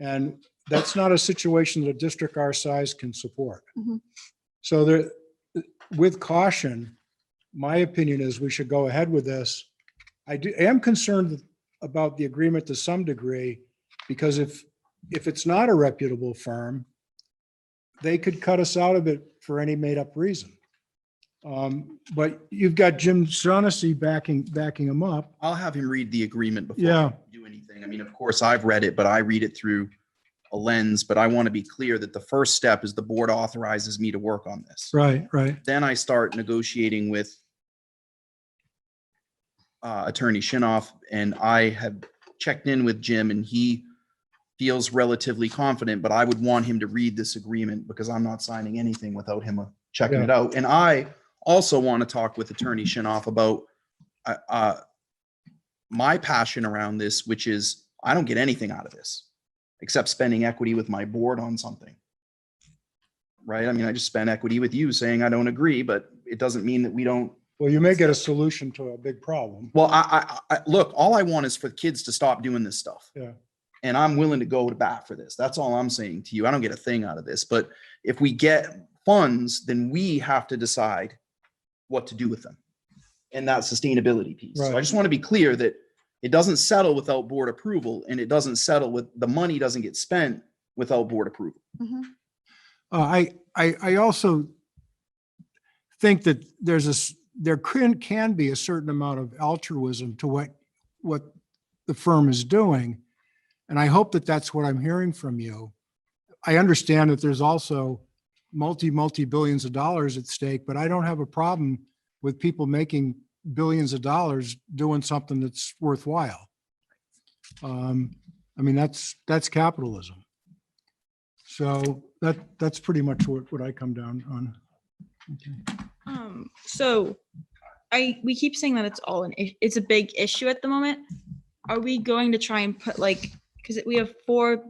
And that's not a situation that a district our size can support. So there, with caution, my opinion is we should go ahead with this. I am concerned about the agreement to some degree, because if it's not a reputable firm, they could cut us out of it for any made up reason. But you've got Jim Shaughnessy backing him up. I'll have him read the agreement before Yeah. I do anything. I mean, of course, I've read it, but I read it through a lens. But I want to be clear that the first step is the board authorizes me to work on this. Right. Then I start negotiating with Attorney Shinoff, and I have checked in with Jim, and he feels relatively confident, but I would want him to read this agreement because I'm not signing anything without him checking it out. And I also want to talk with Attorney Shinoff about my passion around this, which is I don't get anything out of this except spending equity with my board on something. Right? I mean, I just spend equity with you saying I don't agree, but it doesn't mean that we don't. Well, you may get a solution to a big problem. Well, I look, all I want is for kids to stop doing this stuff. Yeah. And I'm willing to go to bat for this. That's all I'm saying to you. I don't get a thing out of this, but if we get funds, then we have to decide what to do with them. And that sustainability piece. So I Right. just want to be clear that it doesn't settle without board approval, and it doesn't settle with the money doesn't get spent without board approval. I also think that there can be a certain amount of altruism to what the firm is doing. And I hope that that's what I'm hearing from you. I understand that there's also multi-billions of dollars at stake, but I don't have a problem with people making billions of dollars doing something that's worthwhile. I mean, that's capitalism. So that's pretty much what I come down on. Okay. So we keep saying that it's a big issue at the moment. Are we going to try and put because we have 4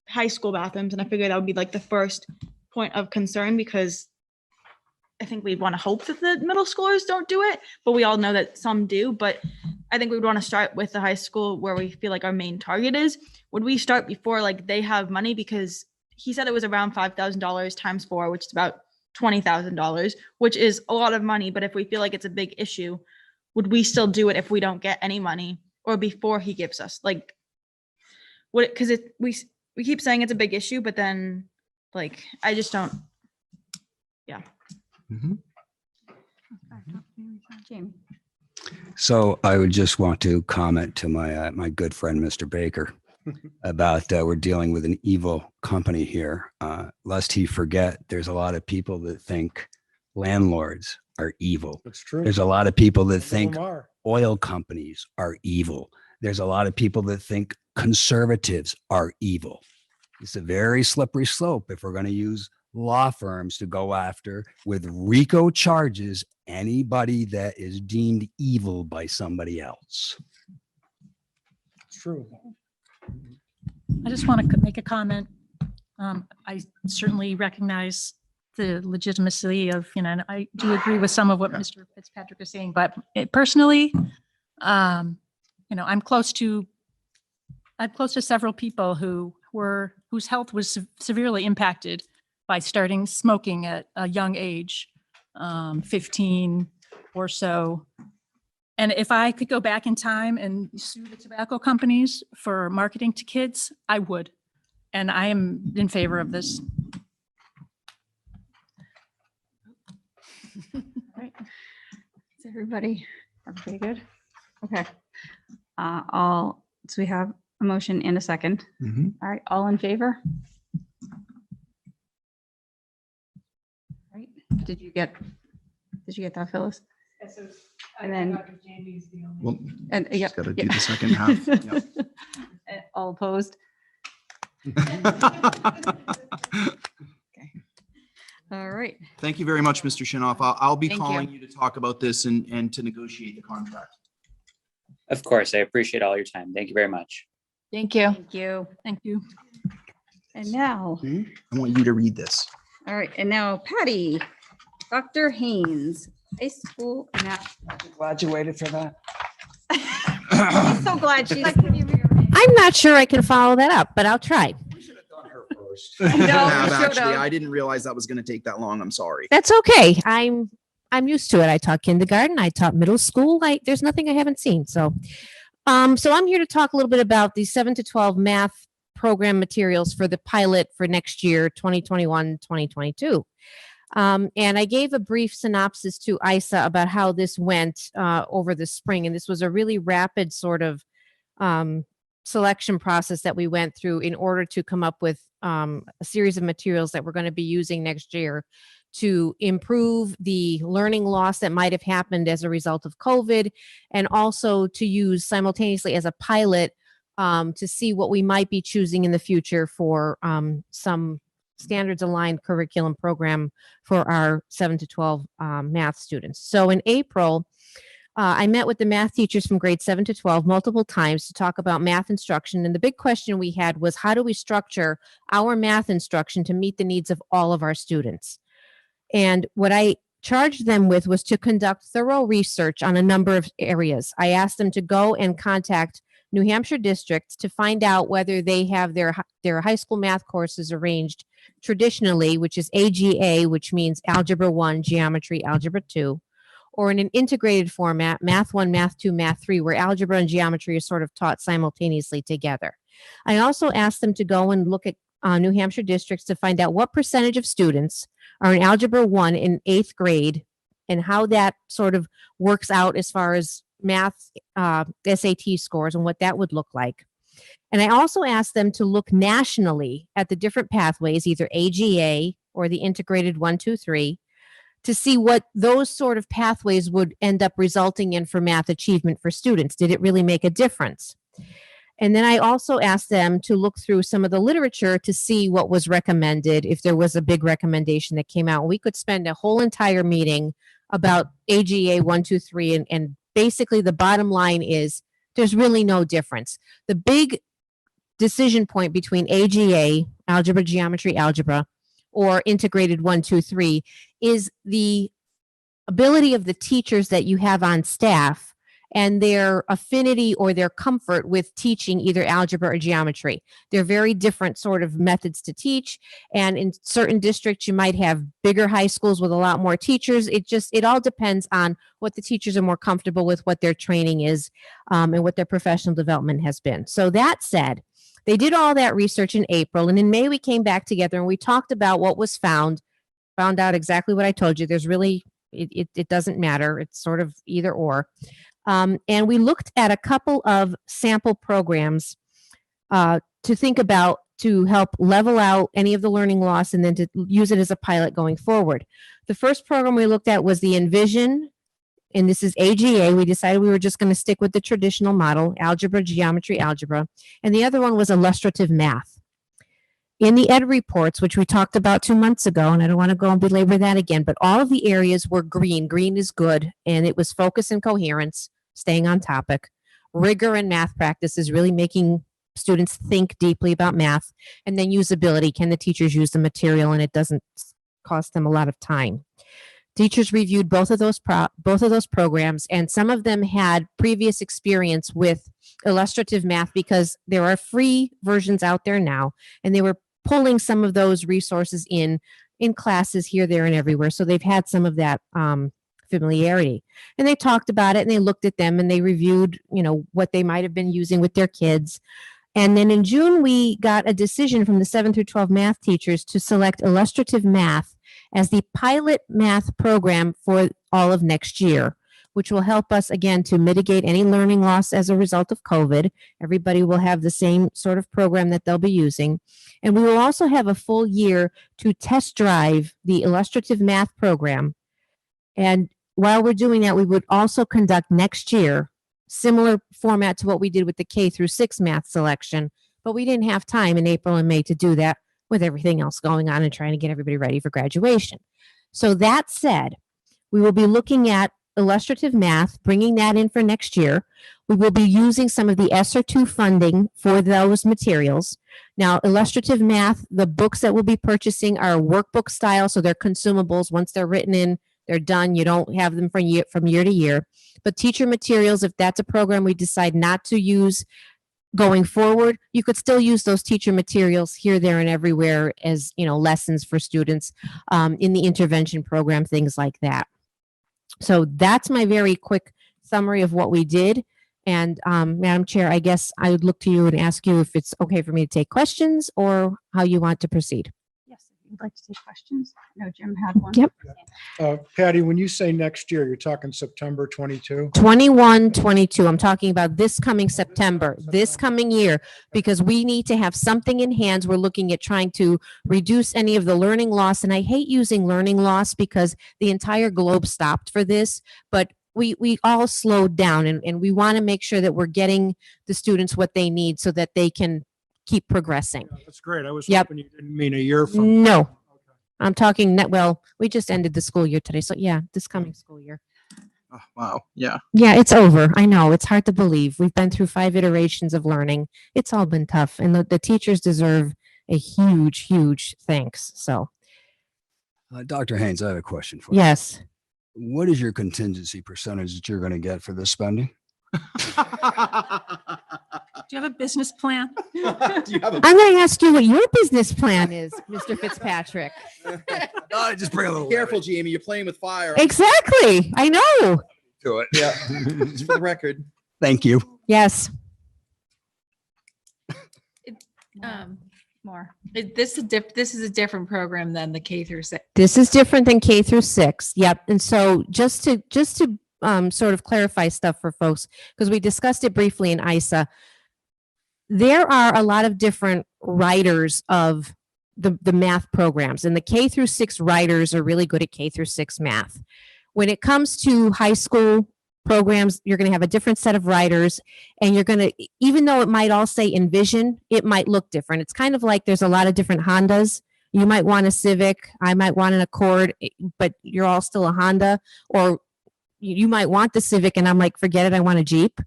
high school bathrooms, and I figured that would be like the first point of concern, because I think we'd want to hope that the middle schoolers don't do it, but we all know that some do. But I think we'd want to start with the high school where we feel like our main target is. Would we start before they have money? Because he said it was around $5,000 times 4, which is about $20,000, which is a lot of money. But if we feel like it's a big issue, would we still do it if we don't get any money, or before he gives us because we keep saying it's a big issue, but then I just don't. Jamie. So I would just want to comment to my good friend, Mr. Baker, about we're dealing with an evil company here. Lest he forget, there's a lot of people that think landlords are evil. That's true. There's a lot of people that Some of think them are. oil companies are evil. There's a lot of people that think conservatives are evil. It's a very slippery slope if we're going to use law firms to go after with RICO charges anybody that is deemed evil by somebody else. It's true. I just want to make a comment. I certainly recognize the legitimacy of, and I do agree with some of what Mr. Fitzpatrick is saying, but personally, I'm close to I'm close to several people whose health was severely impacted by starting smoking at a young age, 15 or so. And if I could go back in time and sue the tobacco companies for marketing to kids, I would. And I am in favor of this. Right. Is everybody good? Okay. So we have a motion and a second. Mhm. All right, all in favor? Right, did you get that, Phyllis? And then, Well, and, yeah. just gotta do the second half. Yep. All opposed? All right. Thank you very much, Mr. Shinoff. I'll be Thank you. calling you to talk about this and to negotiate the contract. Of course, I appreciate all your time. Thank you very much. Thank you. Thank you. Thank you. And now, I want you to read this. all right, and now Patty, Dr. Haynes, high school math. Graduated for that. I'm so glad she's. I'm not sure I can follow that up, but I'll try. I No, have you showed actually. up. I didn't realize that was going to take that long. I'm sorry. That's okay. I'm used to it. I taught kindergarten. I taught middle school. There's nothing I haven't seen. So I'm here to talk a little bit about the 7 to 12 math program materials for the pilot for next year, 2021, 2022. And I gave a brief synopsis to Isa about how this went over the spring. And this was a really rapid sort of selection process that we went through in order to come up with a series of materials that we're going to be using next year to improve the learning loss that might have happened as a result of COVID, and also to use simultaneously as a pilot to see what we might be choosing in the future for some standards aligned curriculum program for our 7 to 12 math students. So in April, I met with the math teachers from grade 7 to 12 multiple times to talk about math instruction. And the big question we had was, how do we structure our math instruction to meet the needs of all of our students? And what I charged them with was to conduct thorough research on a number of areas. I asked them to go and contact New Hampshire districts to find out whether they have their high school math courses arranged traditionally, which is AGA, which means Algebra 1, Geometry, Algebra 2, or in an integrated format, Math 1, Math 2, Math 3, where algebra and geometry are sort of taught simultaneously together. I also asked them to go and look at New Hampshire districts to find out what percentage of students are in Algebra 1 in 8th grade and how that sort of works out as far as math SAT scores and what that would look like. And I also asked them to look nationally at the different pathways, either AGA or the integrated 1, 2, 3, to see what those sort of pathways would end up resulting in for math achievement for students. Did it really make a difference? And then I also asked them to look through some of the literature to see what was recommended, if there was a big recommendation that came out. We could spend a whole entire meeting about AGA 1, 2, 3, and basically the bottom line is there's really no difference. The big decision point between AGA, algebra, geometry, algebra, or integrated 1, 2, 3 is the ability of the teachers that you have on staff and their affinity or their comfort with teaching either algebra or geometry. They're very different sort of methods to teach. And in certain districts, you might have bigger high schools with a lot more teachers. It all depends on what the teachers are more comfortable with, what their training is, and what their professional development has been. So that said, they did all that research in April, and in May we came back together and we talked about what was found out exactly what I told you. There's really, it doesn't matter. It's sort of either or. And we looked at a couple of sample programs to think about to help level out any of the learning loss and then to use it as a pilot going forward. The first program we looked at was the Envision, and this is AGA. We decided we were just going to stick with the traditional model, algebra, geometry, algebra. And the other one was illustrative math. In the ed reports, which we talked about 2 months ago, and I don't want to go and belabor that again, but all of the areas were green. Green is good, and it was focus and coherence, staying on topic. Rigor and math practice is really making students think deeply about math. And then usability. Can the teachers use the material and it doesn't cost them a lot of time? Teachers reviewed both of those programs, and some of them had previous experience with illustrative math because there are free versions out there now, and they were pulling some of those resources in classes here, there, and everywhere. So they've had some of that familiarity, and they talked about it, and they looked at them, and they reviewed, what they might have been using with their kids. And then in June, we got a decision from the 7 through 12 math teachers to select illustrative math as the pilot math program for all of next year, which will help us again to mitigate any learning loss as a result of COVID. Everybody will have the same sort of program that they'll be using. And we will also have a full year to test drive the illustrative math program. And while we're doing that, we would also conduct next year similar format to what we did with the K through 6 math selection, but we didn't have time in April and May to do that with everything else going on and trying to get everybody ready for graduation. So that said, we will be looking at illustrative math, bringing that in for next year. We will be using some of the ESSER 2 funding for those materials. Now, illustrative math, the books that we'll be purchasing are workbook style, so they're consumables. Once they're written in, they're done. You don't have them from year to year. But teacher materials, if that's a program we decide not to use going forward, you could still use those teacher materials here, there, and everywhere as lessons for students in the intervention program, things like that. So that's my very quick summary of what we did. And Madam Chair, I guess I would look to you and ask you if it's okay for me to take questions or how you want to proceed. Yes, if you'd like to take questions. I know Jim had one. Yep. Patty, when you say next year, you're talking September 22? 21, 22. I'm talking about this coming September, this coming year, because we need to have something in hands. We're looking at trying to reduce any of the learning loss. And I hate using learning loss because the entire globe stopped for this, but we all slowed down, and we want to make sure that we're getting the students what they need so that they can keep progressing. That's great. I was Yep. hoping you didn't mean a year from. No, I'm talking we just ended the school year today. So yeah, this coming school year. Oh, wow. Yeah. Yeah, it's over. I know. It's hard to believe. We've been through 5 iterations of learning. It's all been tough. And the teachers deserve a huge, huge thanks. So, Dr. Haynes, I have a question for you. yes. What is your contingency percentage that you're going to get for this spending? Do you have a business plan? Do you have a I'm going to ask you what your business plan is, Mr. Fitzpatrick. I just bring a little Careful, Jamie. You're playing with fire. Exactly. I know. to it. Yeah. Just for the record. Thank you. Yes. More. This is a different program than the K through 6. This is different than K through 6. Yep. And so just to sort of clarify stuff for folks, because we discussed it briefly in ISA, there are a lot of different writers of the math programs, and the K through 6 writers are really good at K through 6 math. When it comes to high school programs, you're going to have a different set of writers, and you're going to, even though it might all say Envision, it might look different. It's kind of like there's a lot of different Hondas. You might want a Civic, I might want an Accord, but you're all still a Honda, or you might want the Civic and I'm like, forget it, I want a Jeep.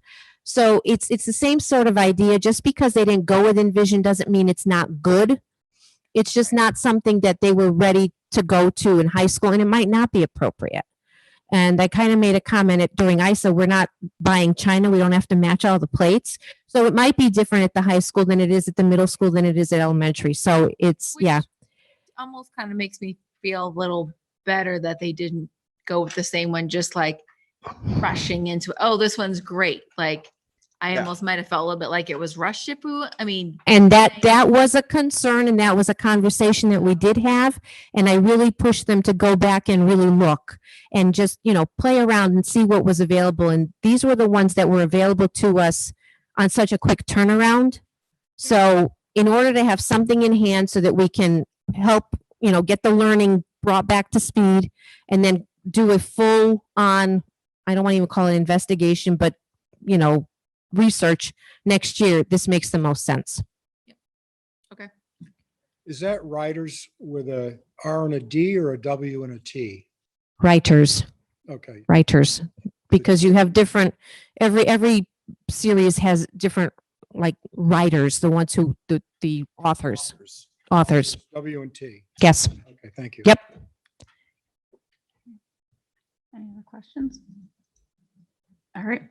So it's the same sort of idea. Just because they didn't go with Envision doesn't mean it's not good. It's just not something that they were ready to go to in high school, and it might not be appropriate. And I kind of made a comment during ISA, we're not buying China. We don't have to match all the plates. So it might be different at the high school than it is at the middle school than it is at elementary. So it's, yeah. Almost kind of makes me feel a little better that they didn't go with the same one, just like rushing into, oh, this one's great. Like I Yeah. almost might have felt a little bit like it was rush Shipu. I mean, And that was a concern, and that was a conversation that we did have. And I really pushed them to go back and really look and just, play around and see what was available. And these were the ones that were available to us on such a quick turnaround. So in order to have something in hand so that we can help, get the learning brought back to speed, and then do a full on, I don't want to even call it investigation, but, research next year, this makes the most sense. Is that writers with a R and a D or a W and a T? Writers, Okay. because you have different, every series has different like writers, the ones who, the authors. W and T. Yes. Okay, thank you. Yep. Any other questions? All right.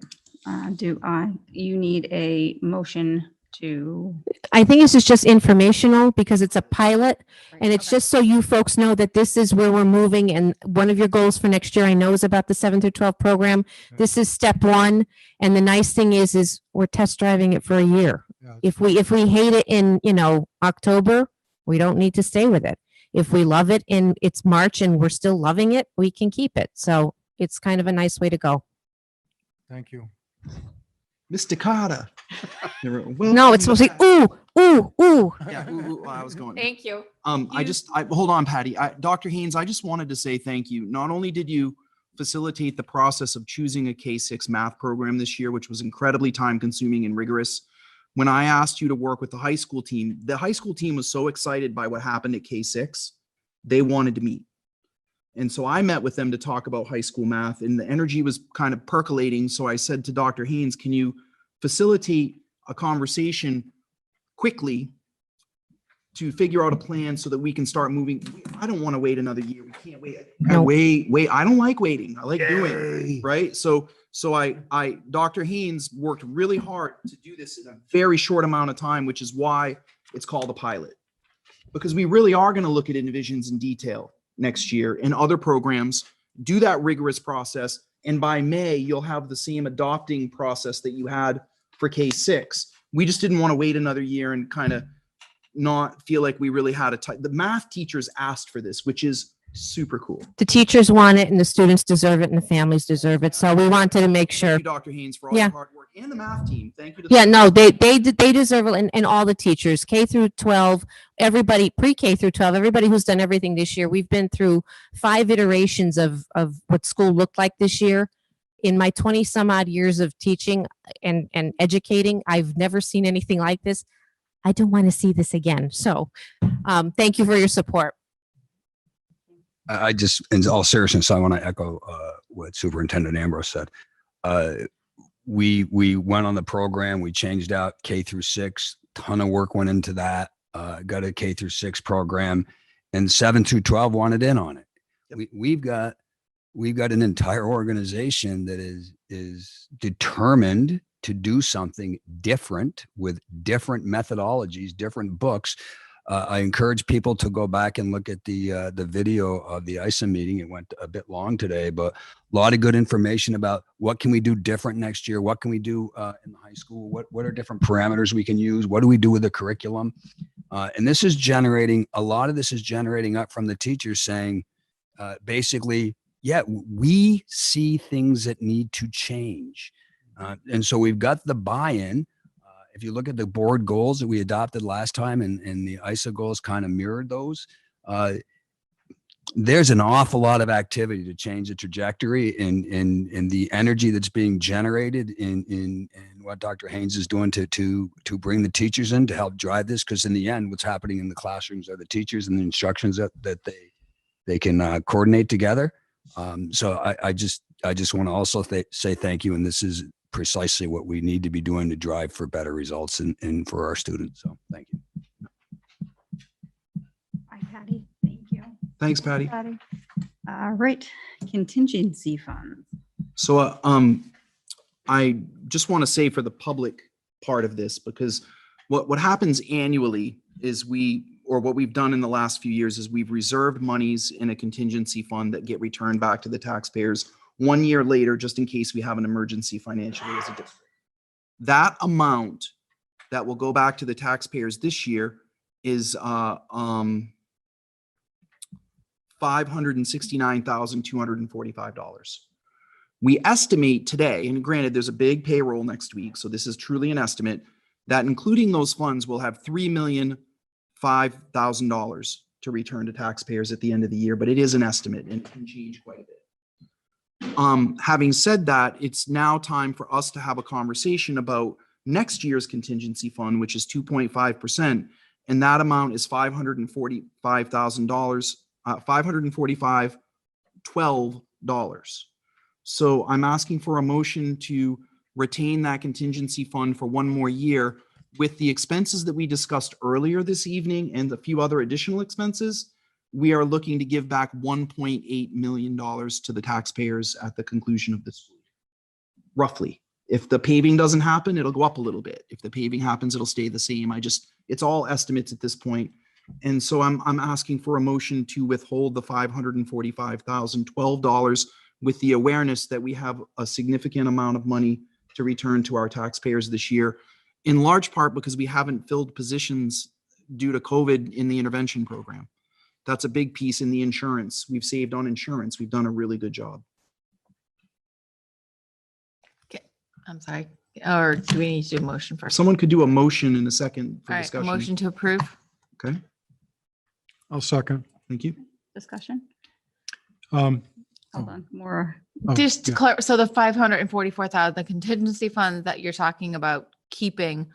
You need a motion to. I think this is just informational because it's a pilot and it's Okay. just so you folks know that this is where we're moving. And one of your goals for next year, I know, is about the 7 through 12 program. This is step one. And the nice thing is we're test driving it for a year. Yeah. If we hate it in, October, we don't need to stay with it. If we love it in it's March and we're still loving it, we can keep it. So it's kind of a nice way to go. Thank you. Mr. Carter. No, it's supposed to be, ooh. Yeah, I was going. Thank you. Hold on, Patty. Dr. Haynes, I just wanted to say thank you. Not only did you facilitate the process of choosing a K-6 math program this year, which was incredibly time consuming and rigorous. When I asked you to work with the high school team was so excited by what happened at K-6, they wanted to meet. And so I met with them to talk about high school math, and the energy was kind of percolating. So I said to Dr. Haynes, can you facilitate a conversation quickly to figure out a plan so that we can start moving? I don't want to wait another year. We can't wait. No. Wait. I don't like waiting. I like doing it, right? So Dr. Haynes worked really hard to do this in a very short amount of time, which is why it's called a pilot. Because we really are going to look at Envisions in detail next year and other programs, do that rigorous process. And by May, you'll have the same adopting process that you had for K-6. We just didn't want to wait another year and kind of not feel like we really had the math teachers asked for this, which is super cool. The teachers want it and the students deserve it and the families deserve it. So we wanted to make sure. Thank you, Dr. Haynes, for all Yeah. your hard work, and the math team. Thank you. To Yeah, no, they deserve it, and all the teachers, K through 12, everybody, pre-K through 12, everybody who's done everything this year. We've been through 5 iterations of what school looked like this year. In my 20 some odd years of teaching and educating, I've never seen anything like this. I don't want to see this again. So thank you for your support. I just, in all seriousness, I want to echo what Superintendent Ambrose said. We went on the program, we changed out K through 6, ton of work went into that, got a K through 6 program, and 7 through 12 wanted in on it. Yep. We've got an entire organization that is determined to do something different with different methodologies, different books. I encourage people to go back and look at the video of the ISA meeting. It went a bit long today, but a lot of good information about what can we do different next year? What can we do in the high school? What are different parameters we can use? What do we do with the curriculum? And this is generating, a lot of this is generating up from the teachers saying, basically, yeah, we see things that need to change. And so we've got the buy-in. If you look at the board goals that we adopted last time and the ISA goals kind of mirrored those, there's an awful lot of activity to change the trajectory in the energy that's being generated in what Dr. Haynes is doing to bring the teachers in to help drive this. Because in the end, what's happening in the classrooms are the teachers and the instructions that they can coordinate together. So I just want to also say thank you. And this is precisely what we need to be doing to drive for better results and for our students. So thank you. Hi, Patty. Thank you. Thanks, Patty. Patty. All right, contingency funds. So I just want to say for the public part of this, because what happens annually is what we've done in the last few years is we've reserved monies in a contingency fund that get returned back to the taxpayers 1 year later, just in case we have an emergency financially as a district. That amount that will go back to the taxpayers this year is $569,245. We estimate today, and granted, there's a big payroll next week, so this is truly an estimate, that including those funds will have $3,005,000 to return to taxpayers at the end of the year, but it is an estimate and it can change quite a bit. Having said that, it's now time for us to have a conversation about next year's contingency fund, which is 2.5%, and that amount is $545,000, $545,012. So I'm asking for a motion to retain that contingency fund for 1 more year with the expenses that we discussed earlier this evening and a few other additional expenses. We are looking to give back $1.8 million to the taxpayers at the conclusion of this school year, roughly. If the paving doesn't happen, it'll go up a little bit. If the paving happens, it'll stay the same. It's all estimates at this point. And so I'm asking for a motion to withhold the $545,012 with the awareness that we have a significant amount of money to return to our taxpayers this year, in large part because we haven't filled positions due to COVID in the intervention program. That's a big piece in the insurance. We've saved on insurance. We've done a really good job. I'm sorry. Or do we need to do a motion first? Someone could do a motion in a second for All right, a discussion. motion to approve. Okay, I'll second. thank you. Discussion? Um, Hold on, more. oh, Just to yeah. clarify, so the 544,000, the contingency funds that you're talking about keeping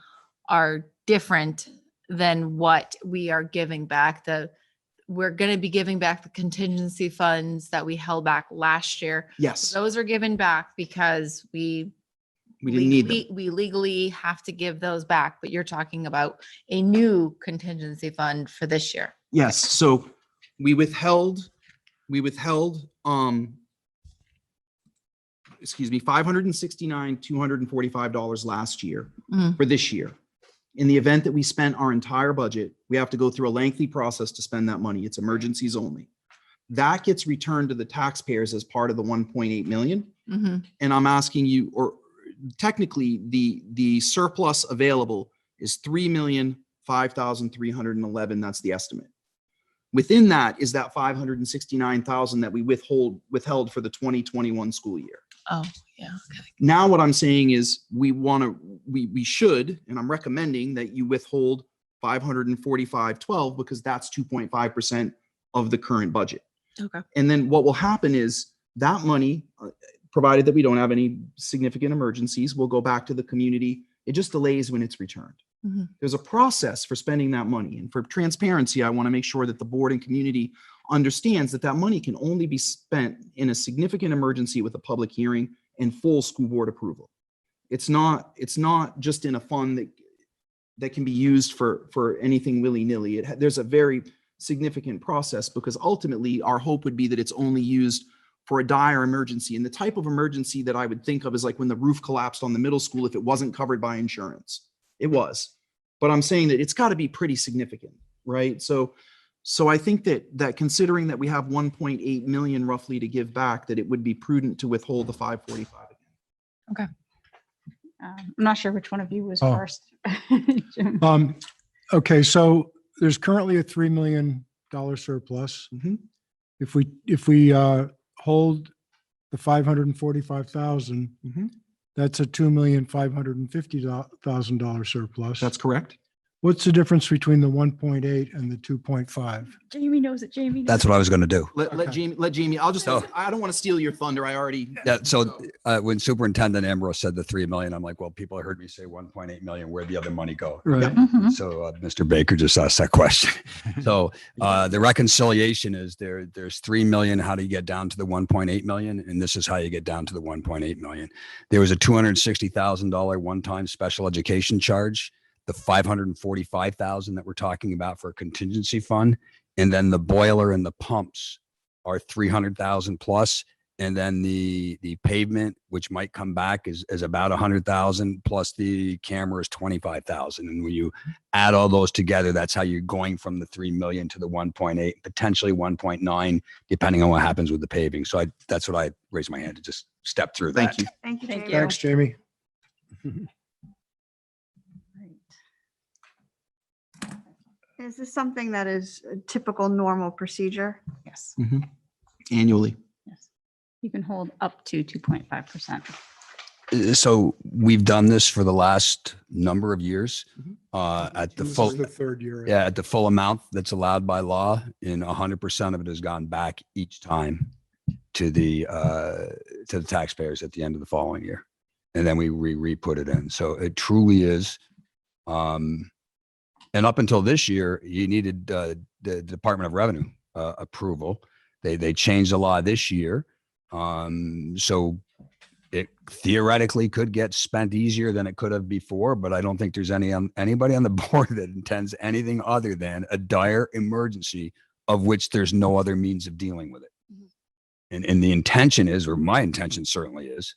are different than what we are giving back. We're going to be giving back the contingency funds that we held back last year. Yes, Those are given back because we didn't need them. we legally have to give those back, but you're talking about a new contingency fund for this year. Yes, so we withheld, $569,245 last year Mhm. for this year. In the event that we spent our entire budget, we have to go through a lengthy process to spend that money. It's emergencies only. That gets returned to the taxpayers as part of the 1.8 million. Mhm. And I'm asking you, or technically the surplus available is 3,005,311. That's the estimate. Within that is that 569,000 that we withheld for the 2021 school year. Oh, yeah. Okay. Now what I'm saying is we should, and I'm recommending that you withhold 545,12 because that's 2.5% of the current budget. Okay. And then what will happen is that money, provided that we don't have any significant emergencies, will go back to the community. It just delays when it's returned. Mhm. There's a process for spending that money. And for transparency, I want to make sure that the board and community understands that that money can only be spent in a significant emergency with a public hearing and full school board approval. It's not just in a fund that can be used for anything willy-nilly. There's a very significant process because ultimately our hope would be that it's only used for a dire emergency. And the type of emergency that I would think of is like when the roof collapsed on the middle school if it wasn't covered by insurance. It was. But I'm saying that it's got to be pretty significant, right? So I think that considering that we have 1.8 million roughly to give back, that it would be prudent to withhold the 545 again. I'm not sure which one of you was Oh. first. Jim. Okay, so there's currently a $3 million surplus. Mhm. If we hold the 545,000, Mhm. that's a $2,550,000 surplus. That's correct. What's the difference between the 1.8 and the 2.5? Jamie knows it. Jamie. That's what I was going to do. Let Okay. Jamie, I So- don't want to steal your thunder. I already. Yeah. So when Superintendent Ambrose said the 3 million, I'm like, well, people heard me say 1.8 million. Where'd the other money go? Right. Mhm. So Mr. Baker just asked that question. So the reconciliation is there's 3 million. How do you get down to the 1.8 million? And this is how you get down to the 1.8 million. There was a $260,000 one-time special education charge, the 545,000 that we're talking about for a contingency fund. And then the boiler and the pumps are 300,000 plus. And then the pavement, which might come back, is about 100,000 plus the camera is 25,000. And when you add all those together, that's how you're going from the 3 million to the 1.8, potentially 1.9, depending on what happens with the paving. So that's what I raised my hand to just step through that. Thank you. Thank you, Thank Jamie. you. Thanks, Jamie. Is this something that is a typical normal procedure? Yes. Annually. Yes. You can hold up to 2.5%. So we've done this for the last number of years at the This full. is the third year. Yeah, at the full amount that's allowed by law, and 100% of it has gone back each time to the taxpayers at the end of the following year, and then we re-put it in. So it truly is. And up until this year, you needed the Department of Revenue approval. They changed the law this year, so it theoretically could get spent easier than it could have before, but I don't think there's anybody on the board that intends anything other than a dire emergency of which there's no other means of dealing with it. And the intention is, or my intention certainly is,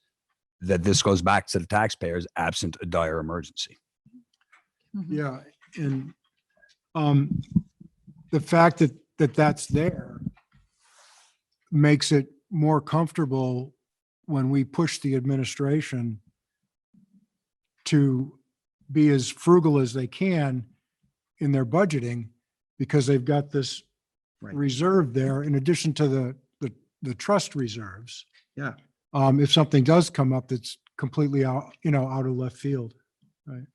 that this goes back to the taxpayers absent a dire emergency. Yeah, and the fact that that's there makes it more comfortable when we push the administration to be as frugal as they can in their budgeting, because they've got this Right. reserve there in addition to the trust reserves. Yeah. If something does come up that's completely out of left field. Right.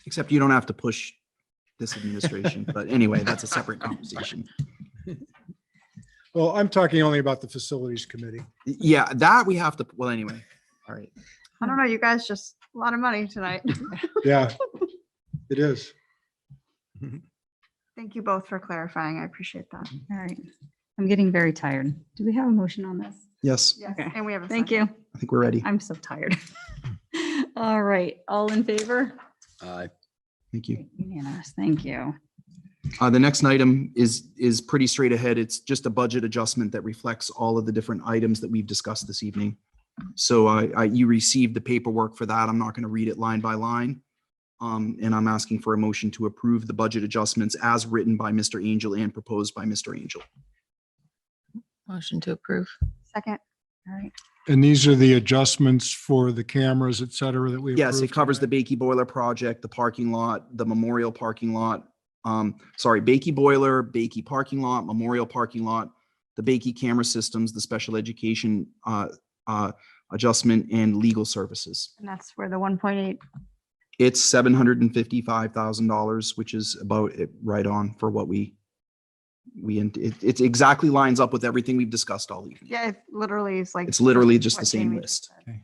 Except you don't have to push this administration. But anyway, that's a separate conversation. Well, I'm talking only about the facilities committee. Yeah, that we have to, well, anyway. All right. I don't know, you guys just a lot of money tonight. Yeah, it is. Thank you both for clarifying. I appreciate that. All right. I'm getting very tired. Do we have a motion on this? Yes, Yes, Okay. and we have a Thank second. you. I think we're ready. I'm so tired. All right. All in favor? Thank you. Unanimous. Thank you. The next item is pretty straight ahead. It's just a budget adjustment that reflects all of the different items that we've discussed this evening. So you received the paperwork for that. I'm not going to read it line by line. And I'm asking for a motion to approve the budget adjustments as written by Mr. Angel and proposed by Mr. Angel. Motion to approve. Second. All right. And these are the adjustments for the cameras, et cetera, that we. Yes, it approved covers the tonight? Bakey Boiler project, the parking lot, the memorial parking lot. Bakey Boiler, Bakey parking lot, memorial parking lot, the Bakey camera systems, the special education adjustment, and legal services. And that's where the 1.8. It's $755,000, which is about it right on for what it exactly lines up with everything we've discussed all evening. Yeah, it literally is like. It's literally just what the same Jamie list. said.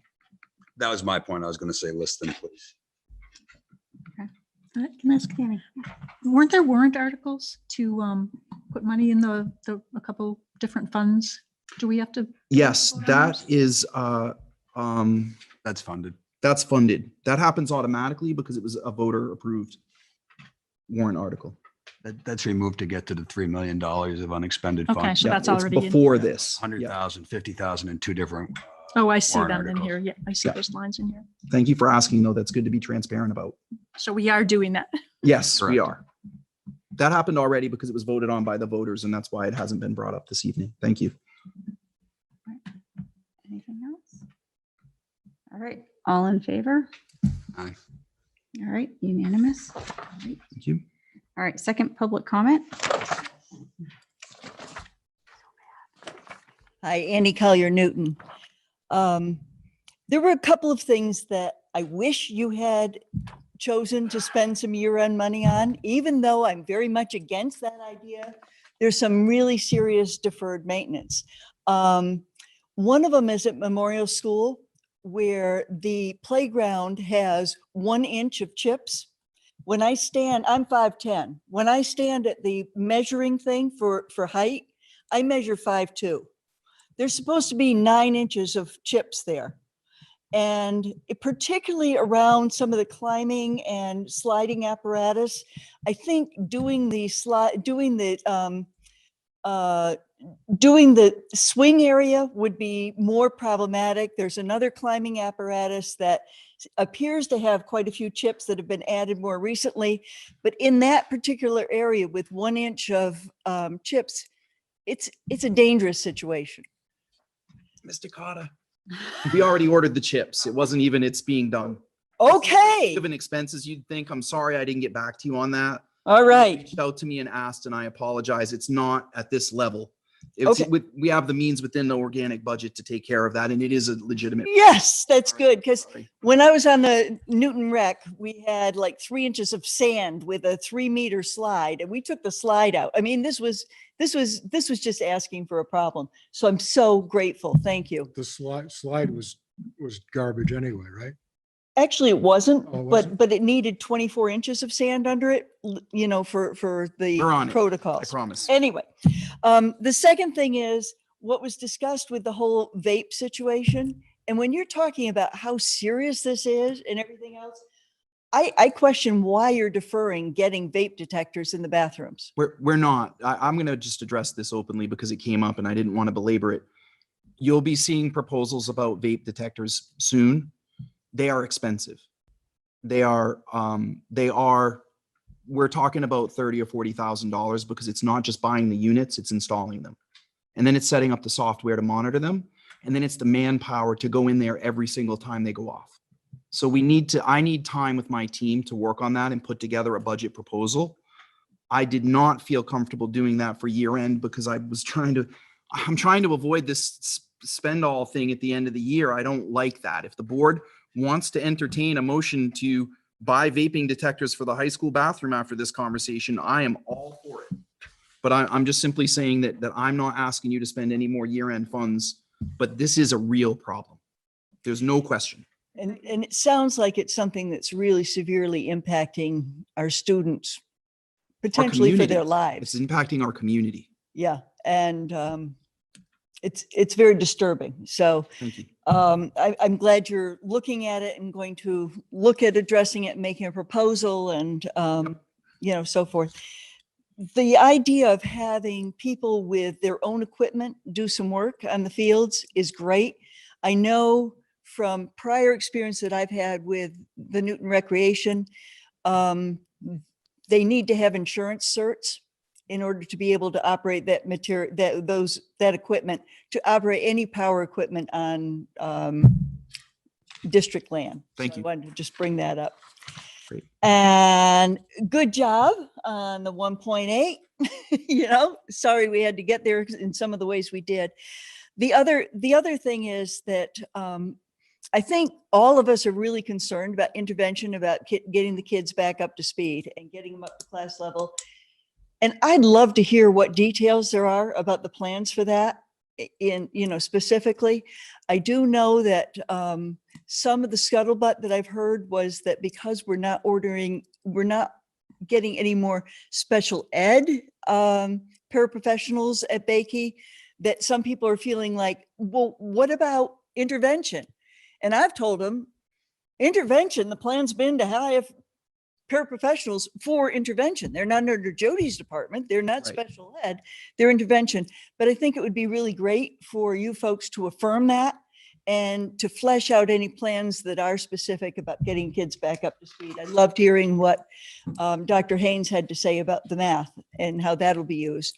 That was my point. I was going to say list them, please. Can I ask Tammy? Weren't there warrant articles to put money in a couple different funds? Do we have to? Yes, vote on that those? is, That's funded. that's funded. That happens automatically because it was a voter approved warrant article. That's removed to get to the $3 million of unexpended Okay, funds. so Yeah, that's it's already in. before this. 100,000, 50,000 and two different. Oh, I see warrant them in articles. here. Yeah, I see Yeah. those lines in here. Thank you for asking, though. That's good to be transparent about. So we are doing that. Yes, we Correct. are. That happened already because it was voted on by the voters, and that's why it hasn't been brought up this evening. Thank you. Anything else? All right. All in favor? Aye. All right. Unanimous. All right. Thank you. All right. Second public comment. Hi, Annie Collier Newton. There were a couple of things that I wish you had chosen to spend some year-end money on, even though I'm very much against that idea. There's some really serious deferred maintenance. One of them is at Memorial School, where the playground has 1 inch of chips. When I stand, I'm 5'10". When I stand at the measuring thing for height, I measure 5'2". There's supposed to be 9 inches of chips there. And particularly around some of the climbing and sliding apparatus, I think doing the swing area would be more problematic. There's another climbing apparatus that appears to have quite a few chips that have been added more recently. But in that particular area with 1 inch of chips, it's a dangerous situation. Mr. Cotta, we already ordered the chips. It wasn't even, it's being done. Okay, Given expenses, you'd think, I'm sorry I didn't get back to you on that. all right. Reached out to me and asked, and I apologize. It's not at this level. It's Okay. we have the means within the organic budget to take care of that, and it is a legitimate. Yes, that's good, because Sorry. when I was on the Newton Rec, we had like 3 inches of sand with a 3-meter slide, and we took the slide out. I mean, this was just asking for a problem. So I'm so grateful. Thank you. The slide was garbage anyway, right? Actually, it wasn't, Oh, it wasn't? but it needed 24 inches of sand under it, for the We're on it. I protocols. promise. Anyway, the second thing is what was discussed with the whole vape situation. And when you're talking about how serious this is and everything else, I question why you're deferring getting vape detectors in the bathrooms. We're not. I'm going to just address this openly because it came up and I didn't want to belabor it. you'll be seeing proposals about vape detectors soon. They are expensive. They are, we're talking about $30,000 or $40,000 because it's not just buying the units, it's installing them. And then it's setting up the software to monitor them. And then it's the manpower to go in there every single time they go off. So I need time with my team to work on that and put together a budget proposal. I did not feel comfortable doing that for year end because I'm trying to avoid this spend all thing at the end of the year. I don't like that. If the board wants to entertain a motion to buy vaping detectors for the high school bathroom after this conversation, I am all for it. But I'm just simply saying that I'm not asking you to spend any more year-end funds, but this is a real problem. There's no question. And it sounds like it's something that's really severely impacting our students, potentially for their It's lives. impacting our community. Yeah, and it's very disturbing. So Thank you. I'm glad you're looking at it and going to look at addressing it, and making a proposal, and so forth. The idea of having people with their own equipment do some work on the fields is great. I know from prior experience that I've had with the Newton Recreation, they need to have insurance certs in order to be able to operate that material, that equipment, to operate any power equipment on district land. Thank So you. I wanted to just bring that up. Great. And good job on the 1.8. Sorry we had to get there in some of the ways we did. The other thing is that I think all of us are really concerned about intervention, about getting the kids back up to speed and getting them up to class level. And I'd love to hear what details there are about the plans for that specifically. I do know that some of the scuttlebutt that I've heard was that because we're not getting any more special ed paraprofessionals at Bakey, that some people are feeling like, well, what about intervention? And I've told them, intervention, the plan's been to hire paraprofessionals for intervention. They're not under Jody's department. They're not Right. special ed, they're intervention. But I think it would be really great for you folks to affirm that and to flesh out any plans that are specific about getting kids back up to speed. I loved hearing what Dr. Haynes had to say about the math and how that'll be used.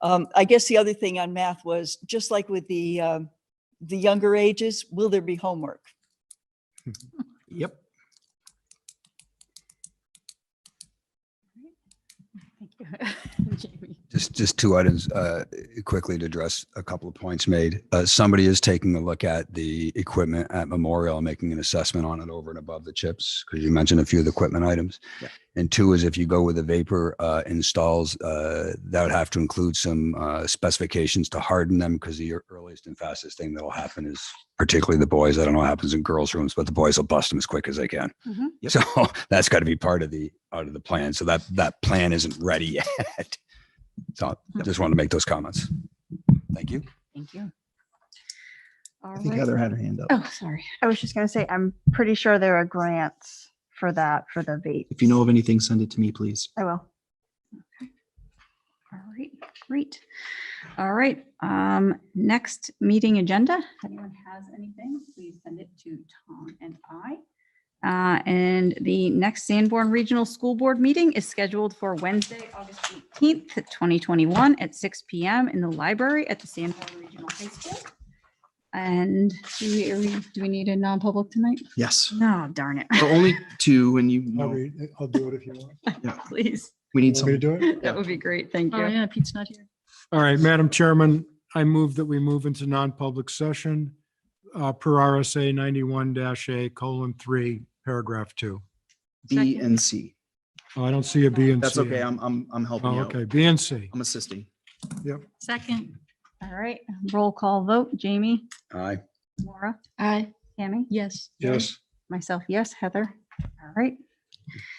I guess the other thing on math was, just like with the younger ages, will there be homework? Yep. Thank you. Jamie. Just two items quickly to address a couple of points made. Somebody is taking a look at the equipment at Memorial and making an assessment on it over and above the chips, because you mentioned a few of the equipment items. Yeah. And two is, if you go with the vapor installs, that would have to include some specifications to harden them, because the earliest and fastest thing that'll happen is, particularly the boys, I don't know what happens in girls' rooms, but the boys will bust them as quick as they can. Mhm. Yep. So that's got to be part of the plan. So that plan isn't ready yet. So I just wanted to make those comments. Thank you. Thank you. I think Heather had her hand up. Oh, sorry. I was just gonna say, I'm pretty sure there are grants for that, for the vape. If you know of anything, send it to me, please. I will. All right, great. All right, next meeting agenda. If anyone has anything, please send it to Tom and I. And the next Sanborn Regional School Board meeting is scheduled for Wednesday, August 18th, 2021 at 6 p.m. in the library at the Sanborn Regional High School. And do we need a non-public tonight? Yes. No, darn it. So only two, and you know, I'll do it if you want. yeah, Please, we need Want me to some. do it? that would be great. Thank Oh, you. yeah, Pete's not here. All right, Madam Chairman, I move that we move into non-public session per RSA 91-A:3, paragraph 2. B and C. Oh, I don't see a B and C. That's okay. I'm helping Oh, you out. okay, B and C. I'm assisting. Second. All right, roll call vote. Jamie, Aye. Laura, Aye. Tammy, Yes. Yes. myself, yes. Heather. All right.